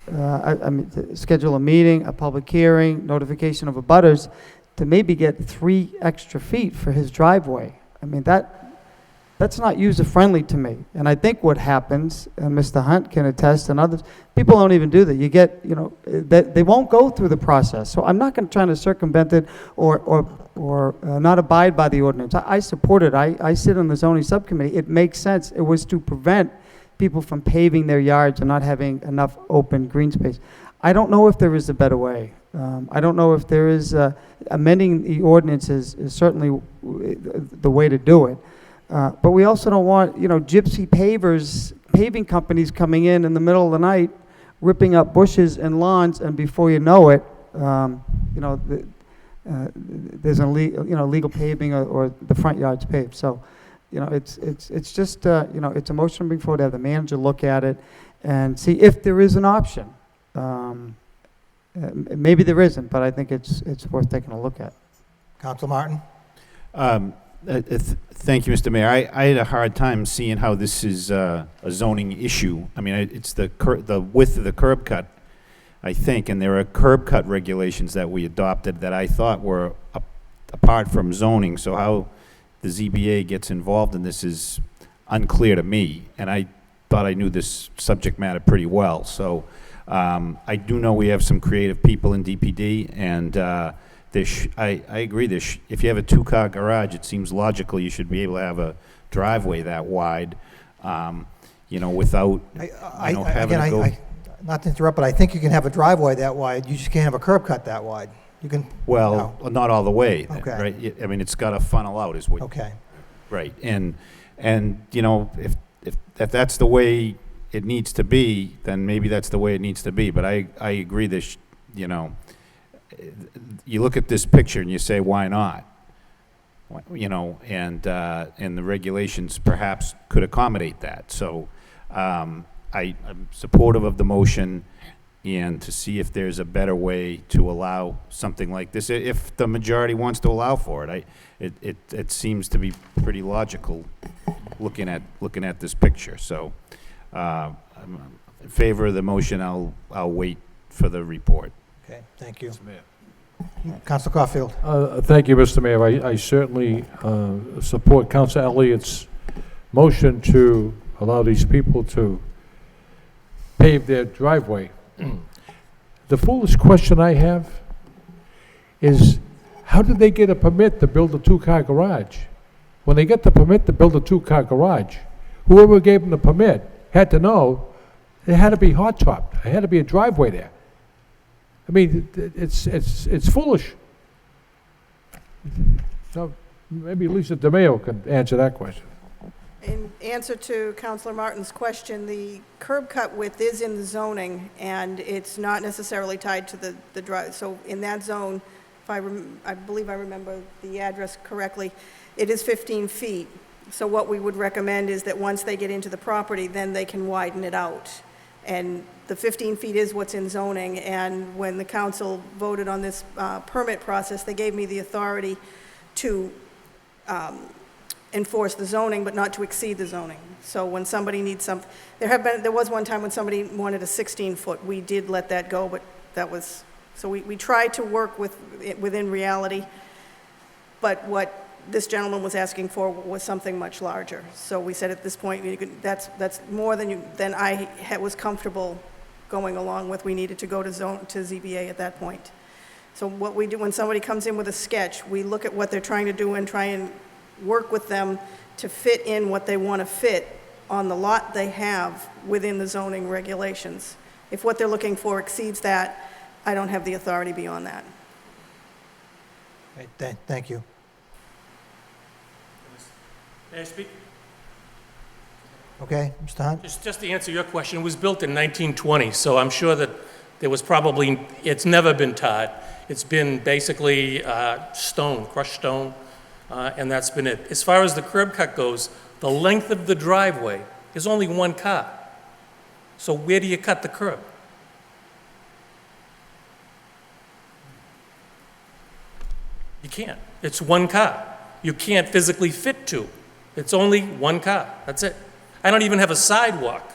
I mean, to schedule a meeting, a public hearing, notification of abutters, to maybe get 3 extra feet for his driveway. I mean, that's not user-friendly to me. And I think what happens, and Mr. Hunt can attest, and others, people don't even do that. You get, they won't go through the process. So I'm not going to try to circumvent it or not abide by the ordinance. I support it. I sit on the zoning subcommittee. It makes sense. It was to prevent people from paving their yards and not having enough open green space. I don't know if there is a better way. I don't know if there is, amending the ordinance is certainly the way to do it. But we also don't want, gypsy paving companies coming in the middle of the night, ripping up bushes and lawns, and before you know it, there's illegal paving or the front yard's paved. So it's just, it's a motion before to have the manager look at it and see if there is an option. Maybe there isn't, but I think it's worth taking a look at. Council Martin? Thank you, Mr. Mayor. I had a hard time seeing how this is a zoning issue. I mean, it's the width of the curb cut, I think, and there are curb cut regulations that we adopted that I thought were apart from zoning. So how the ZBA gets involved in this is unclear to me, and I thought I knew this subject matter pretty well. So I do know we have some creative people in DPD, and I agree. If you have a two-car garage, it seems logical you should be able to have a driveway that wide, without having to go. Not to interrupt, but I think you can have a driveway that wide. You just can't have a curb cut that wide. You can. Well, not all the way. Okay. Right. I mean, it's got to funnel out, is what. Okay. Right. And if that's the way it needs to be, then maybe that's the way it needs to be. But I agree. You look at this picture and you say, why not? And the regulations perhaps could accommodate that. So I'm supportive of the motion, and to see if there's a better way to allow something like this, if the majority wants to allow for it. It seems to be pretty logical looking at this picture. So I'm in favor of the motion. I'll wait for the report. Okay, thank you. Council Caulfield. Thank you, Mr. Mayor. I certainly support Council Elliott's motion to allow these people to pave their driveway. The foolish question I have is, how did they get a permit to build a two-car garage? When they get the permit to build a two-car garage, whoever gave them the permit had to know it had to be hot-topped. There had to be a driveway there. I mean, it's foolish. So maybe Lisa DeMayo can answer that question. In answer to Councilor Martin's question, the curb cut width is in the zoning, and it's not necessarily tied to the drive. So in that zone, if I believe I remember the address correctly, it is 15 feet. So what we would recommend is that once they get into the property, then they can widen it out. And the 15 feet is what's in zoning, and when the council voted on this permit process, they gave me the authority to enforce the zoning, but not to exceed the zoning. So when somebody needs something, there was one time when somebody wanted a 16-foot, we did let that go, but that was, so we tried to work within reality, but what this gentleman was asking for was something much larger. So we said at this point, that's more than I was comfortable going along with. We needed to go to ZBA at that point. So what we do when somebody comes in with a sketch, we look at what they're trying to do and try and work with them to fit in what they want to fit on the lot they have within the zoning regulations. If what they're looking for exceeds that, I don't have the authority beyond that. Okay, thank you. May I speak? Okay, Mr. Hunt? Just to answer your question, it was built in 1920, so I'm sure that there was probably, it's never been tarred. It's been basically stone, crushed stone, and that's been it. As far as the curb cut goes, the length of the driveway is only one car. So where do you cut the curb? You can't. It's one car. You can't physically fit two. It's only one car. That's it. I don't even have a sidewalk.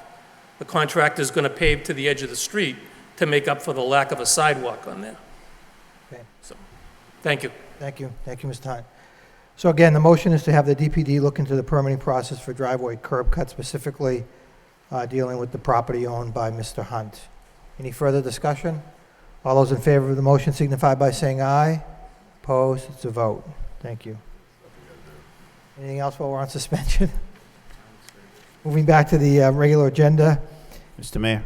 The contractor's going to pave to the edge of the street to make up for the lack of a sidewalk on there. Okay. So, thank you. Thank you. Thank you, Mr. Hunt. So again, the motion is to have the DPD look into the permitting process for driveway curb cut, specifically dealing with the property owned by Mr. Hunt. Any further discussion? All those in favor of the motion signify by saying aye. Opposed? It's a vote. Thank you. Anything else while we're on suspension? Moving back to the regular agenda. Mr. Mayor?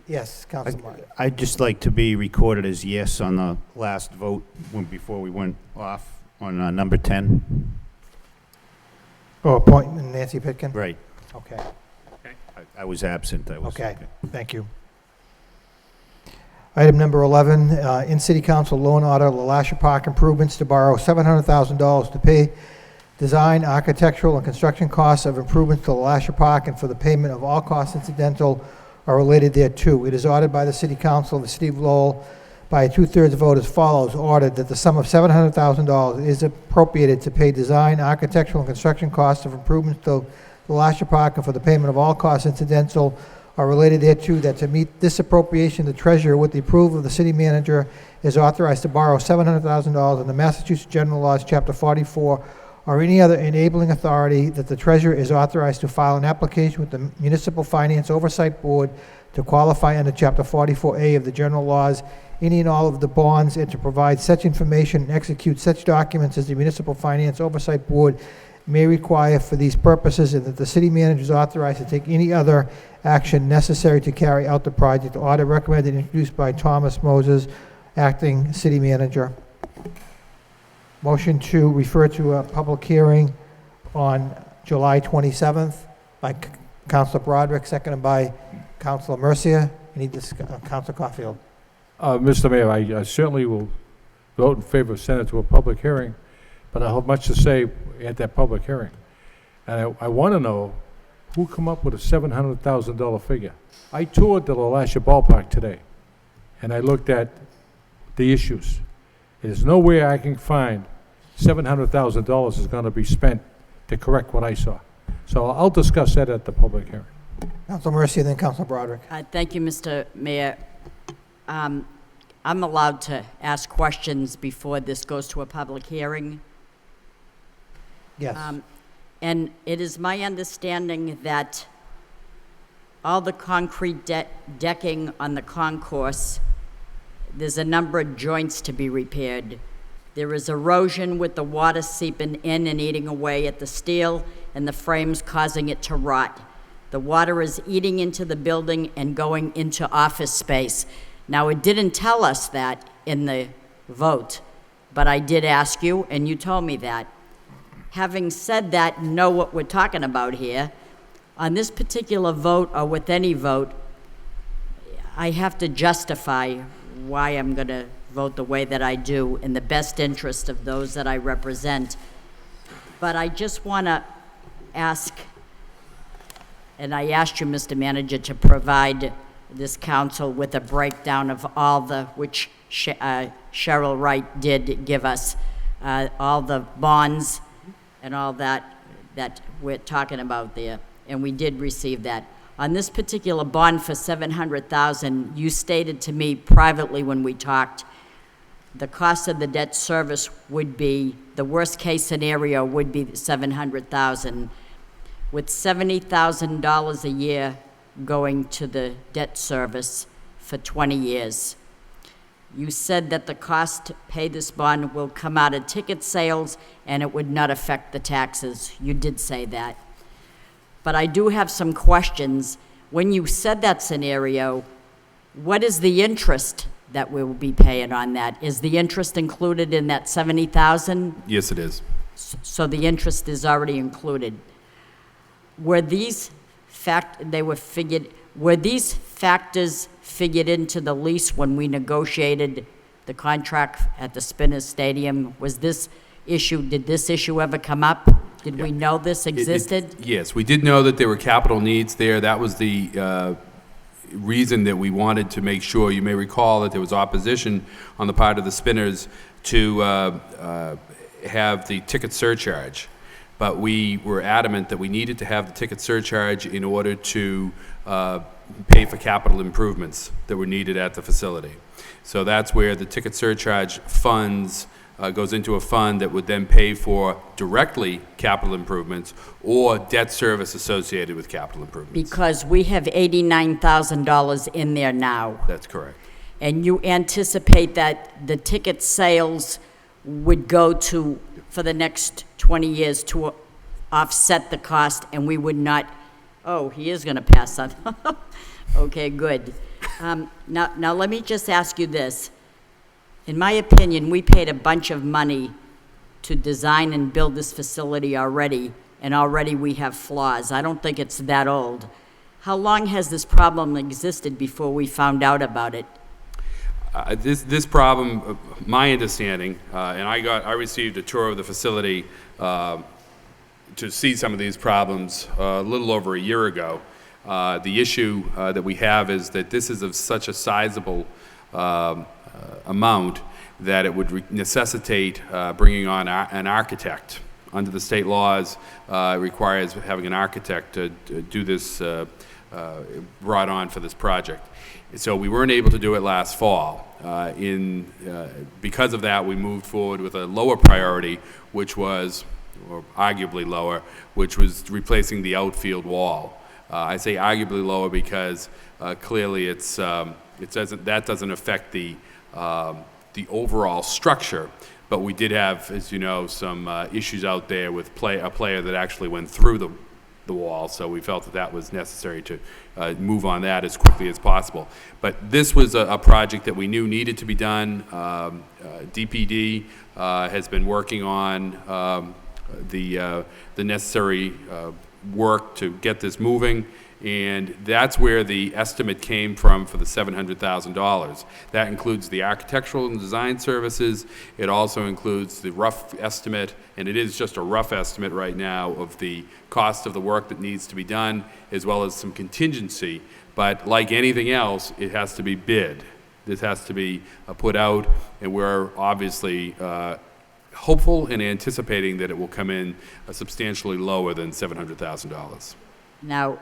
Yes, Councilman Martin. I'd just like to be recorded as yes on the last vote before we went off on number 10. Oh, appointment Nancy Pitkin? Right. Okay. I was absent. Okay, thank you. Item number 11, in City Council loan order, LaLasha Park improvements to borrow $700,000 to pay design, architectural, and construction costs of improvements to Lasher Park and for the payment of all costs incidental or related thereto. It is ordered by the City Council of the City of Lowell by a 2/3 vote as follows. Ordered that the sum of $700,000 is appropriated to pay design, architectural, and construction costs of improvements to the Lasher Park and for the payment of all costs incidental or related thereto, that to meet this appropriation, the treasurer, with the approval of the city manager, is authorized to borrow $700,000 in the Massachusetts General Laws, Chapter 44, or any other enabling authority, that the treasurer is authorized to file an application with the Municipal Finance Oversight Board to qualify under Chapter 44A of the General Laws, any and all of the bonds, and to provide such information and execute such documents as the Municipal Finance Oversight Board may require for these purposes, and that the city manager is authorized to take any other action necessary to carry out the project. Order recommended and introduced by Thomas Moses, acting city manager. Motion to refer to a public hearing on July 27th by Councilor Broderick, seconded by Councilor Mercia. Any Councilor Caulfield. Mr. Mayor, I certainly will vote in favor of sending it to a public hearing, but I have much to say at that public hearing. And I want to know who come up with a $700,000 figure. I toured the LaLasha Ballpark today, and I looked at the issues. There's no way I can find $700,000 is going to be spent to correct what I saw. So I'll discuss that at the public hearing. Councilor Mercia, then Councilor Broderick. Thank you, Mr. Mayor. I'm allowed to ask questions before this goes to a public hearing. Yes. And it is my understanding that all the concrete decking on the concourse, there's a number of joints to be repaired. There is erosion with the water seeping in and eating away at the steel and the frames, causing it to rot. The water is eating into the building and going into office space. Now, it didn't tell us that in the vote, but I did ask you, and you told me that. Having said that, know what we're talking about here. On this particular vote, or with any vote, I have to justify why I'm going to vote the way that I do in the best interest of those that I represent. But I just want to ask, and I asked you, Mr. Manager, to provide this council with a breakdown of all the, which Cheryl Wright did give us, all the bonds and all that we're talking about there, and we did receive that. On this particular bond for $700,000, you stated to me privately when we talked, the cost of the debt service would be, the worst case scenario would be $700,000, with $70,000 a year going to the debt service for 20 years. You said that the cost to pay this bond will come out of ticket sales and it would not affect the taxes. You did say that. But I do have some questions. When you said that scenario, what is the interest that we will be paying on that? Is the interest included in that $70,000? Yes, it is. So the interest is already included. Were these were these factors figured into the lease when we negotiated the contract at the Spinners Stadium? Was this issue, did this issue ever come up? Did we know this existed? Yes, we did know that there were capital needs there. That was the reason that we wanted to make sure. You may recall that there was opposition on the part of the Spinners to have the ticket surcharge. But we were adamant that we needed to have the ticket surcharge in order to pay for capital improvements that were needed at the facility. So that's where the ticket surcharge funds goes into a fund that would then pay for directly capital improvements or debt service associated with capital improvements. Because we have $89,000 in there now. That's correct. And you anticipate that the ticket sales would go to, for the next 20 years, to offset the cost, and we would not, oh, he is going to pass on. Okay, good. Now let me just ask you this. In my opinion, we paid a bunch of money to design and build this facility already, and already we have flaws. I don't think it's that old. How long has this problem existed before we found out about it? This problem, my understanding, and I received a tour of the facility to see some of these problems a little over a year ago. The issue that we have is that this is of such a sizable amount that it would necessitate bringing on an architect. Under the state laws, it requires having an architect to do this, brought on for this project. So we weren't able to do it last fall. Because of that, we moved forward with a lower priority, which was, or arguably lower, which was replacing the outfield wall. I say arguably lower because clearly that doesn't affect the overall structure, but we did have, as you know, some issues out there with a player that actually went through the wall, so we felt that was necessary to move on that as quickly as possible. But this was a project that we knew needed to be done. DPD has been working on the necessary work to get this moving, and that's where the estimate came from for the $700,000. That includes the architectural and design services. It also includes the rough estimate, and it is just a rough estimate right now, of the cost of the work that needs to be done, as well as some contingency. But like anything else, it has to be bid. This has to be put out, and we're obviously hopeful and anticipating that it will come in substantially lower than $700,000. Now,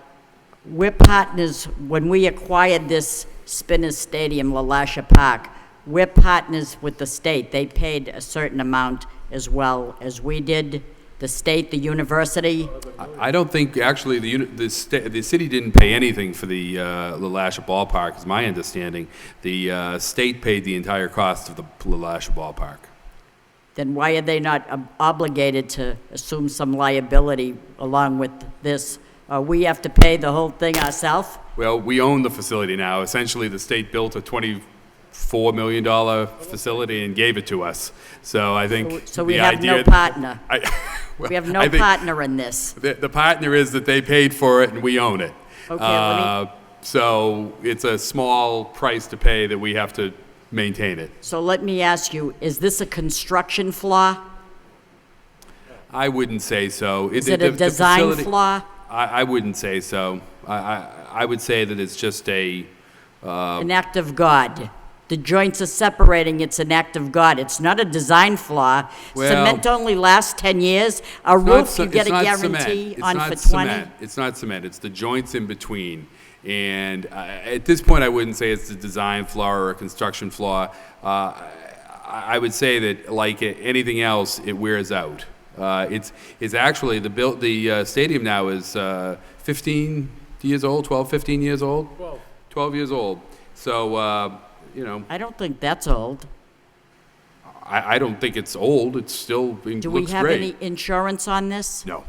we're partners, when we acquired this Spinners Stadium, LaLasha Park, we're partners with the state. They paid a certain amount as well as we did, the state, the university. I don't think, actually, the city didn't pay anything for the LaLasha Ballpark, is my understanding. The state paid the entire cost of the LaLasha Ballpark. Then why are they not obligated to assume some liability along with this? We have to pay the whole thing ourselves? Well, we own the facility now. Essentially, the state built a $24 million facility and gave it to us. So I think so we have no partner. Well, we have no partner in this. The partner is that they paid for it and we own it. Okay, so it's a small price to pay that we have to maintain it. So let me ask you, is this a construction flaw? I wouldn't say so. Is it a design flaw? I wouldn't say so. I would say that it's just an act of God. The joints are separating, it's an act of God. It's not a design flaw. Well, cement only lasts 10 years. A roof, you get a guarantee on for 20. It's not cement, it's the joints in between. And at this point, I wouldn't say it's a design flaw or a construction flaw. I would say that, like anything else, it wears out. It's actually, the stadium now is 15 years old, 12, 15 years old? 12 years old. So, you know. I don't think that's old. I don't think it's old. It's still, looks great. Do we have any insurance on this? No.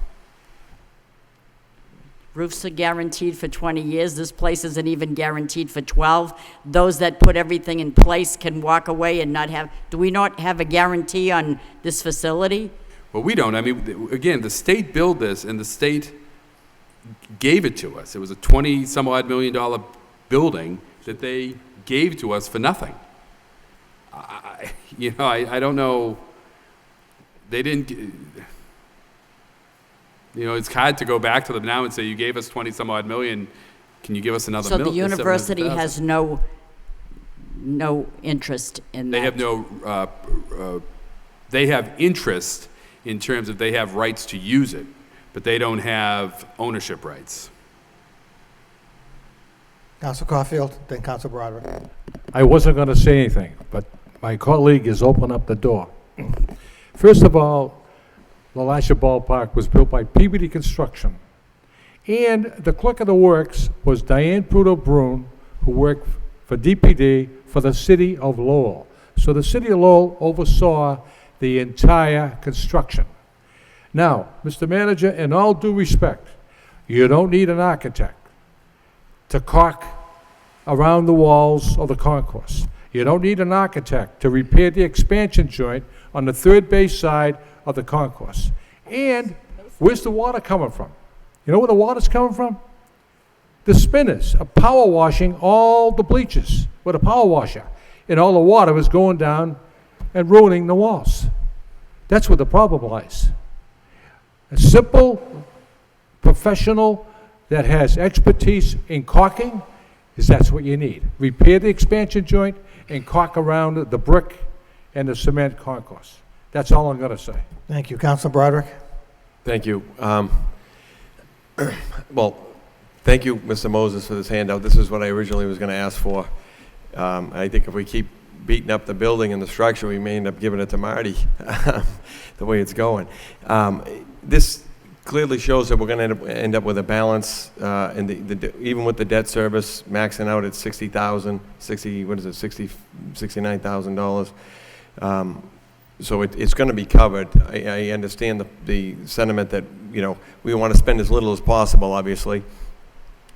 Roofs are guaranteed for 20 years. This place isn't even guaranteed for 12. Those that put everything in place can walk away and not have, do we not have a guarantee on this facility? Well, we don't. I mean, again, the state built this, and the state gave it to us. It was a $20-some-odd million building that they gave to us for nothing. I don't know. They didn't. You know, it's hard to go back to them now and say, you gave us 20-some-odd million. Can you give us another million? So the university has no interest in that? They have no. They have interest in terms of they have rights to use it, but they don't have ownership rights. Council Caulfield, then Council Broderick. I wasn't going to say anything, but my colleague has opened up the door. First of all, LaLasha Ballpark was built by Peabody Construction. And the clerk of the works was Diane Prudo-Brun, who worked for DPD for the city of Lowell. So the city of Lowell oversaw the entire construction. Now, Mr. Manager, in all due respect, you don't need an architect to caulk around the walls of the concourse. You don't need an architect to repair the expansion joint on the third base side of the concourse. And where's the water coming from? You know where the water's coming from? The spinners are power washing all the bleachers with a power washer. And all the water is going down and ruining the walls. That's where the problem lies. a simple professional that has expertise in caulking, is that's what you need. Repair the expansion joint and caulk around the brick and the cement concourse. That's all I'm going to say. Thank you. Councilor Broderick? Thank you. Well, thank you, Mr. Moses, for this handout. This is what I originally was going to ask for. I think if we keep beating up the building and the structure, we may end up giving it to Marty, the way it's going. This clearly shows that we're going to end up with a balance, and even with the debt service maxing out at $69,000. So it's going to be covered. I understand the sentiment that, you know, we want to spend as little as possible, obviously,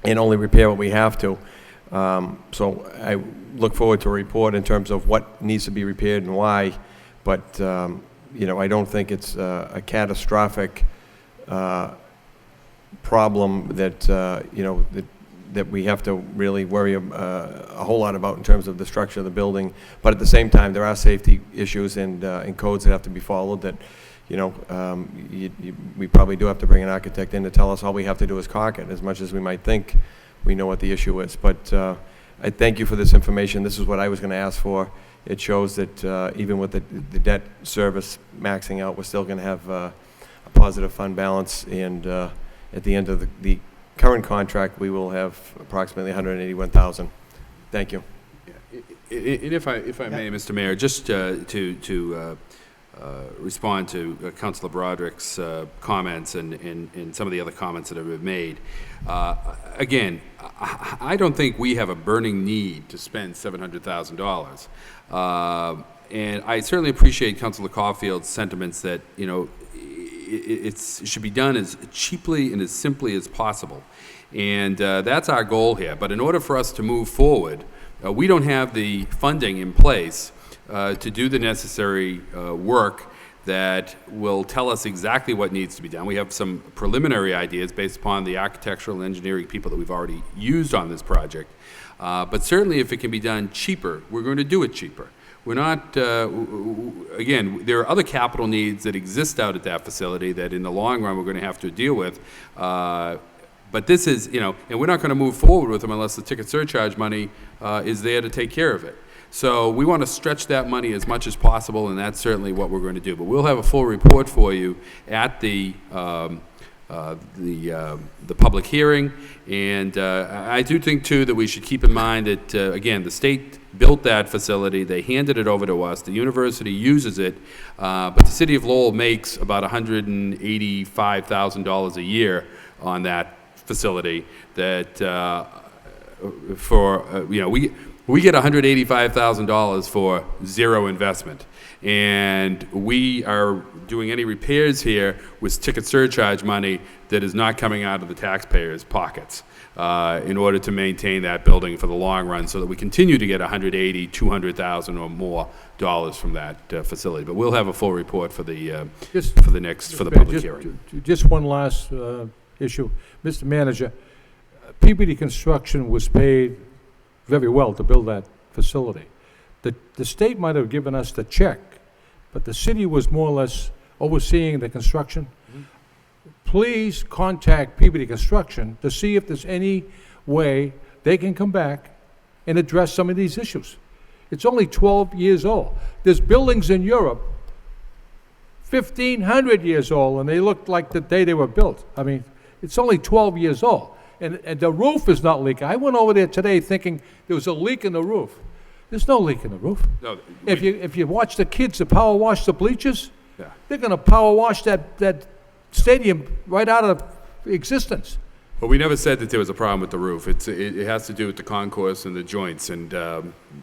and only repair what we have to. So I look forward to a report in terms of what needs to be repaired and why, but, you know, I don't think it's a catastrophic problem that, you know, that we have to really worry a whole lot about in terms of the structure of the building. But at the same time, there are safety issues and codes that have to be followed that, you know, we probably do have to bring an architect in to tell us all we have to do is caulk it, as much as we might think we know what the issue is. But I thank you for this information. This is what I was going to ask for. It shows that even with the debt service maxing out, we're still going to have a positive fund balance, and at the end of the current contract, we will have approximately $181,000. Thank you. And if I may, Mr. Mayor, just to respond to Councilor Broderick's comments and some of the other comments that have been made. Again, I don't think we have a burning need to spend $700,000. And I certainly appreciate Councilor Caulfield's sentiments that, you know, it should be done as cheaply and as simply as possible. And that's our goal here. But in order for us to move forward, we don't have the funding in place to do the necessary work that will tell us exactly what needs to be done. We have some preliminary ideas based upon the architectural and engineering people that we've already used on this project. But certainly if it can be done cheaper, we're going to do it cheaper. We're not, again, there are other capital needs that exist out at that facility that in the long run we're going to have to deal with. But this is, you know, and we're not going to move forward with them unless the ticket surcharge money is there to take care of it. So we want to stretch that money as much as possible, and that's certainly what we're going to do. But we'll have a full report for you at the public hearing. And I do think, too, that we should keep in mind that, again, the state built that facility. They handed it over to us. The university uses it. But the city of Lowell makes about $185,000 a year on that facility that you know, we get $185,000 for zero investment. And we are doing any repairs here with ticket surcharge money that is not coming out of the taxpayers' pockets in order to maintain that building for the long run, so that we continue to get $180,000, $200,000 or more dollars from that facility. But we'll have a full report for the public hearing. Just one last issue, Mr. Manager. Peabody Construction was paid very well to build that facility. The state might have given us the check, but the city was more or less overseeing the construction. Please contact Peabody Construction to see if there's any way they can come back and address some of these issues. It's only 12 years old. There's buildings in Europe 1,500 years old, and they look like the day they were built. I mean, it's only 12 years old. And the roof is not leaking. I went over there today thinking there was a leak in the roof. There's no leak in the roof. No, if you watch the kids that power wash the bleachers, yeah, they're going to power wash that stadium right out of existence. Well, we never said that there was a problem with the roof. It has to do with the concourse and the joints. And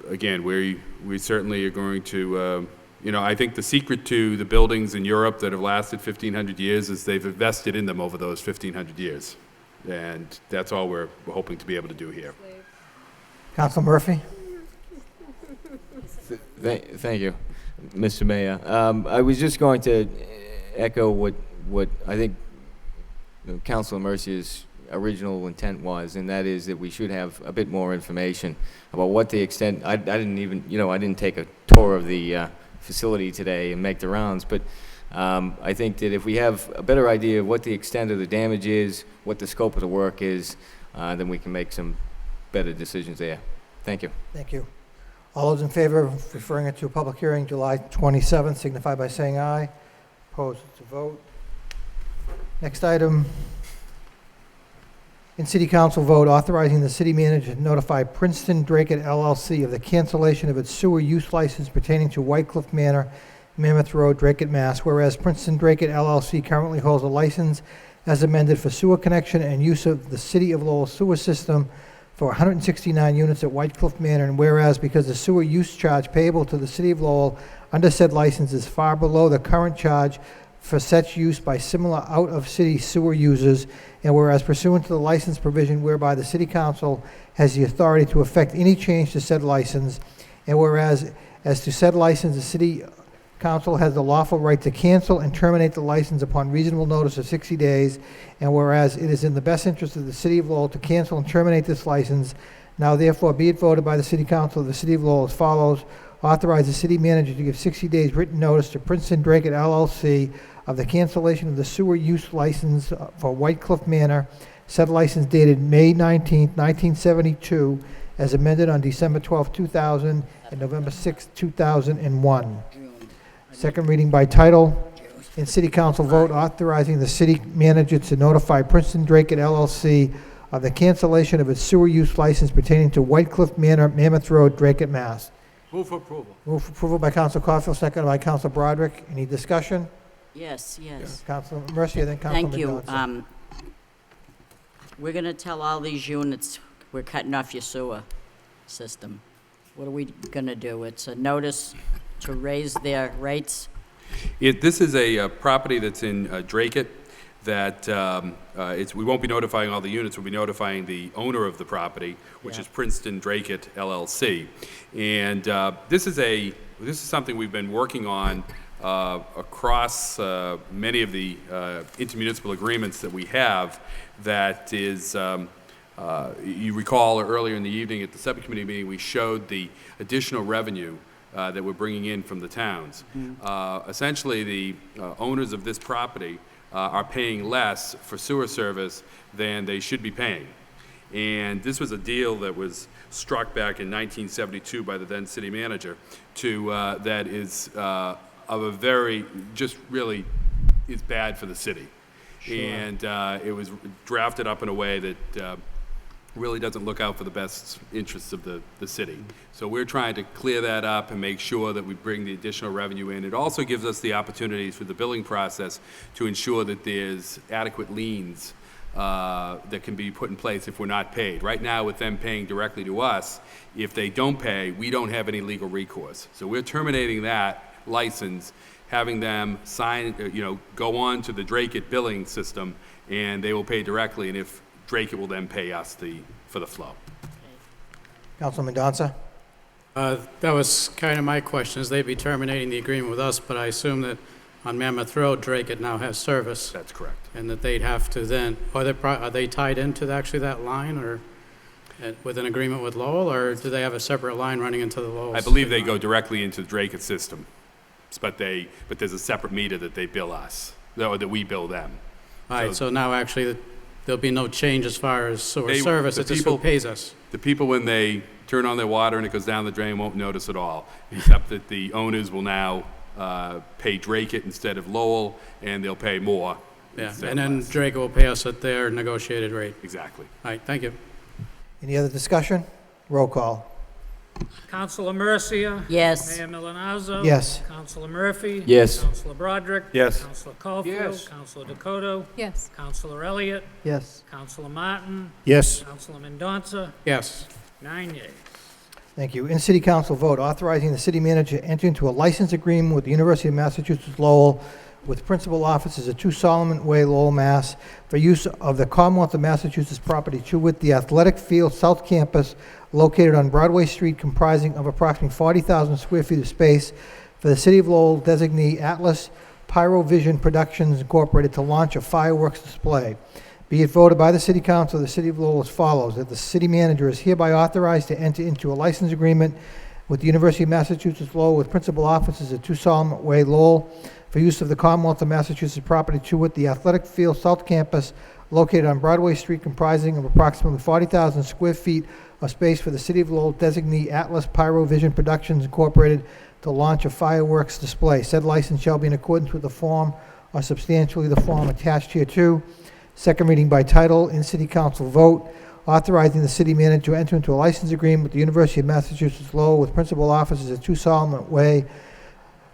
again, we certainly are going to, you know, I think the secret to the buildings in Europe that have lasted 1,500 years is they've invested in them over those 1,500 years. And that's all we're hoping to be able to do here. Council Murphy? Thank you, Mr. Mayor. I was just going to echo what I think Councilor Mercier's original intent was, and that is that we should have a bit more information about what the extent. I didn't even, you know, I didn't take a tour of the facility today and make the rounds, but I think that if we have a better idea of what the extent of the damage is, what the scope of the work is, then we can make some better decisions there. Thank you. Thank you. All those in favor of referring it to a public hearing July 27th signify by saying aye. Opposed, to vote. Next item, in City Council vote authorizing the city manager to notify Princeton Dracut LLC of the cancellation of its sewer use license pertaining to Whitecliff Manor, Mammoth Road, Dracut, Mass. Whereas Princeton Dracut LLC currently holds a license as amended for sewer connection and use of the City of Lowell sewer system for 169 units at Whitecliff Manor, and whereas because the sewer use charge payable to the City of Lowell under said license is far below the current charge for such use by similar out-of-city sewer users, and whereas pursuant to the license provision whereby the City Council has the authority to effect any change to said license, and whereas as to said license, the City Council has the lawful right to cancel and terminate the license upon reasonable notice of 60 days, and whereas it is in the best interest of the City of Lowell to cancel and terminate this license, now therefore be it voted by the City Council of the City of Lowell as follows. Authorize the city manager to give 60 days written notice to Princeton Dracut LLC of the cancellation of the sewer use license for Whitecliff Manor, said license dated May 19, 1972, as amended on December 12, 2000 and November 6, 2001. Second reading by title. In City Council vote authorizing the city manager to notify Princeton Dracut LLC of the cancellation of its sewer use license pertaining to Whitecliff Manor, Mammoth Road, Dracut, Mass. Move for approval. Move for approval by Council Caulfield, seconded by Council Broderick. Any discussion? Yes, yes. Council Mercia, then Council Thank you. Mendoza. We're going to tell all these units, we're cutting off your sewer system. What are we going to do? It's a notice to raise their rates? This is a property that's in Dracut that we won't be notifying all the units, we'll be notifying the owner of the property, which is Princeton Dracut LLC. And this is something we've been working on across many of the intermunicipal agreements that we have. That is, you recall earlier in the evening at the subcommittee meeting, we showed the additional revenue that we're bringing in from the towns. Essentially, the owners of this property are paying less for sewer service than they should be paying. And this was a deal that was struck back in 1972 by the then city manager that is of a very, just really is bad for the city. Sure. And it was drafted up in a way that really doesn't look out for the best interests of the city. So we're trying to clear that up and make sure that we bring the additional revenue in. It also gives us the opportunities for the billing process to ensure that there's adequate liens that can be put in place if we're not paid. Right now, with them paying directly to us, if they don't pay, we don't have any legal recourse. So we're terminating that license, having them sign, go on to the Dracut billing system, and they will pay directly, and if Dracut will then pay us for the flow. Councilman Mendoza? That was kind of my question, is they'd be terminating the agreement with us, but I assume that on Mammoth Road, Dracut now has service. That's correct. And that they'd have to then, are they tied into that line, or with an agreement with Lowell, or do they have a separate line running into the Lowell? I believe they go directly into the Dracut system, but there's a separate meter that they bill us, or that we bill them. All right, so now actually there'll be no change as far as sewer service, it's just who pays us. The people, when they turn on their water and it goes down the drain, won't notice at all, except that the owners will now pay Dracut instead of Lowell, and they'll pay more. Yeah, and then Dracut will pay us at their negotiated rate. Exactly. All right, thank you. Any other discussion? Roll call. Councilor Mercia. Yes. Mayor Milonazo. Yes. Councilor Murphy. Yes. Councilor Broderick. Yes. Councilor Caulfield. Yes. Councilor Dakota. Yes. Councilor Elliott. Yes. Councilor Martin. Yes. Councilor Mendoza. Yes. 9 yeas. Thank you. In City Council vote authorizing the city manager to enter into a license agreement with the University of Massachusetts Lowell with principal offices at 2 Solomon Way, Lowell, Mass. for use of the Commonwealth of Massachusetts property to wit the Athletic Field South Campus located on Broadway Street, comprising of approximately 40,000 square feet of space for the City of Lowell designee Atlas Pyrovision Productions Incorporated to launch a fireworks display. Be it voted by the City Council of the City of Lowell as follows, that the city manager is hereby authorized to enter into a license agreement with the University of Massachusetts Lowell, with principal offices at 2 Solomon Way, Lowell, for use of the Commonwealth of Massachusetts property to wit the Athletic Field South Campus located on Broadway Street, comprising of approximately 40,000 square feet of space for the City of Lowell designee Atlas Pyrovision Productions Incorporated to launch a fireworks display. Said license shall be in accordance with the form or substantially the form attached hereto. Second reading by title, in City Council vote, authorizing the city manager to enter into a license agreement with the University of Massachusetts Lowell, with principal offices at 2 Solomon Way,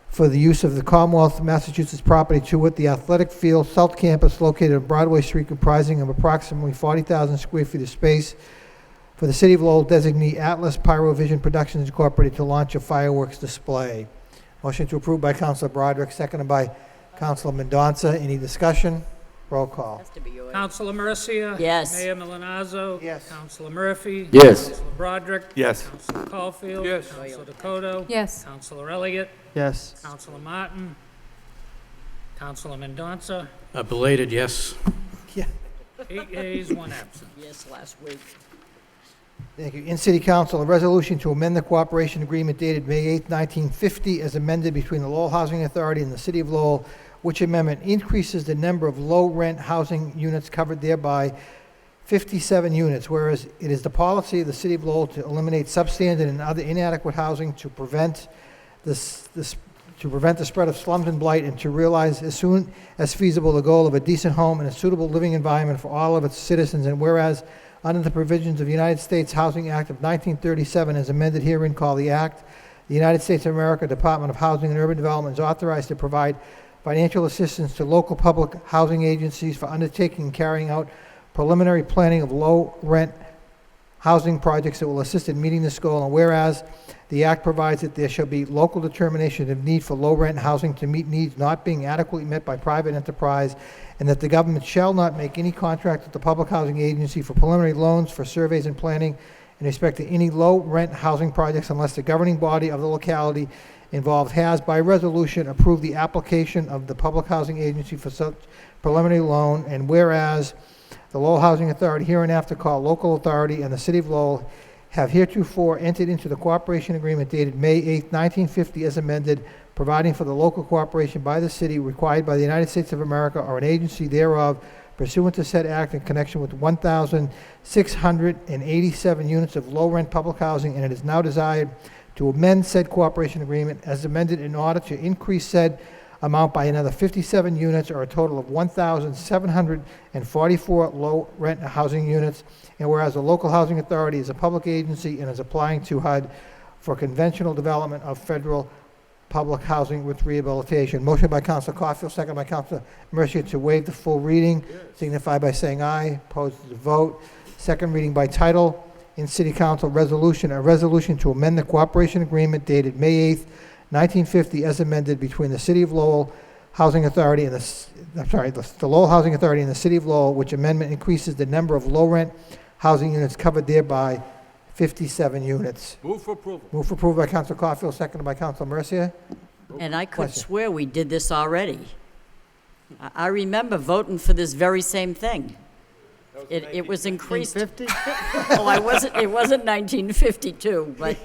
for the use of the Commonwealth of Massachusetts property to wit the Athletic Field South Campus located on Broadway Street, comprising of approximately 40,000 square feet of space for the City of Lowell designee Atlas Pyrovision Productions Incorporated to launch a fireworks display. Motion to approve by Councilor Broderick, seconded by Councilor Mendonça. Any discussion? Roll call. Councilor Mercia. Yes. Mayor Milonazo. Yes. Councilor Murphy. Yes. Councilor Broderick. Yes. Councilor Caulfield. Yes. Councilor Dakota. Yes. Councilor Elliott. Yes. Councilor Martin. Councilor Mendonça. A belated yes. 8 yeas, 1 absent. Yes, last week. Thank you. In City Council, a resolution to amend the cooperation agreement dated May 8, 1950, as amended between the Lowell Housing Authority and the City of Lowell, which amendment increases the number of low-rent housing units covered thereby 57 units, whereas it is the policy of the City of Lowell to eliminate substandard and other inadequate housing to prevent the spread of slums and blight, and to realize as soon as feasible the goal of a decent home and a suitable living environment for all of its citizens. And whereas under the provisions of the United States Housing Act of 1937, as amended herein called the Act, the United States of America Department of Housing and Urban Development is authorized to provide financial assistance to local public housing agencies for undertaking and carrying out preliminary planning of low-rent housing projects that will assist in meeting this goal. And whereas the Act provides that there shall be local determination of need for low-rent housing to meet needs not being adequately met by private enterprise, and that the government shall not make any contract with the public housing agency for preliminary loans for surveys and planning in respect to any low-rent housing projects unless the governing body of the locality involved has, by resolution, approved the application of the public housing agency for such preliminary loan. And whereas the Lowell Housing Authority, hereinafter called Local Authority, and the City of Lowell have heretofore entered into the cooperation agreement dated May 8, 1950, as amended, providing for the local cooperation by the city required by the United States of America or an agency thereof pursuant to said act in connection with 1,687 units of low-rent public housing, and it is now desired to amend said cooperation agreement as amended in order to increase said amount by another 57 units, or a total of 1,744 low-rent housing units. And whereas the local housing authority is a public agency and is applying to HUD for conventional development of federal public housing with rehabilitation. Motion by Councilor Caulfield, second by Councilor Mercia to waive the full reading. Signify by saying aye. Opposed to the vote. Second reading by title. In City Council resolution, a resolution to amend the cooperation agreement dated May 8th, 1950, as amended between the City of Lowell Housing Authority and the Lowell Housing Authority and the City of Lowell, which amendment increases the number of low-rent housing units covered thereby 57 units. Move for approval. Move for approval by Councilor Caulfield, seconded by Councilor Mercia. And I could Question. swear we did this already. I remember voting for this very same thing. It was increased. 1950? Oh, it wasn't 1952, but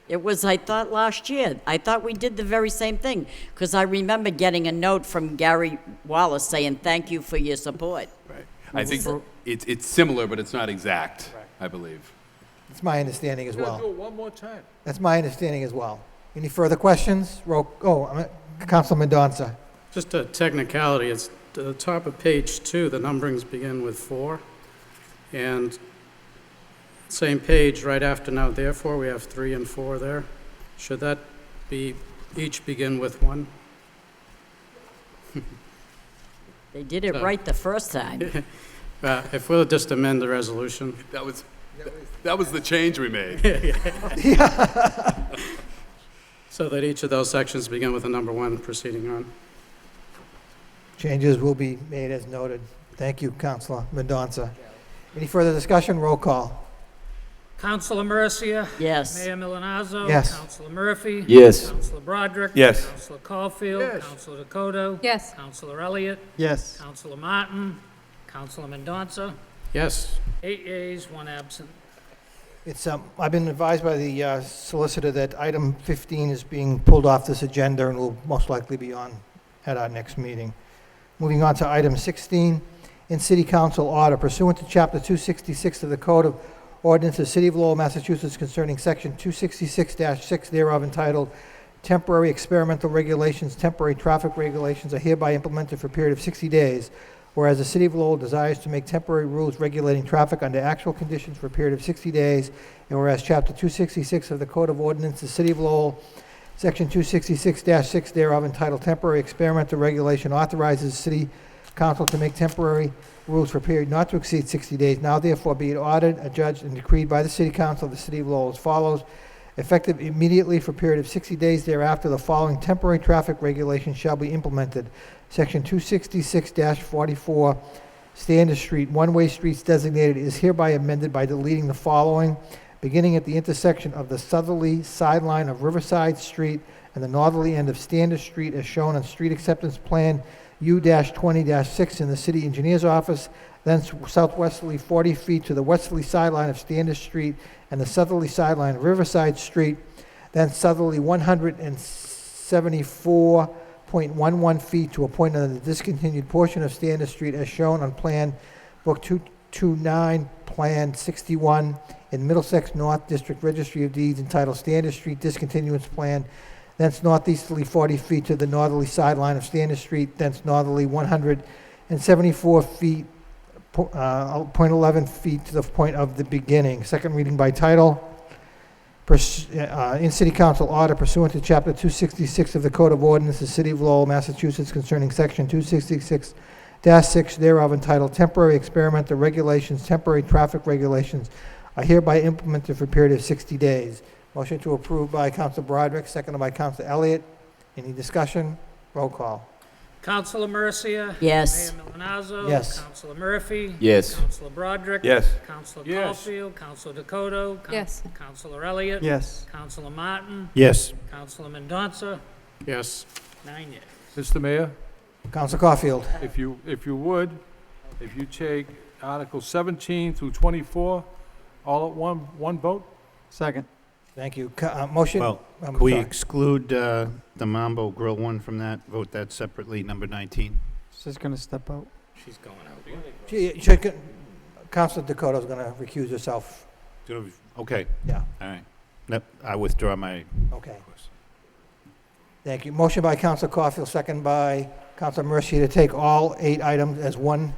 it was, I thought, last year. I thought we did the very same thing, because I remember getting a note from Gary Wallace saying, thank you for your support. Right. I think it's similar, but it's not exact, I believe. That's my understanding as We're well. gonna do it one more time. That's my understanding as well. Any further questions? Councilor Mendonça. Just a technicality, it's the top of page 2, the numberings begin with 4. And same page, right after now therefore, we have 3 and 4 there. Should that be, each begin with 1? They did it right the first time. If we'll just amend the resolution. That was the change we made. So that each of those sections begin with a number 1 proceeding on. Changes will be made as noted. Thank you, Councilor Mendonça. Any further discussion? Roll call. Councilor Mercia. Yes. Mayor Milonazo. Yes. Councilor Murphy. Yes. Councilor Broderick. Yes. Councilor Caulfield. Yes. Councilor Dakota. Yes. Councilor Elliott. Yes. Councilor Martin. Councilor Mendonça. Yes. 8 yeas, 1 absent. I've been advised by the solicitor that item 15 is being pulled off this agenda and will most likely be on at our next meeting. Moving on to item 16, in City Council order pursuant to Chapter 266 of the Code of Ordinances, City of Lowell, Massachusetts, concerning Section 266-6 thereof entitled Temporary Experimental Regulations, Temporary Traffic Regulations are hereby implemented for a period of 60 days. Whereas the City of Lowell desires to make temporary rules regulating traffic under actual conditions for a period of 60 days, and whereas Chapter 266 of the Code of Ordinances, City of Lowell, Section 266-6 thereof entitled Temporary Experimental Regulation authorizes City Council to make temporary rules for a period not to exceed 60 days. Now therefore be it ordered, adjudged, and decreed by the City Council of the City of Lowell as follows. Effective immediately for a period of 60 days thereafter, the following temporary traffic regulations shall be implemented. Section 266-44, Standard Street, one-way streets designated is hereby amended by deleting the following. Beginning at the intersection of the southerly sideline of Riverside Street and the northerly end of Standard Street as shown on Street Acceptance Plan U-20-6 in the City Engineer's Office, then southwesterly 40 feet to the westerly sideline of Standard Street and the southerly sideline of Riverside Street, then southerly 174.11 feet to a point on the discontinued portion of Standard Street as shown on Plan Book 229, Plan 61 in Middlesex North District Registry of Deeds entitled Standard Street Discontinuance Plan, thence northeasterly 40 feet to the northerly sideline of Standard Street, thence northerly 174 feet, 0.11 feet to the point of the beginning. Second reading by title. In City Council order pursuant to Chapter 266 of the Code of Ordinances, City of Lowell, Massachusetts, concerning Section 266-6 thereof entitled Temporary Experimental Regulations, Temporary Traffic Regulations are hereby implemented for a period of 60 days. Motion to approve by Council Broderick, seconded by Council Elliott. Any discussion? Roll call. Councilor Mercia. Yes. Mayor Milanazzo. Yes. Councilor Murphy. Yes. Councilor Broderick. Yes. Councilor Yes. Caulfield. Councilor Dakota. Yes. Councilor Elliott. Yes. Councilor Martin. Yes. Councilor Mendonça. Yes. 9 yeas. Mr. Mayor, Council Caulfield. if you would, if you take Article 17 through 24, all at one vote? Second. Thank you. Motion. Well, I'm can we sorry. exclude the Mambo Grill one from that? Vote that separately, number 19. She's going to step out. She's going out. Councilor Dakota's going to recuse herself. Okay, Yeah. all right. Nope, I withdraw my Okay. Thank you. Motion by Councilor Caulfield, second by Councilor Mercia to take all 8 items as one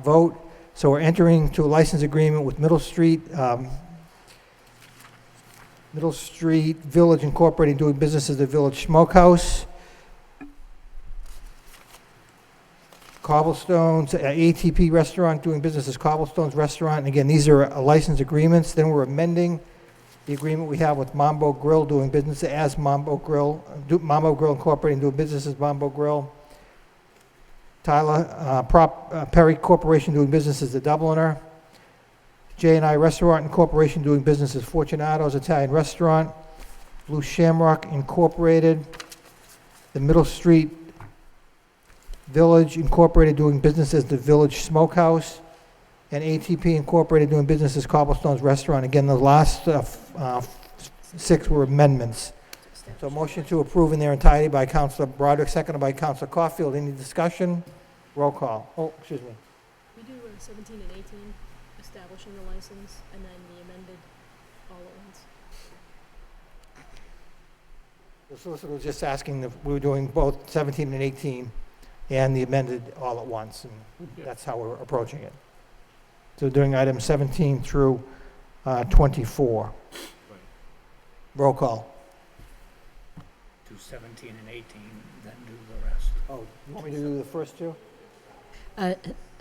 vote. So we're entering to a license agreement with Middle Street Village Incorporated, doing business as the Village Smokehouse. Cobblestones, ATP Restaurant, doing business as Cobblestones Restaurant. And again, these are license agreements. Then we're amending the agreement we have with Mambo Grill, doing business as Mambo Grill, Mambo Grill Incorporated, doing business as Mambo Grill. Perry Corporation, doing business as the Dubliner. J&I Restaurant Incorporation, doing business as Fortunato's Italian Restaurant. Blue Shamrock Incorporated. The Middle Street Village Incorporated, doing business as the Village Smokehouse. And ATP Incorporated, doing business as Cobblestone's Restaurant. Again, the last 6 were amendments. So motion to approve in their entirety by Councilor Broderick, seconded by Councilor Caulfield. Any discussion? Roll call. Oh, excuse me. We do 17 and 18, establishing the license, and then the amended all at once. The solicitor was just asking if we were doing both 17 and 18 and the amended all at once, and that's how we're approaching it. So doing items 17 through 24. Roll call. Do 17 and 18, then do the rest. Oh, you want me to do the first 2?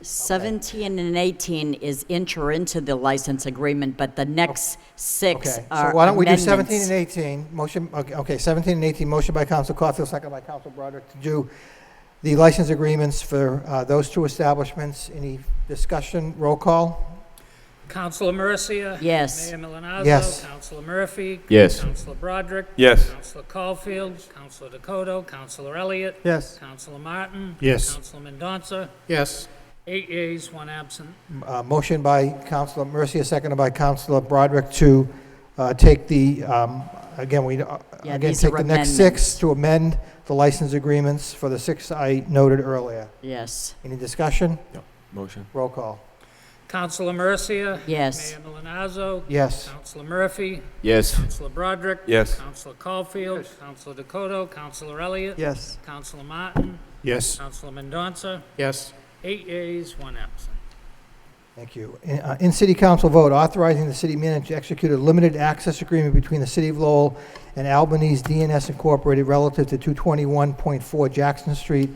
17 and 18 is enter into the license agreement, but the next 6 Okay, are so why don't we do amendments. 17 and 18? Motion, okay, 17 and 18, motion by Council Caulfield, second by Council Broderick to do the license agreements for those 2 establishments. Any discussion? Roll call. Councilor Mercia. Yes. Mayor Milanazzo. Yes. Councilor Murphy. Yes. Councilor Broderick. Yes. Councilor Caulfield. Councilor Dakota. Councilor Elliott. Yes. Councilor Martin. Yes. Councilor Mendonça. Yes. 8 yeas, 1 absent. Motion by Councilor Mercia, seconded by Councilor Broderick to take the, again, these take are the next 6 amendments. to amend the license agreements for the 6 I noted earlier. Yes. Any discussion? Motion. Roll call. Councilor Mercia. Yes. Mayor Milonazo. Yes. Councilor Murphy. Yes. Councilor Broderick. Yes. Councilor Caulfield. Councilor Dakota. Councilor Elliott. Yes. Councilor Martin. Yes. Councilor Mendonça. Yes. 8 yeas, 1 absent. Thank you. In City Council vote, authorizing the city manager to execute a limited access agreement between the City of Lowell and Albanese DNS Incorporated relative to 221.4 Jackson Street,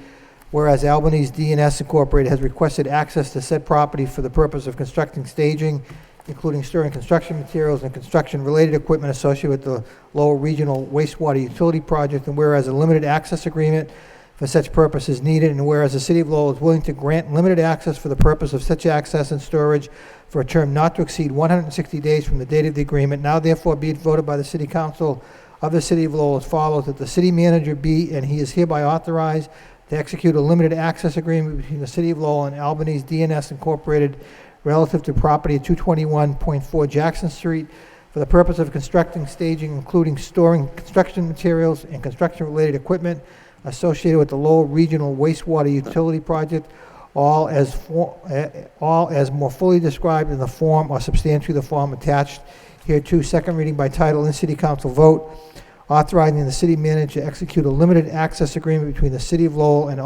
whereas Albanese DNS Incorporated has requested access to said property for the purpose of constructing staging, including storing construction materials and construction-related equipment associated with the Lowell Regional Wastewater Utility Project, and whereas a limited access agreement for such purpose is needed, and whereas the City of Lowell is willing to grant limited access for the purpose of such access and storage for a term not to exceed 160 days from the date of the agreement, now therefore be it voted by the City Council of the City of Lowell as follows, that the city manager be, and he is hereby authorized to execute a limited access agreement between the City of Lowell and Albanese DNS Incorporated relative to property at 221.4 Jackson Street for the purpose of constructing, staging, including storing construction materials and construction-related equipment associated with the Lowell Regional Wastewater Utility Project, all as more fully described in the form or substantially the form attached hereto. Second reading by title in City Council vote, authorizing the city manager to execute a limited access agreement between the City of Lowell and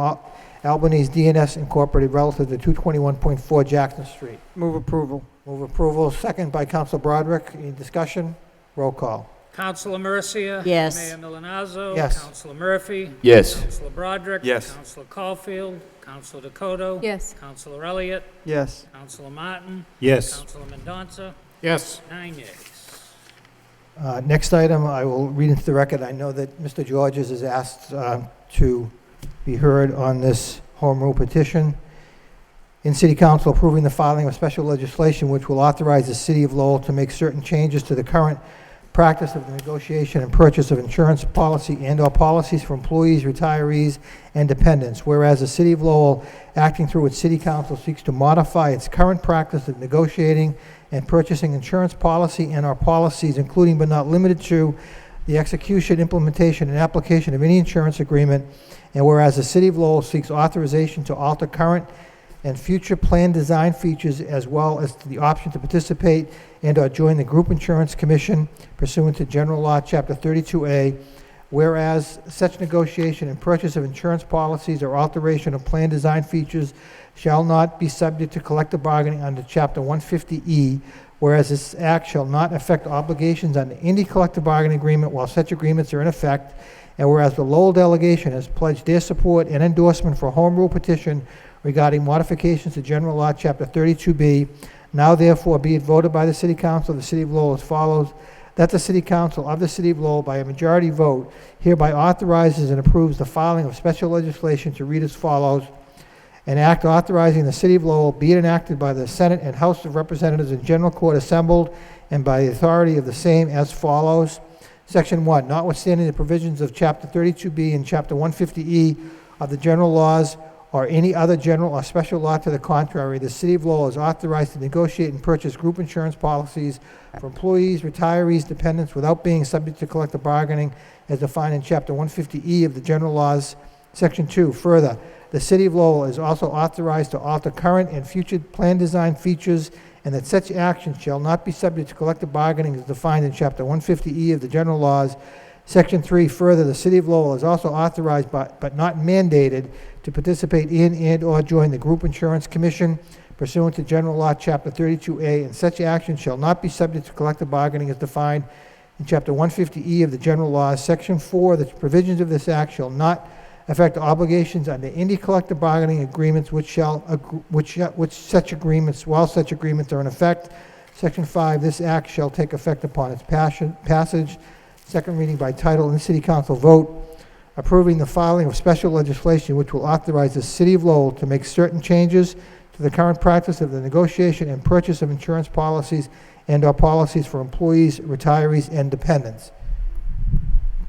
Albanese DNS Incorporated relative to 221.4 Jackson Street. Move approval. Move approval. Second by Councilor Broderick. Any discussion? Roll call. Councilor Mercia. Yes. Mayor Milonazo. Yes. Councilor Murphy. Yes. Councilor Broderick. Yes. Councilor Caulfield. Councilor Dakota. Yes. Councilor Elliott. Yes. Councilor Martin. Yes. Councilor Mendonça. Yes. 9 yeas. Next item, I will read into the record. I know that Mr. Georges is asked to be heard on this home rule petition. In City Council approving the filing of special legislation which will authorize the City of Lowell to make certain changes to the current practice of the negotiation and purchase of insurance policy and/or policies for employees, retirees, and dependents. Whereas the City of Lowell, acting through its City Council, seeks to modify its current practice of negotiating and purchasing insurance policy and/or policies, including but not limited to the execution, implementation, and application of any insurance agreement. And whereas the City of Lowell seeks authorization to alter current and future plan design features, as well as the option to participate and/or join the Group Insurance Commission pursuant to General Law, Chapter 32A, whereas such negotiation and purchase of insurance policies or alteration of plan design features shall not be subject to collective bargaining under Chapter 150E, whereas this act shall not affect obligations under any collective bargaining agreement while such agreements are in effect, and whereas the Lowell delegation has pledged their support and endorsement for a home rule petition regarding modifications to General Law, Chapter 32B, now therefore be it voted by the City Council of the City of Lowell as follows, that the City Council of the City of Lowell, by a majority vote, hereby authorizes and approves the filing of special legislation to read as follows: an act authorizing the City of Lowell be it enacted by the Senate and House of Representatives in General Court assembled and by the authority of the same as follows. Section 1, notwithstanding the provisions of Chapter 32B and Chapter 150E of the general laws or any other general or special law to the contrary, the City of Lowell is authorized to negotiate and purchase group insurance policies for employees, retirees, dependents, without being subject to collective bargaining as defined in Chapter 150E of the general laws. Section 2, further, the City of Lowell is also authorized to alter current and future plan design features, and that such action shall not be subject to collective bargaining as defined in Chapter 150E of the general laws. Section 3, further, the City of Lowell is also authorized but not mandated to participate in and/or join the Group Insurance Commission pursuant to General Law, Chapter 32A, and such action shall not be subject to collective bargaining as defined in Chapter 150E of the general laws. Section 4, the provisions of this act shall not affect obligations under any collective bargaining agreements which such agreements, while such agreements are in effect. Section 5, this act shall take effect upon its passage. Second reading by title in the City Council vote, approving the filing of special legislation which will authorize the City of Lowell to make certain changes to the current practice of the negotiation and purchase of insurance policies and/or policies for employees, retirees, and dependents.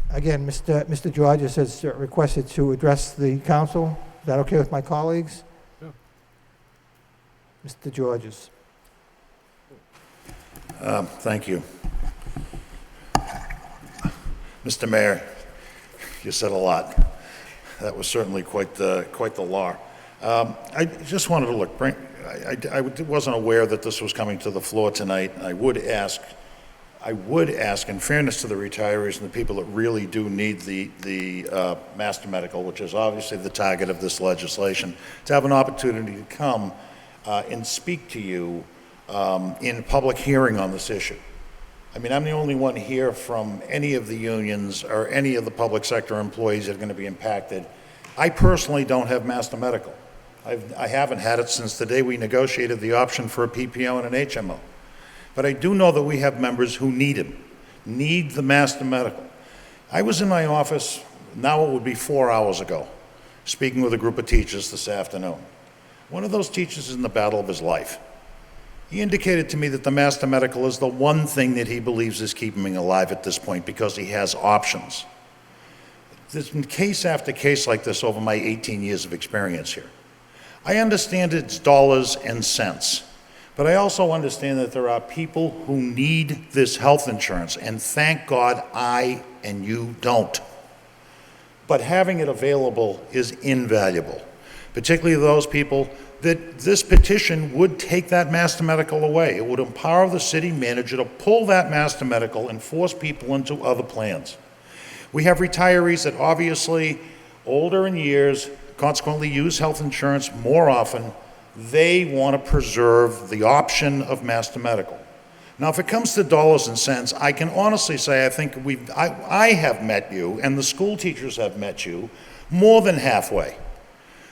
Again, Mr. Georges has requested to address the council. Is that okay with my colleagues? Sure. Mr. Georges. Thank you. Mr. Mayor, you said a lot. That was certainly quite the law. I just wanted to look, I wasn't aware that this was coming to the floor tonight. I would ask, in fairness to the retirees and the people that really do need the Master Medical, which is obviously the target of this legislation, to have an opportunity to come and speak to you in public hearing on this issue. I mean, I'm the only one here from any of the unions or any of the public sector employees that are going to be impacted. I personally don't have Master Medical. I haven't had it since the day we negotiated the option for a PPO and an HMO. But I do know that we have members who need it, need the Master Medical. I was in my office, now it would be 4 hours ago, speaking with a group of teachers this afternoon. One of those teachers is in the battle of his life. He indicated to me that the Master Medical is the one thing that he believes is keeping him alive at this point because he has options. There's been case after case like this over my 18 years of experience here. I understand it's dollars and cents, but I also understand that there are people who need this health insurance, and thank God I and you don't. But having it available is invaluable, particularly those people that this petition would take that Master Medical away. It would empower the city manager to pull that Master Medical and force people into other plans. We have retirees that obviously older in years, consequently use health insurance more often. They want to preserve the option of Master Medical. Now, if it comes to dollars and cents, I can honestly say I think I have met you, and the school teachers have met you, more than halfway.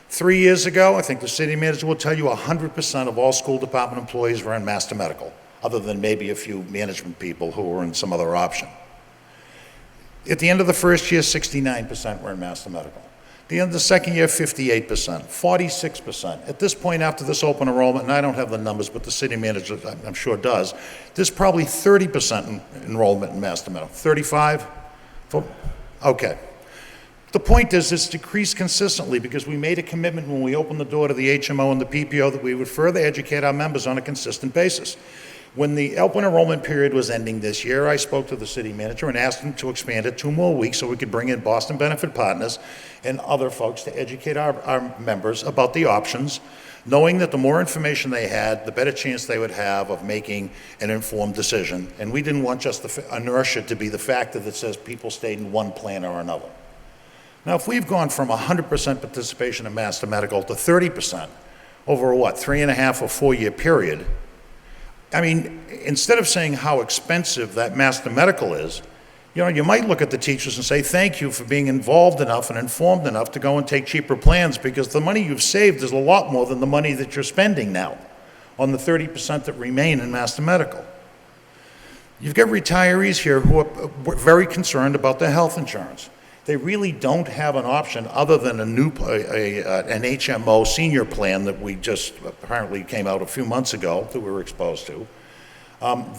3 years ago, I think the city manager will tell you 100% of all school department employees were in Master Medical, other than maybe a few management people who were in some other option. At the end of the first year, 69% were in Master Medical. At the end of the second year, 58%, 46%. At this point, after this open enrollment, and I don't have the numbers, but the city manager, I'm sure, does, there's probably 30% enrollment in Master Medical. 35? Okay. The point is, it's decreased consistently because we made a commitment when we opened the door to the HMO and the PPO that we would further educate our members on a consistent basis. When the open enrollment period was ending this year, I spoke to the city manager and asked him to expand it 2 more weeks so we could bring in Boston Benefit Partners and other folks to educate our members about the options, knowing that the more information they had, the better chance they would have of making an informed decision. And we didn't want just the inertia to be the factor that says people stayed in one plan or another. Now, if we've gone from 100% participation in Master Medical to 30% over a, 3.5 or 4 year period, I mean, instead of saying how expensive that Master Medical is, you might look at the teachers and say, thank you for being involved enough and informed enough to go and take cheaper plans, because the money you've saved is a lot more than the money that you're spending now on the 30% that remain in Master Medical. You've got retirees here who are very concerned about their health insurance. They really don't have an option other than an HMO senior plan that we just apparently came out a few months ago that we were exposed to.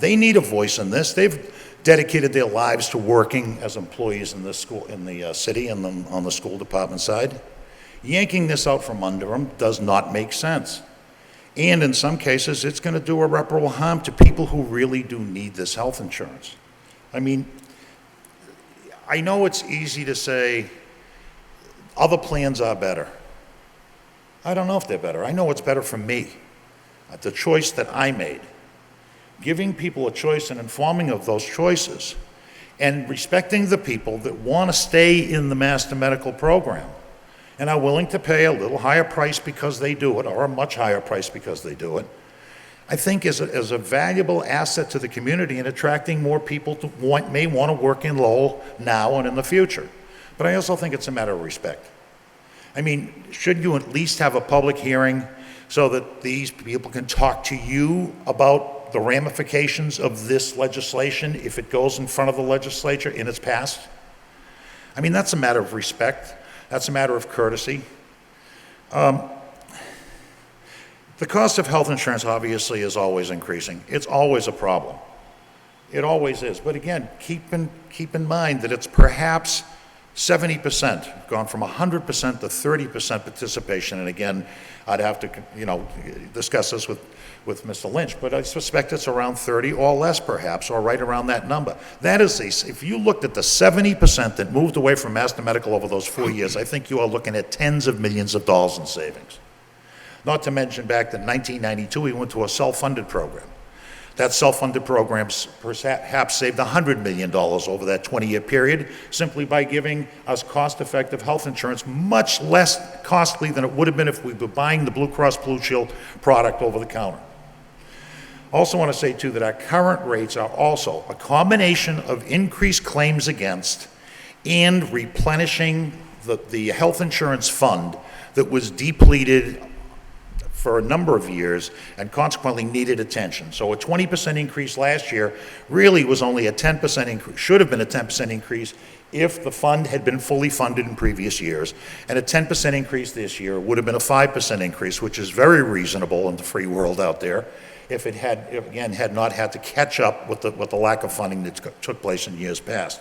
They need a voice in this. They've dedicated their lives to working as employees in the school, in the city, and on the school department side. Yanking this out from under them does not make sense. And in some cases, it's going to do irreparable harm to people who really do need this health insurance. I mean, I know it's easy to say other plans are better. I don't know if they're better. I know what's better for me. The choice that I made. Giving people a choice and informing of those choices, and respecting the people that want to stay in the Master Medical program and are willing to pay a little higher price because they do it, or a much higher price because they do it, I think is a valuable asset to the community in attracting more people to may want to work in Lowell now and in the future. But I also think it's a matter of respect. I mean, shouldn't you at least have a public hearing so that these people can talk to you about the ramifications of this legislation if it goes in front of the legislature and it's passed? I mean, that's a matter of respect. That's a matter of courtesy. The cost of health insurance obviously is always increasing. It's always a problem. It always is. But again, keep in mind that it's perhaps 70%, gone from 100% to 30% participation. And again, I'd have to, discuss this with Mr. Lynch, but I suspect it's around 30 or less perhaps, or right around that number. That is, if you looked at the 70% that moved away from Master Medical over those 4 years, I think you are looking at tens of millions of dollars in savings. Not to mention back in 1992, we went to a self-funded program. That self-funded program perhaps saved $100 million over that 20-year period simply by giving us cost-effective health insurance, much less costly than it would have been if we were buying the Blue Cross Blue Shield product over the counter. Also want to say, too, that our current rates are also a combination of increased claims against and replenishing the health insurance fund that was depleted for a number of years and consequently needed attention. So a 20% increase last year really was only a 10% increase, should have been a 10% increase if the fund had been fully funded in previous years. And a 10% increase this year would have been a 5% increase, which is very reasonable in the free world out there, if it had, again, had not had to catch up with the lack of funding that took place in years past.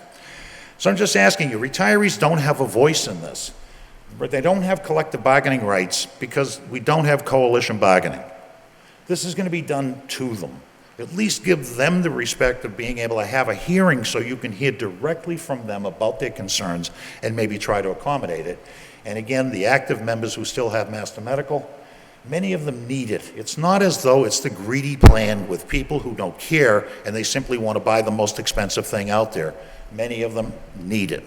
So I'm just asking you, retirees don't have a voice in this. But they don't have collective bargaining rights because we don't have coalition bargaining. This is going to be done to them. At least give them the respect of being able to have a hearing so you can hear directly from them about their concerns and maybe try to accommodate it. And again, the active members who still have Master Medical, many of them need it. It's not as though it's the greedy plan with people who don't care and they simply want to buy the most expensive thing out there. Many of them need it.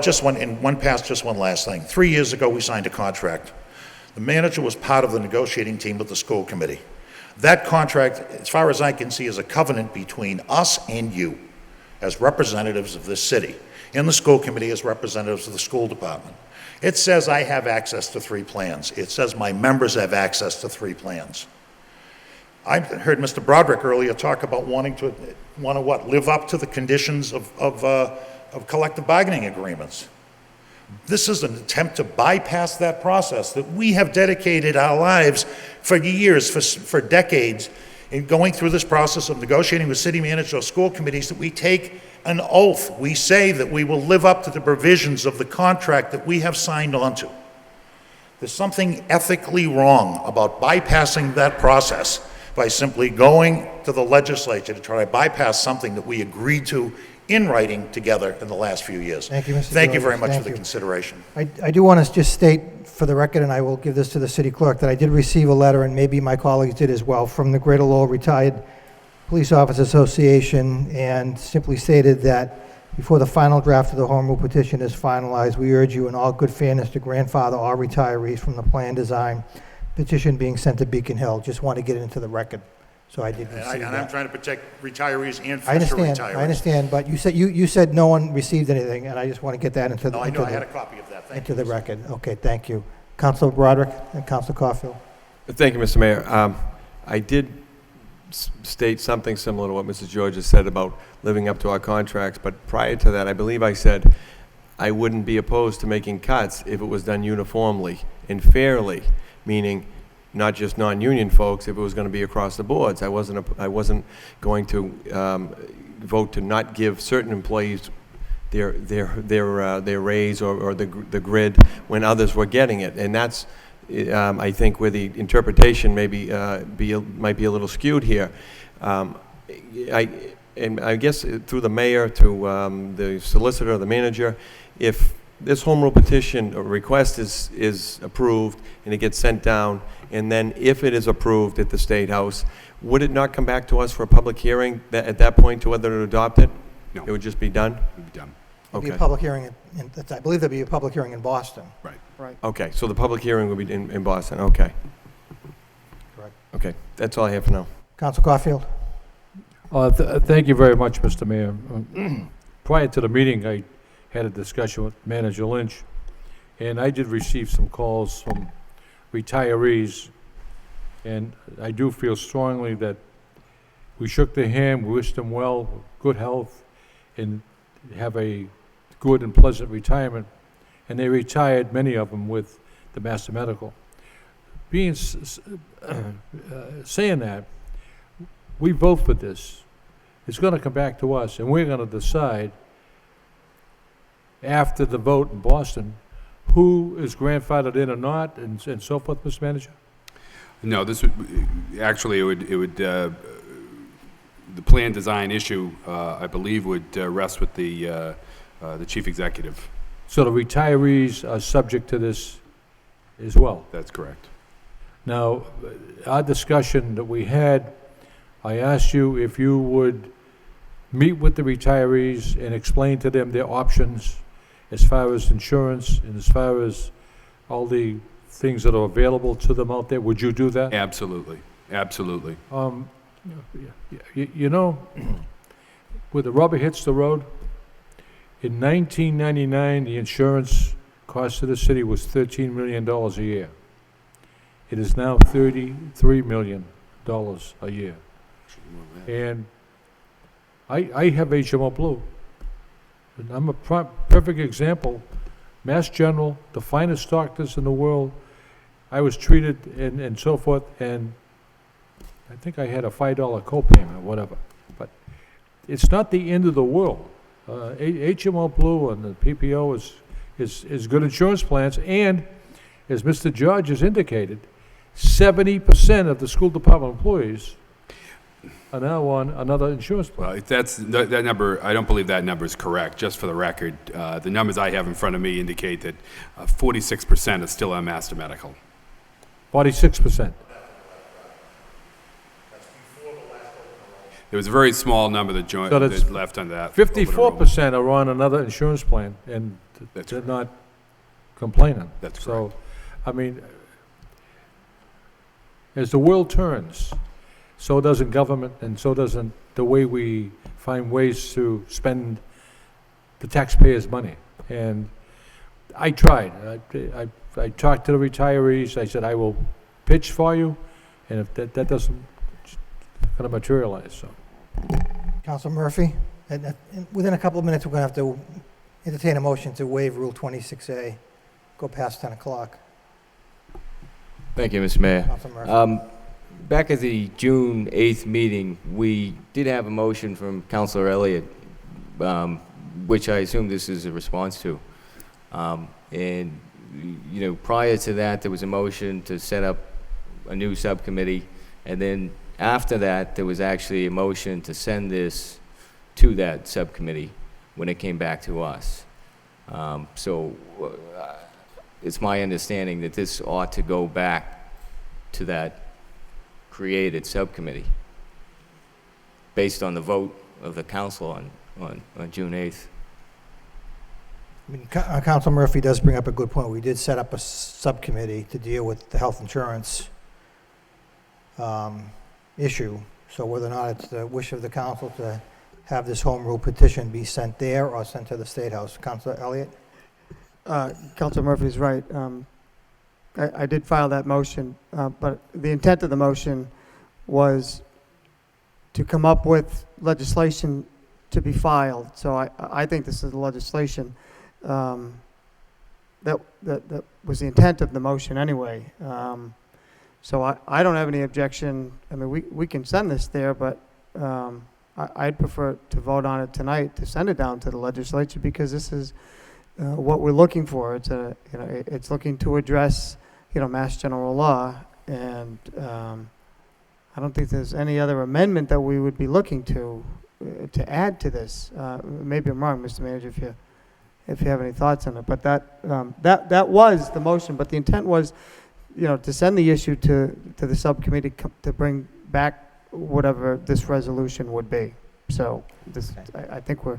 Just one last thing. 3 years ago, we signed a contract. The manager was part of the negotiating team with the school committee. That contract, as far as I can see, is a covenant between us and you as representatives of this city, and the school committee as representatives of the school department. It says I have access to 3 plans. It says my members have access to 3 plans. I heard Mr. Broderick earlier talk about wanting to live up to the conditions of collective bargaining agreements. This is an attempt to bypass that process that we have dedicated our lives for years, for decades, in going through this process of negotiating with city managers or school committees, that we take an oath. We say that we will live up to the provisions of the contract that we have signed onto. There's something ethically wrong about bypassing that process by simply going to the legislature to try to bypass something that we agreed to in writing together in the last few years. Thank you, Mr. Thank you George. very much Thank for the you. consideration. I do want to just state for the record, and I will give this to the city clerk, that I did receive a letter, and maybe my colleagues did as well, from the Greater Lowell Retired Police Officers Association, and simply stated that before the final draft of the home rule petition is finalized, we urge you in all good fairness to grandfather all retirees from the plan design petition being sent to Beacon Hill. Just want to get it into the record. So I did receive that. And I'm trying to protect retirees and I future understand, retirees. I understand, but you said no one received anything, and I just want to get that into the... No, I into know, I the- had a copy of that. Thank into you. the record. Okay, thank you. Councilor Broderick and Councilor Caulfield. Thank you, Mr. Mayor. I did state something similar to what Mrs. George has said about living up to our contracts, but prior to that, I believe I said I wouldn't be opposed to making cuts if it was done uniformly and fairly, meaning not just non-union folks, if it was going to be across the boards. I wasn't going to vote to not give certain employees their raise or the grid when others were getting it, and that's I think where the interpretation might be a little skewed here. I guess through the mayor to the solicitor, the manager, if this home rule petition request is approved and it gets sent down, and then if it is approved at the State House, would it not come back to us for a public hearing at that point to whether to adopt it? No. It would just be done? It would be done. There'll be Okay. a public hearing, I believe there'll be a public hearing in Boston. Right. Right. Okay, so the public hearing will be in Boston, okay. Correct. Okay, that's all I have for now. Councilor Caulfield. Thank you very much, Mr. Mayor. Prior to the meeting, I had a discussion with Manager Lynch, and I did receive some calls from retirees, and I do feel strongly that we shook their hand, we wished them well, good health, and have a good and pleasant retirement, and they retired, many of them, with the Master Medical. Saying that, we vote for this. It's going to come back to us, and we're going to decide after the vote in Boston, who is grandfathered in or not, and so forth, Mr. Manager? No, this would, actually, it would, the plan design issue, I believe, would rest with the chief executive. So the retirees are subject to this as well? That's correct. Now, our discussion that we had, I asked you if you would meet with the retirees and explain to them their options as far as insurance and as far as all the things that are available to them out there. Would you do that? Absolutely, absolutely. You know, where the rubber hits the road, in 1999, the insurance cost to the city was $13 million a year. It is now $33 million a year. And I have HMO Blue. And I'm a perfect example. Mass General, the finest doctors in the world, I was treated and so forth, and I think I had a $5 copayment or whatever. But it's not the end of the world. HMO Blue and the PPO is good insurance plans, and as Mr. George has indicated, 70% of the school department employees are now on another insurance plan. Well, if that's, that number, I don't believe that number is correct, just for the record. The numbers I have in front of me indicate that 46% is still on Master Medical. 46%. There was a very small number that joined, So that's that left on that. 54% are on another insurance plan, and they're not complaining. That's So, I mean, as the world turns, so doesn't government, and so doesn't the way we find ways to spend the taxpayers' money. And I tried. I talked to the retirees. I said, I will pitch for you, and if that doesn't kind of materialize, so. Council Murphy, and within a couple of minutes, we're going to have to entertain a motion to waive Rule 26A, go past 10 o'clock. Thank you, Mr. Mayor. Council Murphy. Back at the June 8th meeting, we did have a motion from Councilor Elliott, which I assume this is a response to. And, you know, prior to that, there was a motion to set up a new subcommittee, and then after that, there was actually a motion to send this to that subcommittee when it came back to us. So it's my understanding that this ought to go back to that created subcommittee based on the vote of the council on June 8th. I mean, Council Murphy does bring up a good point. We did set up a subcommittee to deal with the health insurance issue. So whether or not it's the wish of the council to have this home rule petition be sent there or sent to the State House. Councilor Elliott? Councilor Murphy's right. I did file that motion, but the intent of the motion was to come up with legislation to be filed. So I think this is the legislation that was the intent of the motion anyway. So I don't have any objection. I mean, we can send this there, but I'd prefer to vote on it tonight, to send it down to the legislature, because this is what we're looking for. It's it's looking to address, Mass General Law, and I don't think there's any other amendment that we would be looking to add to this. Maybe I'm wrong, Mr. Manager, if you have any thoughts on it. But that was the motion. But the intent was, to send the issue to the subcommittee to bring back whatever this resolution would be. So this, I think we're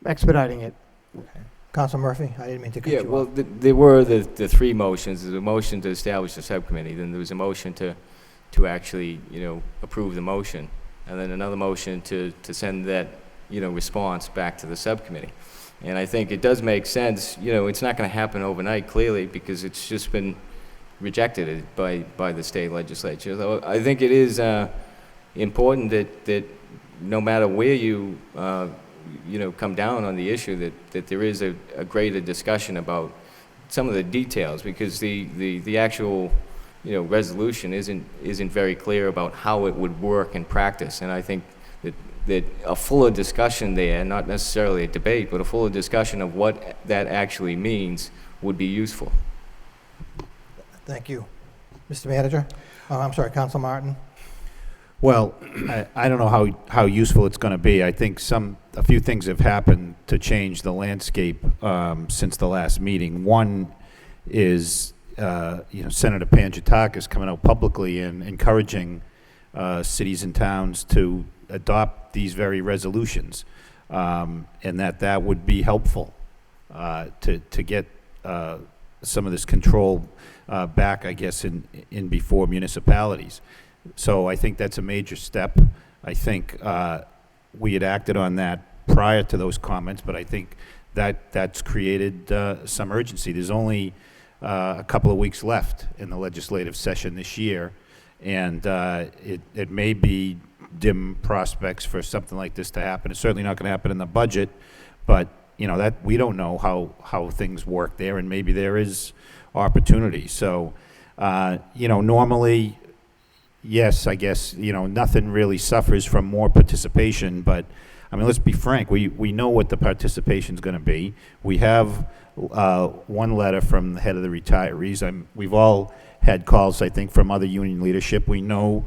expediting it. Okay. Council Murphy, I didn't mean to cut you off. Yeah, well, there were the three motions. There was a motion to establish a subcommittee, then there was a motion to actually, approve the motion, and then another motion to send that, response back to the subcommittee. And I think it does make sense. It's not going to happen overnight, clearly, because it's just been rejected by the state legislature. So I think it is important that no matter where you come down on the issue, that there is a greater discussion about some of the details, because the actual resolution isn't very clear about how it would work in practice. And I think that that a fuller discussion there, not necessarily a debate, but a fuller discussion of what that actually means would be useful. Thank you. Mr. Manager? I'm sorry, Council Martin? Well, I don't know how useful it's going to be. I think a few things have happened to change the landscape since the last meeting. One is, Senator Pangiatakis coming out publicly and encouraging cities and towns to adopt these very resolutions, and that would be helpful to get some of this control back, I guess, in before municipalities. So I think that's a major step. I think we had acted on that prior to those comments, but I think that's created some urgency. There's only a couple of weeks left in the legislative session this year, and it may be dim prospects for something like this to happen. It's certainly not going to happen in the budget, but that we don't know how things work there, and maybe there is opportunity. So normally, yes, I guess, nothing really suffers from more participation, but, I mean, let's be frank, we know what the participation's going to be. We have one letter from the head of the retirees. We've all had calls, I think, from other union leadership. We know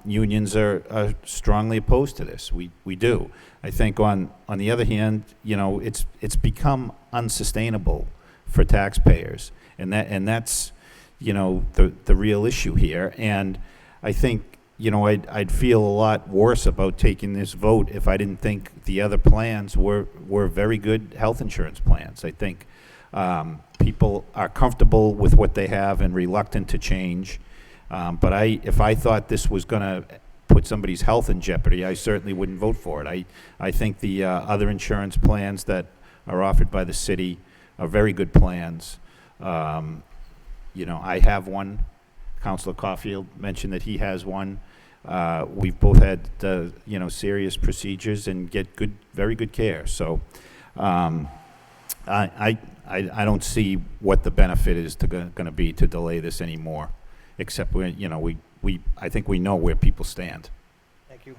unions are strongly opposed to this. We do. I think on the other hand, it's become unsustainable for taxpayers, and that's the real issue here. And I think, I'd feel a lot worse about taking this vote if I didn't think the other plans were very good health insurance plans. I think people are comfortable with what they have and reluctant to change. But if I thought this was going to put somebody's health in jeopardy, I certainly wouldn't vote for it. I think the other insurance plans that are offered by the city are very good plans. I have one. Councilor Caulfield mentioned that he has one. We've both had, serious procedures and get very good care. So I don't see what the benefit is going to be to delay this anymore, except I think we know where people stand. Thank you.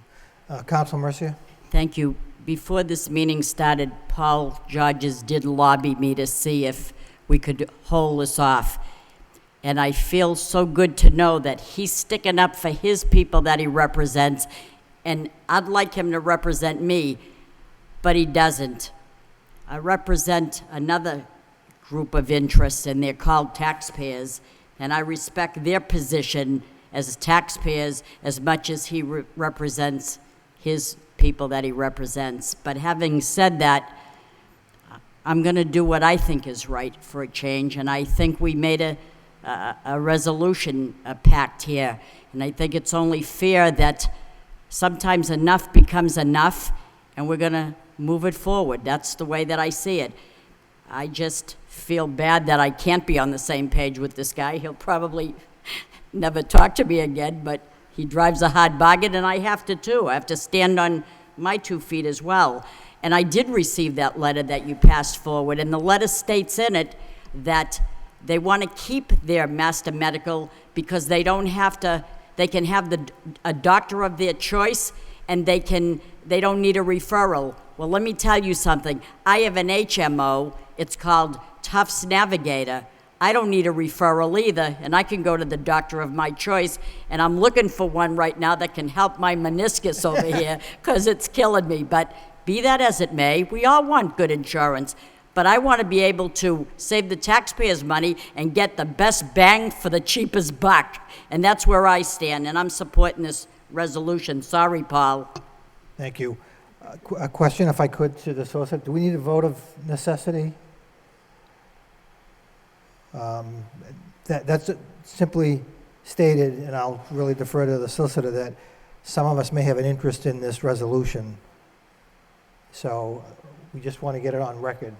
Council Mercia? Thank you. Before this meeting started, Paul Georges did lobby me to see if we could hold this off. And I feel so good to know that he's sticking up for his people that he represents, and I'd like him to represent me, but he doesn't. I represent another group of interests, and they're called taxpayers, and I respect their position as taxpayers as much as he represents his people that he represents. But having said that, I'm going to do what I think is right for a change, and I think we made a resolution, a pact here. And I think it's only fair that sometimes enough becomes enough, and we're going to move it forward. That's the way that I see it. I just feel bad that I can't be on the same page with this guy. He'll probably never talk to me again, but he drives a hard bargain, and I have to too. I have to stand on my 2 feet as well. And I did receive that letter that you passed forward, and the letter states in it that they want to keep their Master Medical because they don't have to, they can have a doctor of their choice, and they don't need a referral. Well, let me tell you something. I have an HMO. It's called Tufts Navigator. I don't need a referral either, and I can go to the doctor of my choice, and I'm looking for one right now that can help my meniscus over here because it's killing me. But be that as it may, we all want good insurance. But I want to be able to save the taxpayers' money and get the best bang for the cheapest buck. And that's where I stand, and I'm supporting this resolution. Sorry, Paul. Thank you. A question, if I could, to the solicitor. Do we need a vote of necessity? That's simply stated, and I'll really defer to the solicitor, that some of us may have an interest in this resolution. So we just want to get it on record.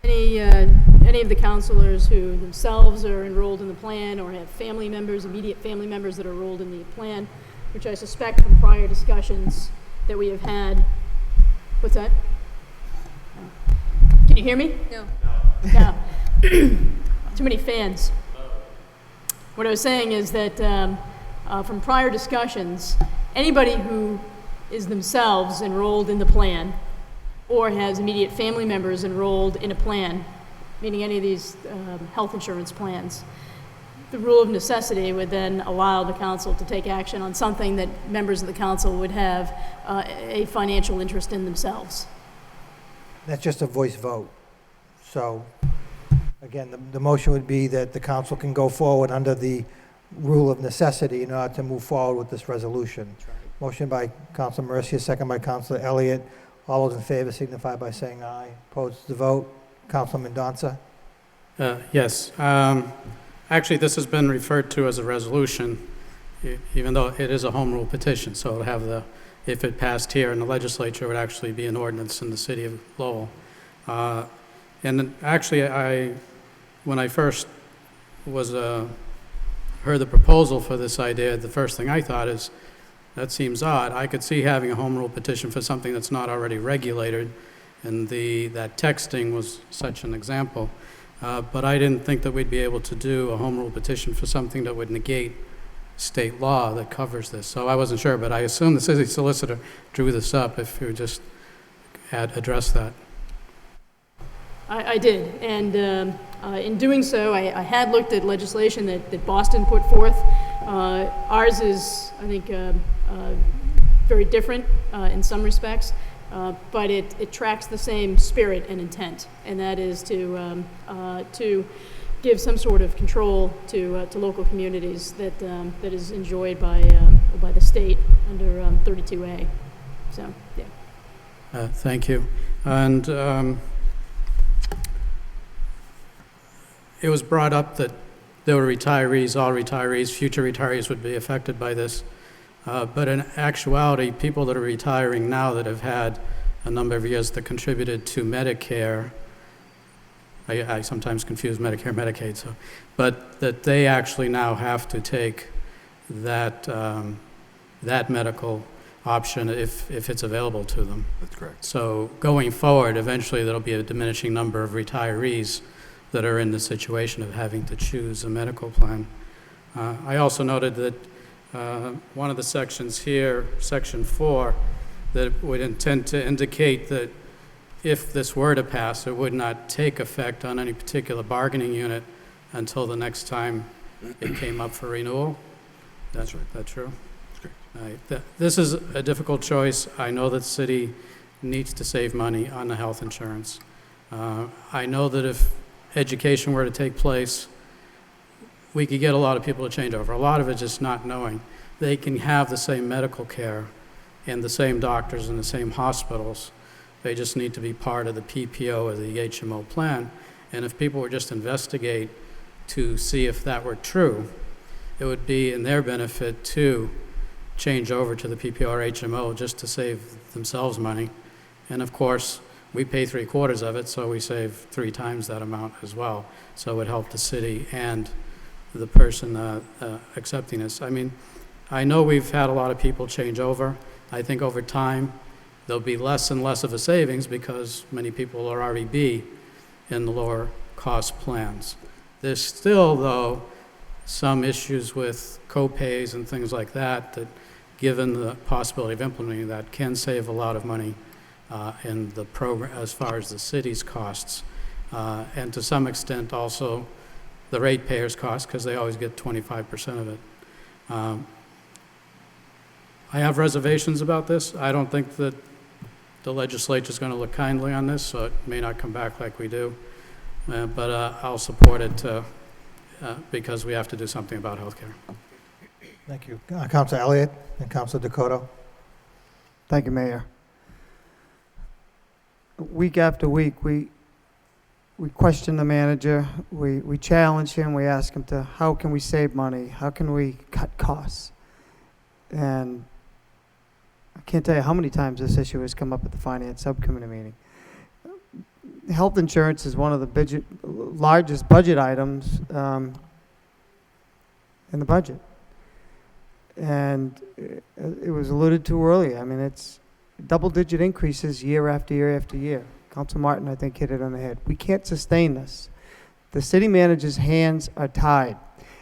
Any of the counselors who themselves are enrolled in the plan or have family members, immediate family members that are enrolled in the plan, which I suspect from prior discussions that we have had. What's that? Can you hear me? No. No. Too many fans. What I was saying is that from prior discussions, anybody who is themselves enrolled in the plan or has immediate family members enrolled in a plan, meaning any of these health insurance plans, the rule of necessity would then allow the council to take action on something that members of the council would have a financial interest in themselves. That's just a voice vote. So, again, the motion would be that the council can go forward under the rule of necessity in order to move forward with this resolution. Motion by Councilor Mercia, second by Councilor Elliott. All those in favor signify by saying aye. Opposed to the vote. Councilor Mendonça? Yes. Actually, this has been referred to as a resolution, even though it is a home rule petition. So it'll have if it passed here in the legislature, it would actually be an ordinance in the city of Lowell. And actually, when I first heard the proposal for this idea, the first thing I thought is, that seems odd. I could see having a home rule petition for something that's not already regulated, and that texting was such an example. But I didn't think that we'd be able to do a home rule petition for something that would negate state law that covers this. So I wasn't sure, but I assume the city solicitor drew this up, if you would just address that. I did, and in doing so, I had looked at legislation that Boston put forth. Ours is, I think, very different in some respects, but it tracks the same spirit and intent, and that is to give some sort of control to local communities that is enjoyed by the state under 32A. So, yeah. Thank you. And it was brought up that there were retirees, all retirees, future retirees would be affected by this. But in actuality, people that are retiring now that have had a number of years that contributed to Medicare, I sometimes confuse Medicare and Medicaid, but that they actually now have to take that medical option if it's available to them. That's correct. So going forward, eventually there'll be a diminishing number of retirees that are in the situation of having to choose a medical plan. I also noted that one of the sections here, section 4, that would intend to indicate that if this were to pass, it would not take effect on any particular bargaining unit until the next time it came up for renewal. That's right. That's true? This is a difficult choice. I know that the city needs to save money on the health insurance. I know that if education were to take place, we could get a lot of people to change over. A lot of it just not knowing. They can have the same medical care and the same doctors and the same hospitals. They just need to be part of the PPO or the HMO plan. And if people would just investigate to see if that were true, it would be in their benefit to change over to the PPO or HMO just to save themselves money. And of course, we pay 3/4 of it, so we save 3 times that amount as well. So it would help the city and the person accepting this. I mean, I know we've had a lot of people change over. I think over time, there'll be less and less of a savings because many people will already be in the lower cost plans. There's still, though, some issues with co-pays and things like that, that given the possibility of implementing that can save a lot of money in the program as far as the city's costs, and to some extent also the ratepayers' costs, because they always get 25% of it. I have reservations about this. I don't think that the legislature is going to look kindly on this, so it may not come back like we do. But I'll support it because we have to do something about health care. Thank you. Councilor Elliott and Councilor Dakota. Thank you, Mayor. Week after week, we question the manager, we challenge him, we ask him to, how can we save money? How can we cut costs? And I can't tell you how many times this issue has come up at the Finance Subcommittee meeting. Health insurance is one of the largest budget items in the budget. And it was alluded to earlier. I mean, it's double-digit increases year after year after year. Council Martin, I think, hit it on the head. We can't sustain this. The city manager's hands are tied.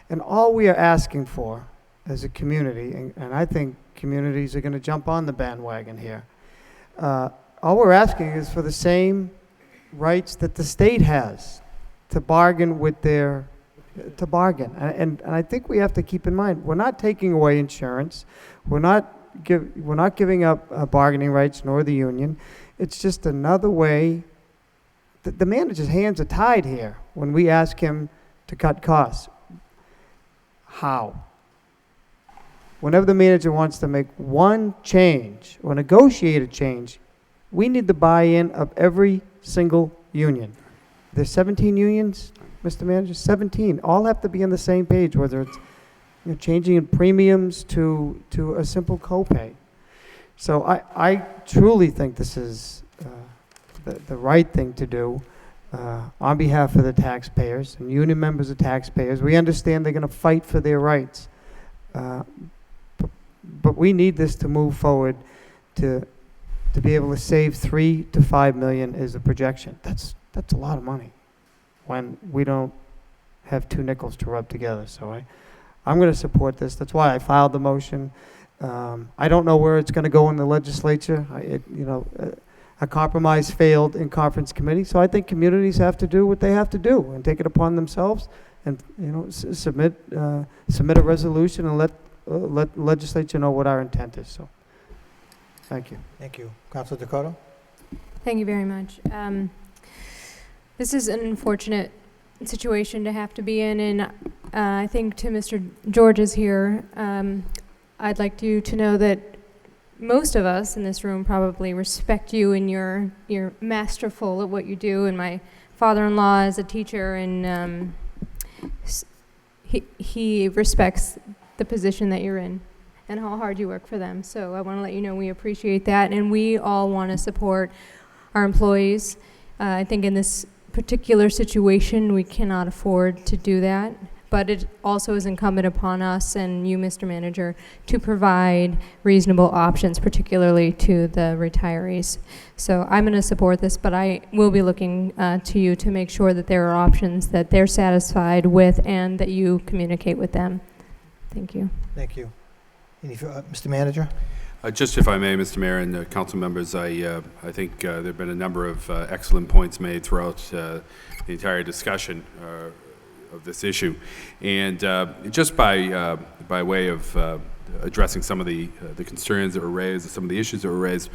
And all we are asking for as a community, and I think communities are going to jump on the bandwagon here. All we're asking is for the same rights that the state has to bargain with their, to bargain. And I think we have to keep in mind, we're not taking away insurance. We're not giving up bargaining rights, nor the union. It's just another way. The manager's hands are tied here when we ask him to cut costs. How? Whenever the manager wants to make one change or negotiate a change, we need the buy-in of every single union. There's 17 unions, Mr. Manager, 17. All have to be on the same page, whether it's changing in premiums to a simple copay. So I truly think this is the right thing to do on behalf of the taxpayers and union members of taxpayers. We understand they're going to fight for their rights. But we need this to move forward to be able to save $3 to $5 million is a projection. That's a lot of money when we don't have two nickels to rub together. So I'm going to support this. That's why I filed the motion. I don't know where it's going to go in the legislature. A compromise failed in conference committee, so I think communities have to do what they have to do and take it upon themselves and submit a resolution and let legislature know what our intent is. So, thank you. Thank you. Councilor Dakota? Thank you very much. This is an unfortunate situation to have to be in, and I think to Mr. George's here, I'd like you to know that most of us in this room probably respect you and you're masterful at what you do, and my father-in-law is a teacher, and he respects the position that you're in and how hard you work for them. So I want to let you know we appreciate that, and we all want to support our employees. I think in this particular situation we cannot afford to do that, but it also is incumbent upon us and you, Mr. Manager, to provide reasonable options, particularly to the retirees. So I'm going to support this, but I will be looking to you to make sure that there are options that they're satisfied with and that you communicate with them. Thank you. Thank you. Mr. Manager? Just if I may, Mr. Mayor and council members, I think there have been a number of excellent points made throughout the entire discussion of this issue. And just by way of addressing some of the concerns that were raised, some of the issues that were raised,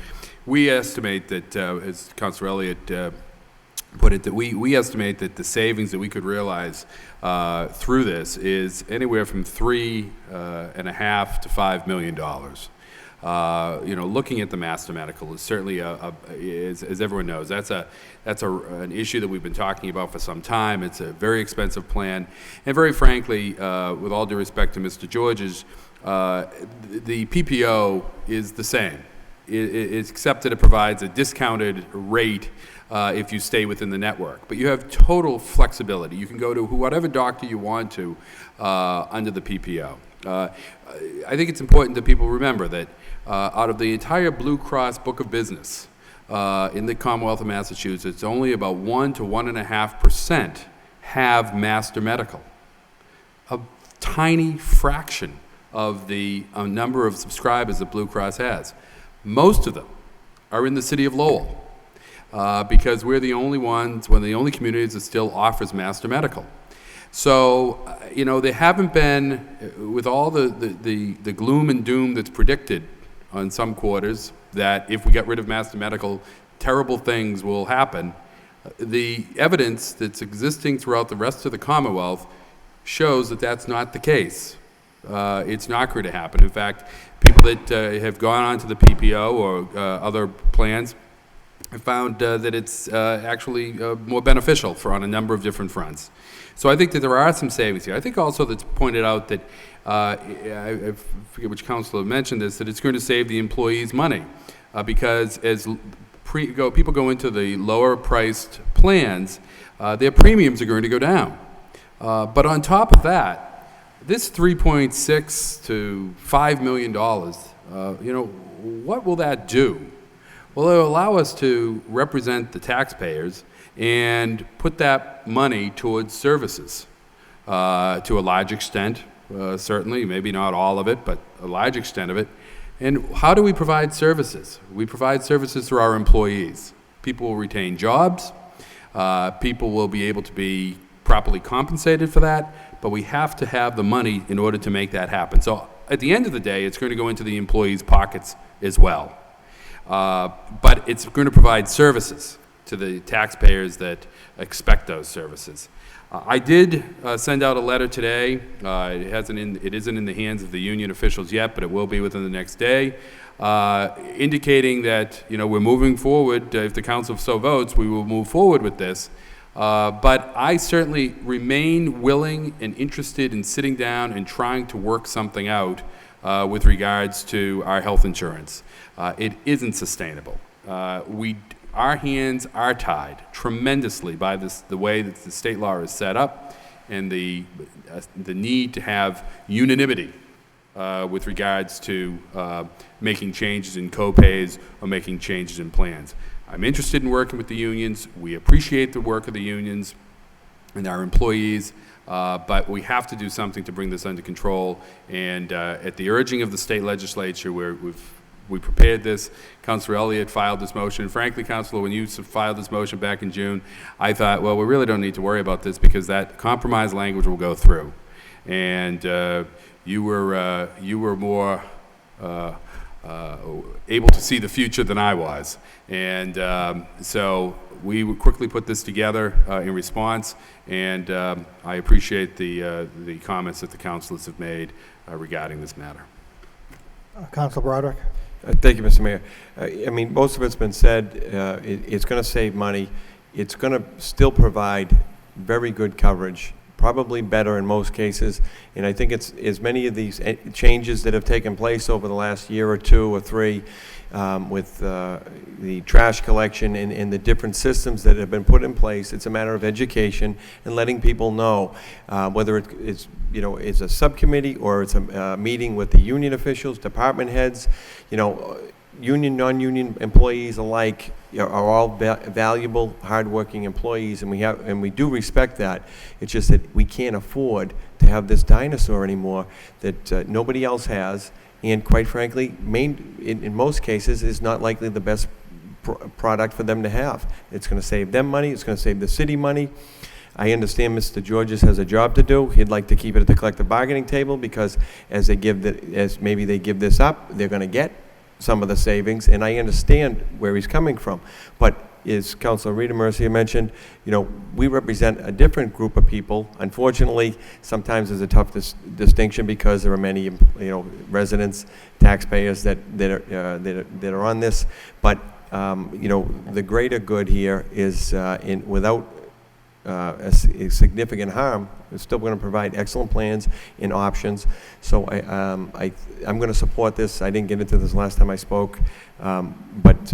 we estimate that, as Councilor Elliott put it, that we estimate that the savings that we could realize through this is anywhere from $3.5 to $5 million. Looking at the Master Medical is certainly as everyone knows, that's an issue that we've been talking about for some time. It's a very expensive plan, and very frankly, with all due respect to Mr. George's, the PPO is the same. It's except that it provides a discounted rate if you stay within the network. But you have total flexibility. You can go to whatever doctor you want to under the PPO. I think it's important that people remember that out of the entire Blue Cross book of business in the Commonwealth of Massachusetts, only about 1 to 1.5% have Master Medical. A tiny fraction of the number of subscribers that Blue Cross has. Most of them are in the city of Lowell because we're the only ones, one of the only communities that still offers Master Medical. So, there haven't been, with all the gloom and doom that's predicted on some quarters, that if we get rid of Master Medical, terrible things will happen. The evidence that's existing throughout the rest of the Commonwealth shows that that's not the case. It's not going to happen. In fact, people that have gone on to the PPO or other plans have found that it's actually more beneficial on a number of different fronts. So I think that there are some savings here. I think also that's pointed out that, I forget which councilor mentioned this, that it's going to save the employees money because as people go into the lower priced plans, their premiums are going to go down. But on top of that, this $3.6 to $5 million, what will that do? Well, it will allow us to represent the taxpayers and put that money towards services to a large extent. certainly, maybe not all of it, but a large extent of it. And how do we provide services? We provide services through our employees. People will retain jobs. People will be able to be properly compensated for that, but we have to have the money in order to make that happen. So at the end of the day, it's going to go into the employees' pockets as well. But it's going to provide services to the taxpayers that expect those services. I did send out a letter today. It isn't in the hands of the union officials yet, but it will be within the next day, indicating that we're moving forward. If the council so votes, we will move forward with this. But I certainly remain willing and interested in sitting down and trying to work something out with regards to our health insurance. It isn't sustainable. Our hands are tied tremendously by the way that the state law is set up and the need to have unanimity with regards to making changes in co-pays or making changes in plans. I'm interested in working with the unions. We appreciate the work of the unions and our employees, but we have to do something to bring this under control. And at the urging of the state legislature, we prepared this. Councilor Elliott filed this motion. Frankly, Councilor, when you filed this motion back in June, I thought, well, we really don't need to worry about this because that compromise language will go through. And you were more able to see the future than I was. And so we would quickly put this together in response, and I appreciate the comments that the councilors have made regarding this matter. Councilor Broderick. Thank you, Mr. Mayor. I mean, most of it's been said. It's going to save money. It's going to still provide very good coverage, probably better in most cases. And I think it's as many of these changes that have taken place over the last year or two or three with the trash collection and the different systems that have been put in place. It's a matter of education and letting people know whether it's it's a subcommittee or it's a meeting with the union officials, department heads, union, non-union employees alike are all valuable, hardworking employees, and we do respect that. It's just that we can't afford to have this dinosaur anymore that nobody else has, and quite frankly, in most cases, is not likely the best product for them to have. It's going to save them money. It's going to save the city money. I understand Mr. Georges has a job to do. He'd like to keep it at the collective bargaining table because as maybe they give this up, they're going to get some of the savings, and I understand where he's coming from. But as Councilor Rita Mercia mentioned, we represent a different group of people. Unfortunately, sometimes there's a tough distinction because there are many, residents, taxpayers that are on this. But the greater good here is without a significant harm, it's still going to provide excellent plans and options. So I'm going to support this. I didn't get into this last time I spoke, but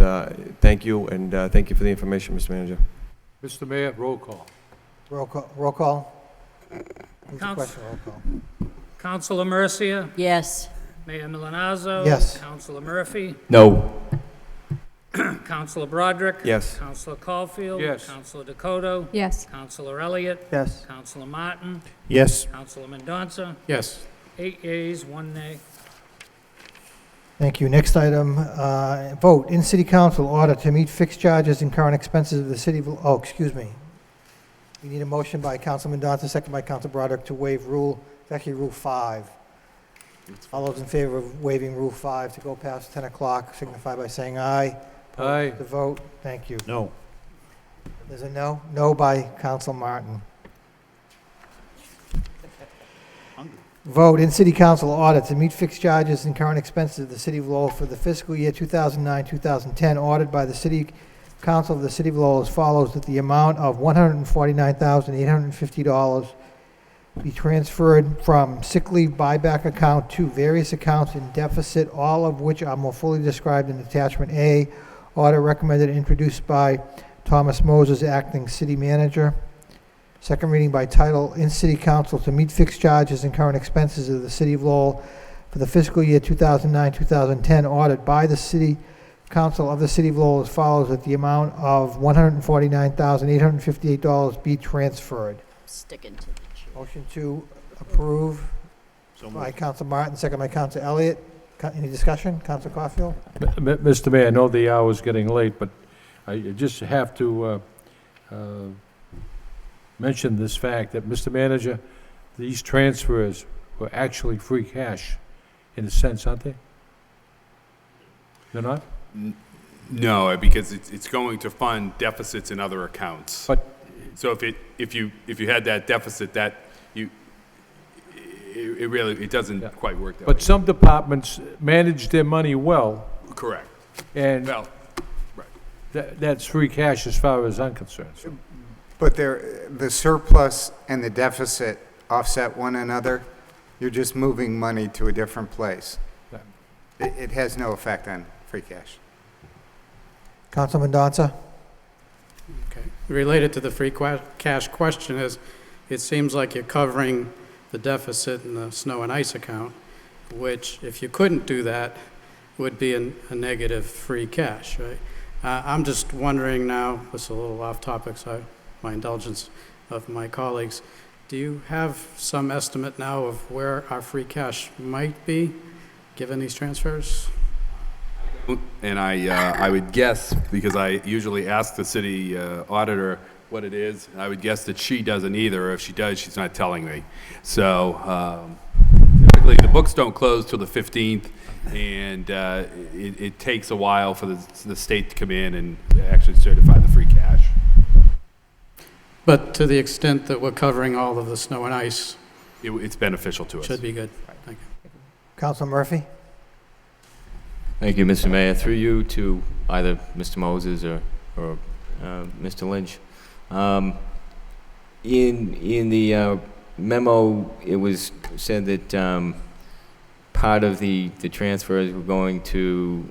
thank you, and thank you for the information, Mr. Manager. Mr. Mayor, roll call. Roll call. Roll call. Who's the question? Roll call. Councilor Mercia? Yes. Mayor Milanazzo? Yes. Councilor Murphy? No. Councilor Broderick? Yes. Councilor Caulfield? Yes. Councilor Dakota? Yes. Councilor Elliott? Yes. Councilor Martin? Yes. Councilor Mendonça? Yes. 8 yeas, 1 nay. Thank you. Next item, vote in City Council order to meet fixed charges and current expenses of the city of, excuse me. We need a motion by Councilor Mendonça, second by Councilor Broderick to waive it's actually Rule 5. All those in favor of waiving Rule 5 to go past 10 o'clock signify by saying aye. Aye. The vote, thank you. No. There's a no? No by Councilor Martin. Vote in City Council order to meet fixed charges and current expenses of the City of Lowell for the fiscal year 2009-2010, ordered by the City Council of the City of Lowell as follows, that the amount of $149,850 be transferred from sick leave buyback account to various accounts in deficit, all of which are more fully described in Attachment A. Order recommended and introduced by Thomas Moses, Acting City Manager. Second reading by title in City Council to meet fixed charges and current expenses of the City of Lowell for the fiscal year 2009-2010, ordered by the City Council of the City of Lowell as follows, that the amount of $149,858 be transferred. Sticking to the chair. Motion to approve, By Counsel Martin, second by Counsel Elliott. Any discussion? Counsel Caulfield? Mr. Mayor, I know the hour's getting late, but I just have to mention this fact that, Mr. Manager, these transfers were actually free cash, in a sense, aren't they? They're not? No, because it's going to fund deficits in other accounts. But so if you had that deficit, it really doesn't quite work that way. But some departments manage their money well. Correct. And Well, right. that's free cash as far as I'm concerned. So. But the surplus and the deficit offset one another. You're just moving money to a different place. It has no effect on free cash. Counsel Mendonça? Okay. Related to the free cash question is, it seems like you're covering the deficit in the snow and ice account, which, if you couldn't do that, would be a negative free cash, right? I'm just wondering now, this is a little off topic, so my indulgence of my colleagues, do you have some estimate now of where our free cash might be, given these transfers? And I would guess, because I usually ask the city auditor what it is, I would guess that she doesn't either. If she does, she's not telling me. So typically the books don't close till the 15th, and it takes a while for the state to come in and actually certify the free cash. But to the extent that we're covering all of the snow and ice, It's beneficial to us. should be good. Thank you. Counsel Murphy? Thank you, Mr. Mayor. Through you to either Mr. Moses or Mr. Lynch. In the memo, it was said that part of the transfers were going to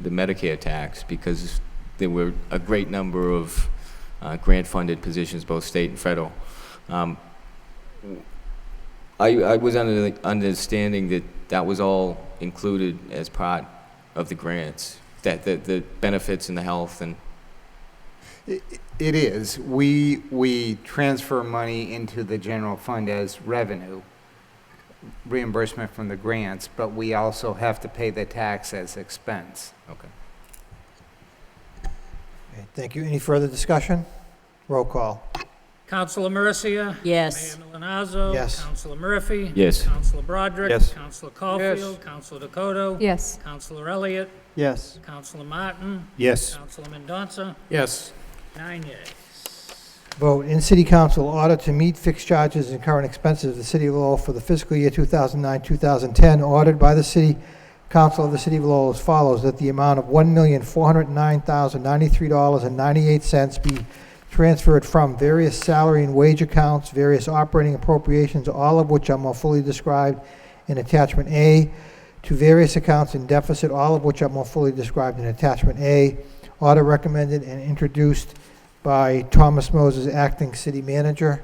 the Medicare tax because there were a great number of grant-funded positions, both state and federal. I was under the understanding that that was all included as part of the grants, that the benefits and the health and... It is. We transfer money into the general fund as revenue, reimbursement from the grants, but we also have to pay the tax as expense. Okay. Okay, thank you. Any further discussion? Roll call. Councilor Mercia? Yes. Mayor Milonazo? Yes. Councilor Murphy? Yes. Councilor Broderick? Yes. Councilor Caulfield? Councilor Dakota? Yes. Councilor Elliott? Yes. Councilor Martin? Yes. Councilor Mendonça? Yes. 9 yeas. Vote in City Council order to meet fixed charges and current expenses of the City of Lowell for the fiscal year 2009-2010, ordered by the City Council of the City of Lowell as follows: that the amount of $1,409,093.98 be transferred from various salary and wage accounts, various operating appropriations, all of which are more fully described in Attachment A, to various accounts in deficit, all of which are more fully described in Attachment A. Order recommended and introduced by Thomas Moses, Acting City Manager.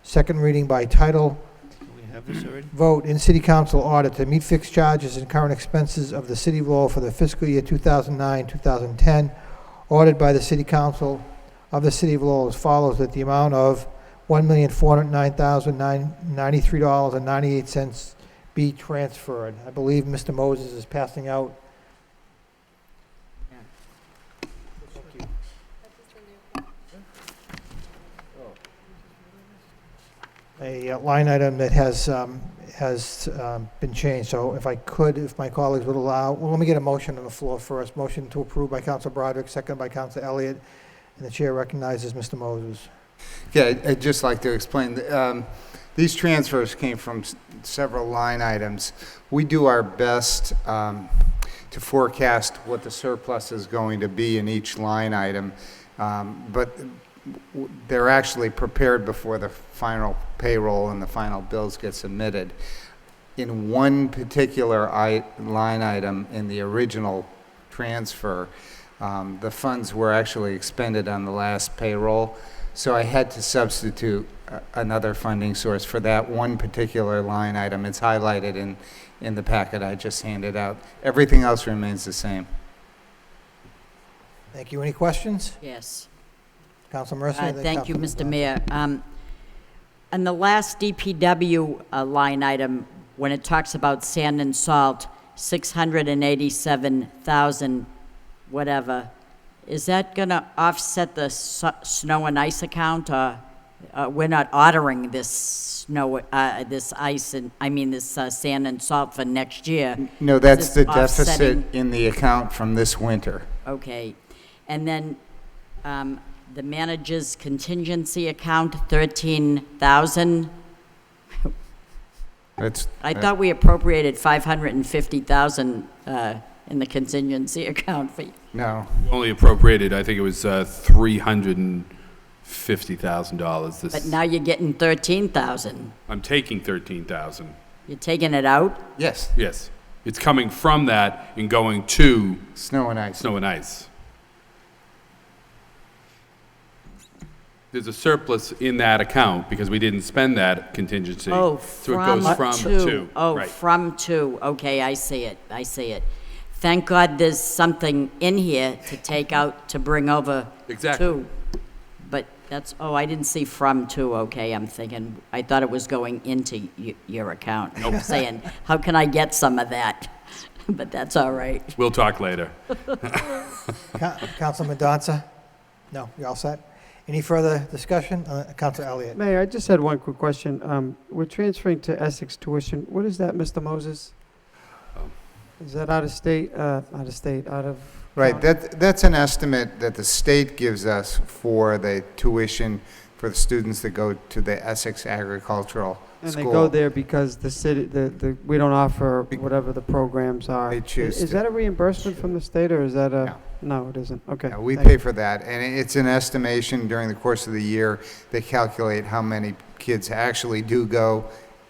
Second reading by title. We have this already? Vote in City Council order to meet fixed charges and current expenses of the City of Lowell for the fiscal year 2009-2010, ordered by the City Council of the City of Lowell as follows: that the amount of $1,409,093.98 be transferred. I believe Mr. Moses is passing out. A line item that has been changed. So if I could, if my colleagues would allow, well, let me get a motion on the floor first. Motion to approve by Council Broderick, second by Council Elliott, and the chair recognizes Mr. Moses. Yeah, I'd just like to explain. These transfers came from several line items. We do our best to forecast what the surplus is going to be in each line item, but they're actually prepared before the final payroll and the final bills get submitted. In one particular line item in the original transfer, the funds were actually expended on the last payroll, so I had to substitute another funding source for that one particular line item. It's highlighted in the packet I just handed out. Everything else remains the same. Thank you. Any questions? Yes. Council Mercia? Thank you, Mr. Mayor. On the last DPW line item, when it talks about sand and salt, 687,000, whatever, is that going to offset the snow and ice account, or we're not ordering this snow, this ice, and this sand and salt for next year? No, that's Is the this deficit offsetting? in the account from this winter. Okay. And then the manager's contingency account, 13,000. I thought we appropriated 550,000 in the contingency account for. No. Only appropriated, I think it was $350,000. But now you're getting 13,000. I'm taking 13,000. You're taking it out? Yes. Yes. It's coming from that and going to Snow and ice. snow and ice. There's a surplus in that account because we didn't spend that contingency. Oh, So it goes from to. Oh, right. from to. Okay, I see it. I see it. Thank God there's something in here to take out to bring over Exactly. to. But that's, oh, I didn't see from to. Okay, I'm thinking, I thought it was going into your account. I'm saying, how can I get some of that? But that's all right. We'll talk later. Councilman Donza? No, you're all set? Any further discussion? Councilor Elliott? Mayor, I just had one quick question. We're transferring to Essex tuition. What is that, Mr. Moses? Is that out of state, out of? Right, that's an estimate that the state gives us for the tuition for the students that go to the Essex Agricultural And School. they go there because the city, we don't offer whatever the programs are. They choose Is to. that a reimbursement from the state, or is that a? No, it isn't. Okay. Yeah, we thank pay you. for that, and it's an estimation during the course of the year. They calculate how many kids actually do go,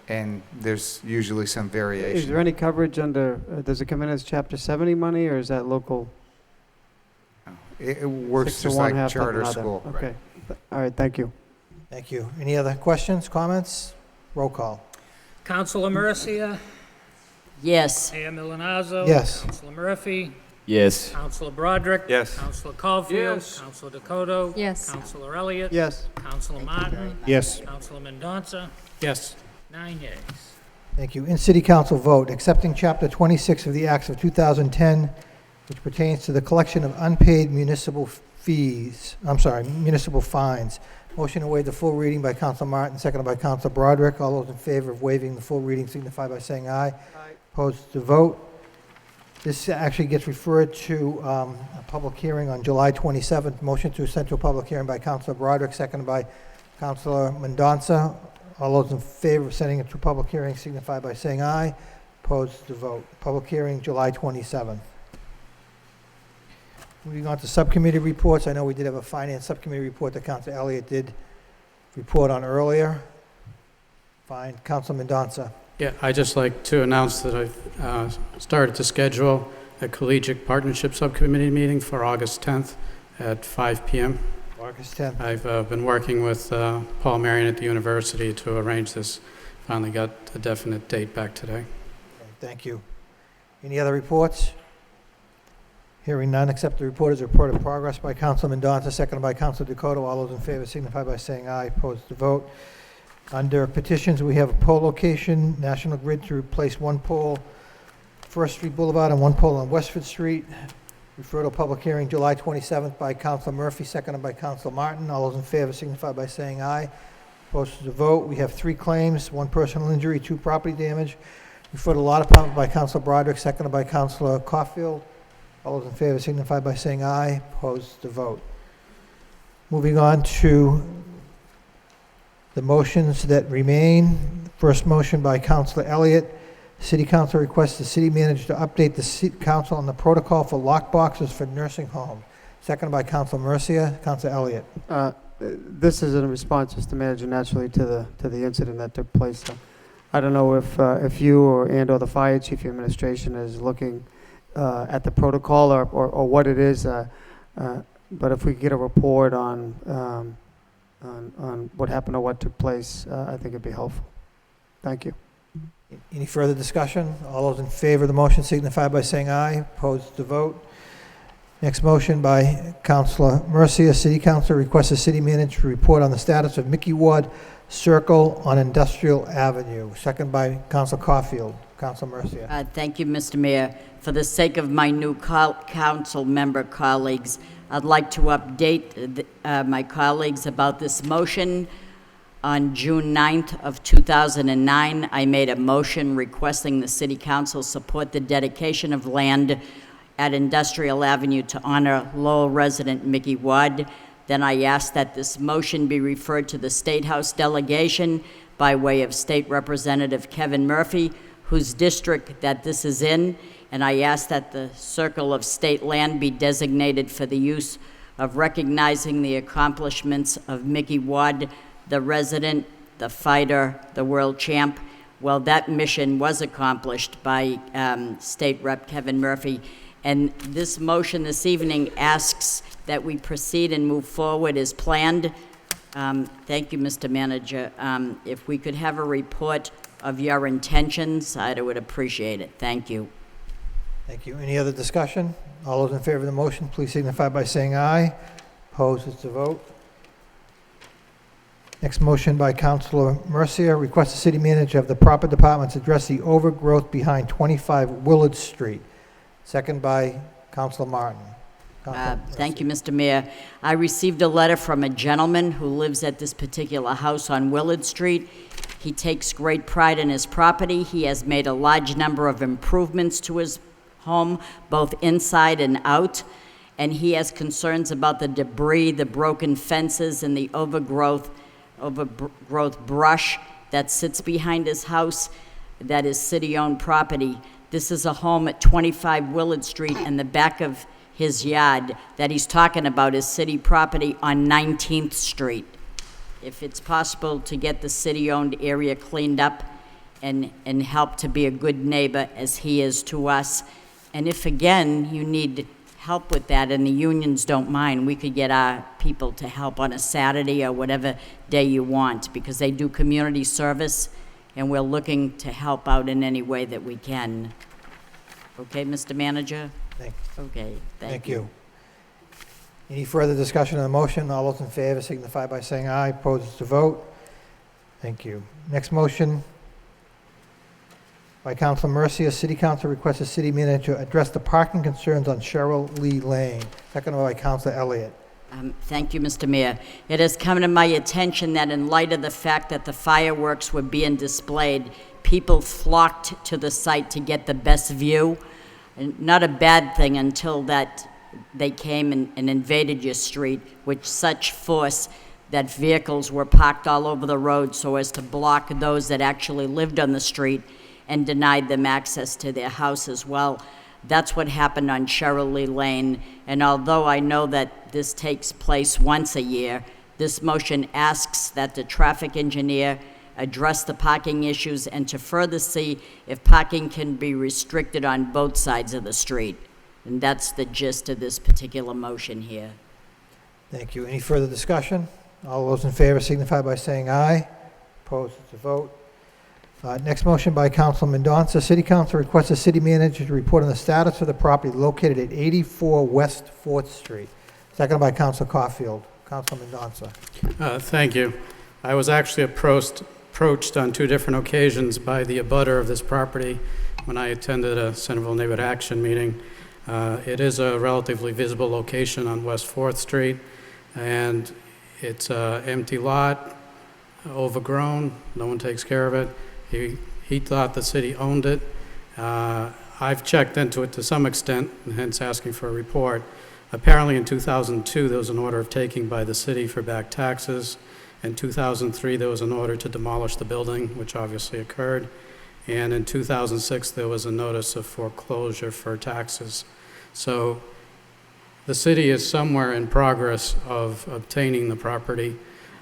and there's usually some variation. Is there any coverage under, does it come in as Chapter 70 money, or is that local? It works 6 to just 1, like half something charter other? school. Okay. All right, thank you. Thank you. Any other questions, comments? Roll call. Councilor Mercia? Yes. Mayor Milonazo? Yes. Councilor Murphy? Yes. Councilor Broderick? Yes. Councilor Caulfield? Yes. Councilor Dakota? Yes. Councilor Elliott? Yes. Councilor Martin? Yes. Councilor Mendonça? Yes. 9 yeas. Thank you. In City Council vote, accepting Chapter 26 of the Acts of 2010, which pertains to the collection of unpaid municipal fines. Motion to waive the full reading by Councilor Martin, seconded by Councilor Broderick. All those in favor of waiving the full reading signify by saying aye. Opposed to vote. This actually gets referred to a public hearing on July 27th. Motion to send to a public hearing by Councilor Broderick, seconded by Councilor Mendonça. All those in favor of sending it to a public hearing signify by saying aye. Opposed to vote. Public hearing, July 27th. Moving on to subcommittee reports. I know we did have a finance subcommittee report that Councilor Elliott did report on earlier. Fine. Councilor Mendonça. Yeah, I'd just like to announce that I've started to schedule a collegiate partnership subcommittee meeting for August 10th at 5 p.m. August 10th. I've been working with Paul Marion at the university to arrange this. Finally got a definite date back today. Okay, thank you. Any other reports? Hearing none, accept the report as a report of progress by Councilor Mendonça, seconded by Councilor Dakota. All those in favor signify by saying aye. Opposed to vote. Under petitions, we have a pole location, National Grid to replace one pole, First Street Boulevard, and one pole on Westford Street. Refer to a public hearing July 27th by Councilor Murphy, seconded by Councilor Martin. All those in favor signify by saying aye. Opposed to vote. We have 3 claims, 1 personal injury, 2 property damage. Refer to law department by Councilor Broderick, seconded by Councilor Caulfield. All those in favor signify by saying aye. Opposed to vote. Moving on to the motions that remain. First motion by Councilor Elliott. City Council requests the city manager to update the city council on the protocol for lock boxes for nursing home. Seconded by Councilor Mercia. Councilor Elliott. This is in response, Mr. Manager, naturally to the incident that took place. I don't know if you or the fire chief administration is looking at the protocol or what it is, but if we could get a report on what happened or what took place, I think it'd be helpful. Thank you. Any further discussion? All those in favor of the motion signify by saying aye. Opposed to vote. Next motion by Councilor Mercia. City Council requests the city manager to report on the status of Mickey Ward Circle on Industrial Avenue. Second by Councilor Caulfield. Councilor Mercia. Thank you, Mr. Mayor. For the sake of my new council member colleagues, I'd like to update my colleagues about this motion. On June 9th of 2009, I made a motion requesting the City Council support the dedication of land at Industrial Avenue to honor Lowell resident Mickey Ward. Then I asked that this motion be referred to the State House delegation by way of State Representative Kevin Murphy, whose district that this is in, and I asked that the circle of state land be designated for the use of recognizing the accomplishments of Mickey Ward, the resident, the fighter, the world champ. Well, that mission was accomplished by State Rep Kevin Murphy, and this motion this evening asks that we proceed and move forward as planned. Thank you, Mr. Manager. If we could have a report of your intentions, I would appreciate it. Thank you. Thank you. Any other discussion? All those in favor of the motion, please signify by saying aye. Opposed, it's a vote. Next motion by Councilor Mercia, request the city manager of the proper departments address the overgrowth behind 25 Willard Street. Second by Councilor Martin. Thank you, Mr. Mayor. I received a letter from a gentleman who lives at this particular house on Willard Street. He takes great pride in his property. He has made a large number of improvements to his home, both inside and out, and he has concerns about the debris, the broken fences, and the overgrowth brush that sits behind his house that is city-owned property. This is a home at 25 Willard Street, and the back of his yard that he's talking about is city property on 19th Street. If it's possible to get the city-owned area cleaned up and help to be a good neighbor as he is to us. And if, again, you need help with that and the unions don't mind, we could get our people to help on a Saturday or whatever day you want, because they do community service, and we're looking to help out in any way that we can. Okay, Mr. Manager? Okay, thank you. Any further discussion on the motion? All those in favor signify by saying aye. Opposed to vote. Thank you. Next motion by Councilor Mercia. City Council requests the city manager address the parking concerns on Cheryl Lee Lane. Second by Councilor Elliott. Thank you, Mr. Mayor. It has come to my attention that in light of the fact that the fireworks were being displayed, people flocked to the site to get the best view. And not a bad thing until that they came and invaded your street with such force that vehicles were parked all over the road so as to block those that actually lived on the street and denied them access to their house as well. That's what happened on Cheryl Lee Lane, and although I know that this takes place once a year, this motion asks that the traffic engineer address the parking issues and to further see if parking can be restricted on both sides of the street. And that's the gist of this particular motion here. Thank you. Any further discussion? All those in favor signify by saying aye. Opposed, it's a vote. Next motion by Councilor Mendonça. City Council requests the city manager to report on the status of the property located at 84 West 4th Street. Second by Councilor Caulfield. Councilor Mendonça. Thank you. I was actually approached on two different occasions by the abutter of this property when I attended a Centerville Neighborhood Action meeting. It is a relatively visible location on West 4th Street, and it's an empty lot, overgrown, no one takes care of it. He thought the city owned it. I've checked into it to some extent, and hence asking for a report. Apparently in 2002, there was an order of taking by the city for back taxes. In 2003, there was an order to demolish the building, which obviously occurred. And in 2006, there was a notice of foreclosure for taxes. So the city is somewhere in progress of obtaining the property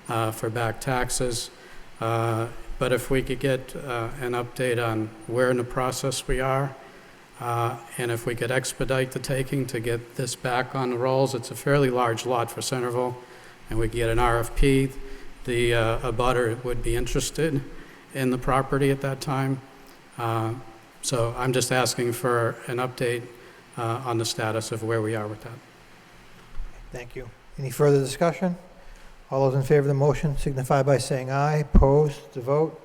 for back taxes. But if we could get an update on where in the process we are, and if we could expedite the taking to get this back on the rolls. It's a fairly large lot for Centerville, and we could get an RFP. The abutter would be interested in the property at that time. So I'm just asking for an update on the status of where we are with that. Thank you. Any further discussion? All those in favor of the motion signify by saying aye. Opposed, to vote.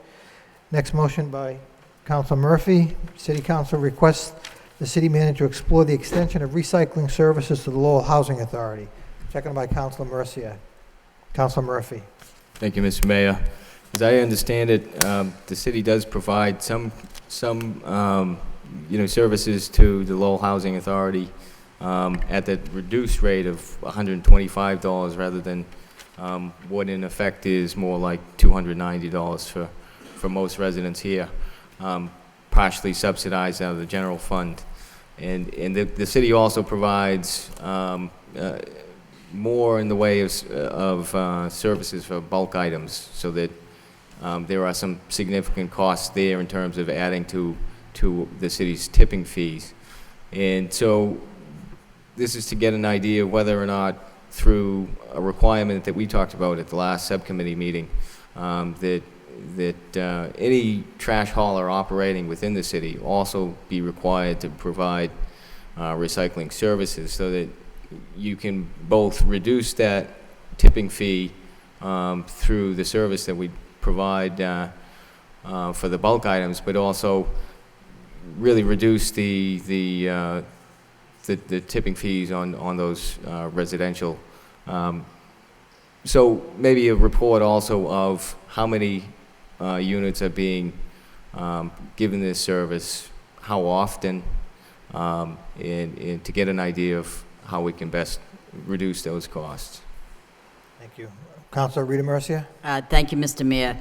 Next motion by Council Murphy. City Council requests the city manager explore the extension of recycling services to the Lowell Housing Authority. Seconded by Council Mercia. Council Murphy. Thank you, Mr. Mayor. As I understand it, the city does provide some services to the Lowell Housing Authority at the reduced rate of $125 rather than what in effect is more like $290 for most residents here, partially subsidized out of the general fund. And the city also provides more in the way of services for bulk items, so that there are some significant costs there in terms of adding to the city's tipping fees. And so this is to get an idea of whether or not, through a requirement that we talked about at the last subcommittee meeting, that any trash hauler operating within the city also be required to provide recycling services, so that you can both reduce that tipping fee through the service that we provide for the bulk items, but also really reduce the tipping fees on those residential. So maybe a report also of how many units are being given this service, how often, and to get an idea of how we can best reduce those costs. Thank you. Councilor Rita Mercia. Thank you, Mr. Mayor.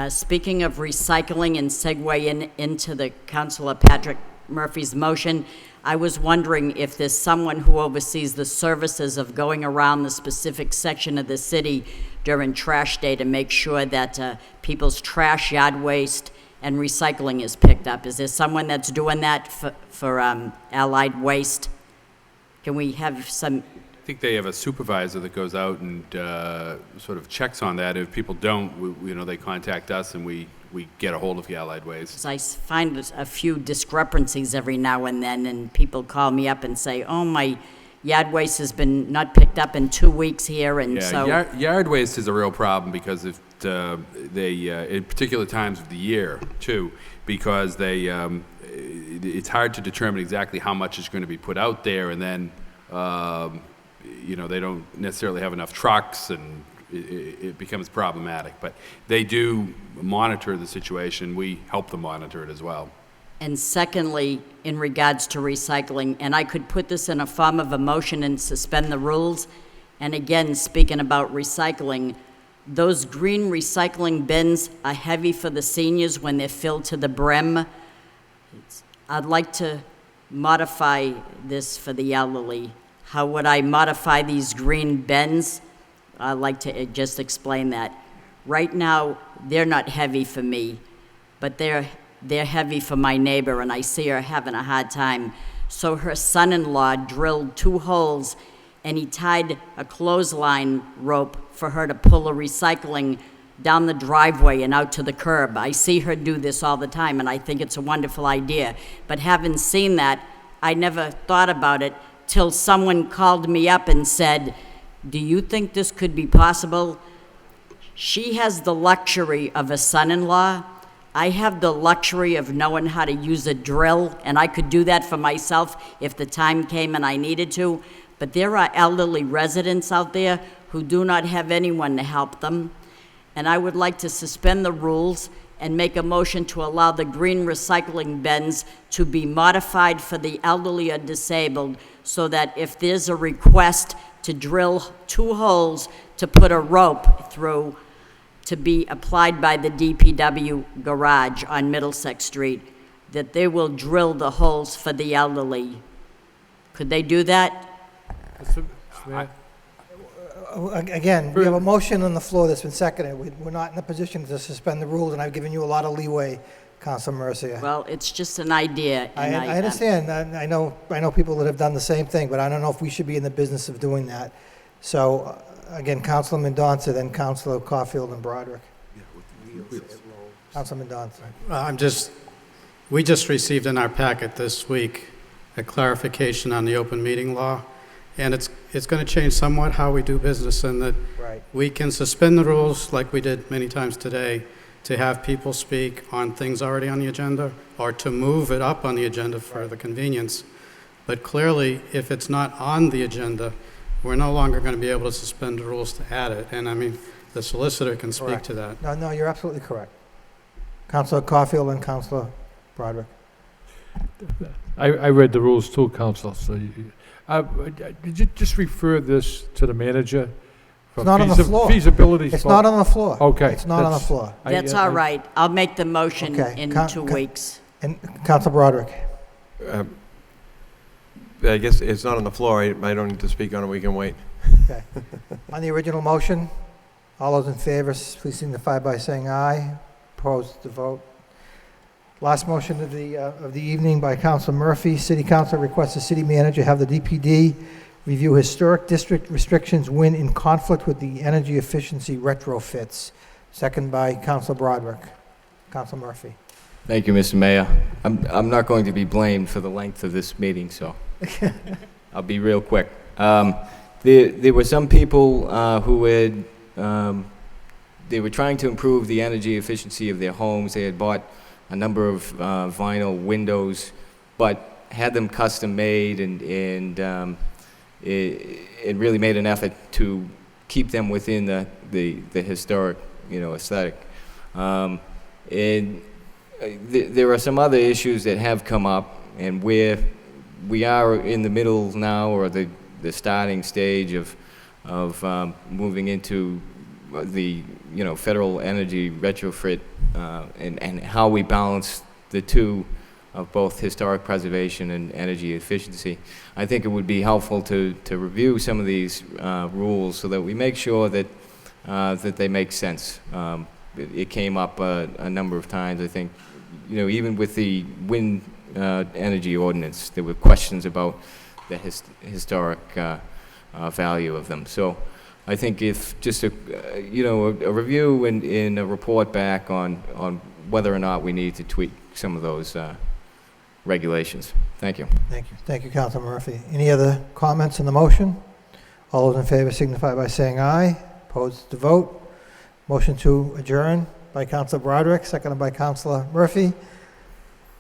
Speaking of recycling and segue into the Councilor Patrick Murphy's motion, I was wondering if there's someone who oversees the services of going around the specific section of the city during trash day to make sure that people's trash, yard waste, and recycling is picked up. Is there someone that's doing that for Allied Waste? Can we have some? I think they have a supervisor that goes out and sort of checks on that. If people don't, they contact us and we get a hold of the Allied Waste. I find a few discrepancies every now and then, and people call me up and say, oh, my yard waste has been not picked up in 2 weeks here, and so... Yard waste is a real problem because if they, in particular times of the year, too, because it's hard to determine exactly how much is going to be put out there, and then they don't necessarily have enough trucks, and it becomes problematic. But they do monitor the situation. We help them monitor it as well. And secondly, in regards to recycling, and I could put this in a form of a motion and suspend the rules, and again, speaking about recycling, those green recycling bins are heavy for the seniors when they're filled to the brim. I'd like to modify this for the elderly. How would I modify these green bins? I'd like to just explain that. Right now, they're not heavy for me, but they're heavy for my neighbor, and I see her having a hard time. So her son-in-law drilled 2 holes, and he tied a clothesline rope for her to pull the recycling down the driveway and out to the curb. I see her do this all the time, and I think it's a wonderful idea. But having seen that, I never thought about it till someone called me up and said, do you think this could be possible? She has the luxury of a son-in-law. I have the luxury of knowing how to use a drill, and I could do that for myself if the time came and I needed to. But there are elderly residents out there who do not have anyone to help them. And I would like to suspend the rules and make a motion to allow the green recycling bins to be modified for the elderly or disabled, so that if there's a request to drill 2 holes to put a rope through to be applied by the DPW garage on Middlesex Street, that they will drill the holes for the elderly. Could they do that? Again, we have a motion on the floor that's been seconded. We're not in a position to suspend the rules, and I've given you a lot of leeway, Councilor Mercia. Well, it's just an idea. I understand. I know people that have done the same thing, but I don't know if we should be in the business of doing that. So, again, Councilor Mendonça, then Councilor Caulfield and Broderick. Councilor Mendonça. We just received in our packet this week a clarification on the open meeting law. And it's going to change somewhat how we do business in that Right. we can suspend the rules like we did many times today to have people speak on things already on the agenda or to move it up on the agenda for the convenience. But clearly, if it's not on the agenda, we're no longer going to be able to suspend the rules to add it. And I mean, the solicitor can speak Correct. to that. No, you're absolutely correct. Councilor Caulfield and Councilor Broderick. I read the rules too, Council, so did you just refer this to the manager? It's not on the floor. Feasibility. It's not on the floor. Okay. It's not on the floor. That's all right. I'll make the motion Okay, in Coun- 2 Coun- weeks. And Councilor Broderick. I guess it's not on the floor. I don't need to speak on it. We can wait. Okay. On the original motion, all those in favor, please signify by saying aye. Opposed to vote. Last motion of the evening by Councilor Murphy. City Council requests the city manager have the DPD review historic district restrictions when in conflict with the energy efficiency retrofits. Second by Councilor Broderick. Councilor Murphy. Thank you, Mr. Mayor. I'm not going to be blamed for the length of this meeting, so I'll be real quick. There were some people who had, they were trying to improve the energy efficiency of their homes. They had bought a number of vinyl windows, but had them custom made and it really made an effort to keep them within the historic, aesthetic. There are some other issues that have come up, and where we are in the middle now, or the starting stage of moving into the federal energy retrofit, and how we balance the two of both historic preservation and energy efficiency. I think it would be helpful to review some of these rules so that we make sure that that they make sense. It came up a number of times. I think, even with the wind energy ordinance, there were questions about the historic value of them. So I think if just a review and a report back on whether or not we need to tweak some of those regulations. Thank you. Thank you. Thank you, Councilor Murphy. Any other comments on the motion? All those in favor signify by saying aye. Opposed to vote. Motion to adjourn by Councilor Broderick, seconded by Councilor Murphy.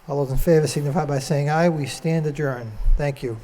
All those in favor signify by saying aye. We stand adjourned. Thank you.